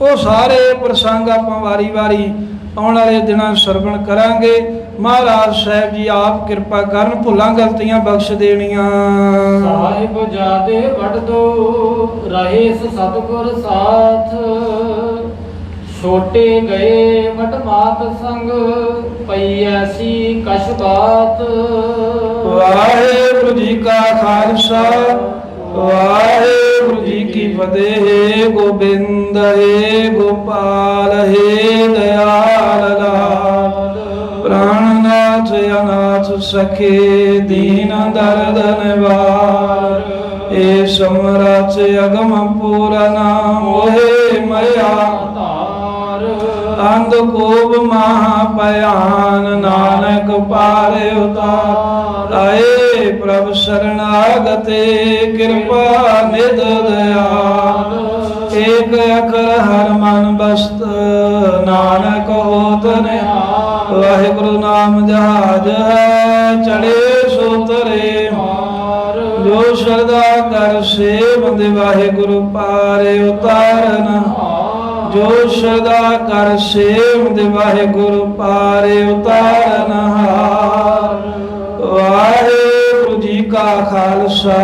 ਉਹ ਸਾਰੇ ਪ੍ਰਸੰਗ ਆਪਾਂ ਵਾਰੀ-ਵਾਰੀ ਆਉਣ ਵਾਲੇ ਦਿਨਾਂ ਸਰਵਣ ਕਰਾਂਗੇ। ਮਹਾਰਾਜ ਸਾਹਿਬ ਜੀ ਆਪ ਕਿਰਪਾ ਕਰਨ, ਭੁੱਲਾਂ ਗਲਤੀਆਂ ਬਖਸ਼ ਦੇਣੀਆਂ। ਸਾਹਿਬ ਜਾਦੇ ਵਡਦੋ ਰਹੇ ਸਤਿਗੁਰ ਸਾਥ, ਛੋਟੇ ਗਏ ਵਡ ਮਾਤ ਸੰਗ, ਪਈ ਐਸੀ ਕਛ ਬਾਤ। ਵਾਹਿਗੁਰੂ ਜੀ ਕਾ ਖਾਲਸਾ, ਵਾਹਿਗੁਰੂ ਜੀ ਕੀ ਫਤਿਹ। ਗੋਬਿੰਦ ਹੈ ਗੋਪਾਲ ਹੈ ਦਇਆਲ ਲਾਲ, ਪ੍ਰਾਣਨਾਥ ਅਨਾਥ ਸਖੇ ਦੀਨ ਦਰਦ ਨਿਵਾਰ। ਏ ਸਮਰਥ ਅਗਮ ਪੂਰਨਾ ਮੋਹਿ ਮਇਆ ਧਾਰ, ਅੰਧ ਕੋਪ ਮਹਾ ਭਿਆਨ ਨਾਨਕ ਪਾਰਿ ਉਤਾਰ। ਆਏ ਪ੍ਰਭ ਸਰਣਾਗਤੇ ਕਿਰਪਾ ਨਿਧ ਦਇਆਲ, ਏਕ ਅਖਰ ਹਰ ਮਨ ਬਸਤ ਨਾਨਕ ਹੋਤ ਨਿਹਾਲ। ਵਾਹਿਗੁਰੂ ਨਾਮ ਜਹਾਜ ਹੈ ਚੜੇ ਸੋ ਤਰੇ ਮਾਰ, ਜੋ ਸ਼ਰਧਾ ਕਰ ਸੇਵੰਦ ਵਾਹਿਗੁਰੂ ਪਾਰੇ ਉਤਾਰਨ। ਜੋ ਸ਼ਰਧਾ ਕਰ ਸੇਵੰਦ ਵਾਹਿਗੁਰੂ ਪਾਰੇ ਉਤਾਰਨ ਹਾਰ। ਵਾਹਿਗੁਰੂ ਜੀ ਕਾ ਖਾਲਸਾ,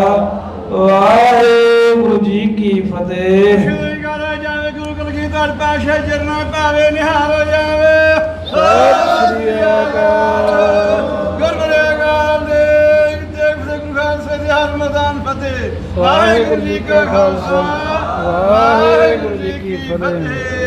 ਵਾਹਿਗੁਰੂ ਜੀ ਕੀ ਫਤਿਹ। ਸ਼੍ਰੀ ਗੁਰੂ ਜਾਵੇ ਗੁਰੂ ਕਲਗੀਧਰ ਪਾਤਸ਼ਾਹ ਚਰਨਾਂ ਭਾਵੇ ਨਿਹਾਲ ਹੋ ਜਾਵੇ। ਸਤਿ ਸ੍ਰੀ ਅਕਾਲ। ਗੁਰੂ ਅਕਾਲ ਦੇਖ ਦੇਖ ਗੁਰੂ ਖਾਲਸੇ ਦੀ ਹਰ ਮੈਦਾਨ ਫਤਿਹ। ਵਾਹਿਗੁਰੂ ਜੀ ਕਾ ਖਾਲਸਾ, ਵਾਹਿਗੁਰੂ ਜੀ ਕੀ ਫਤਿਹ।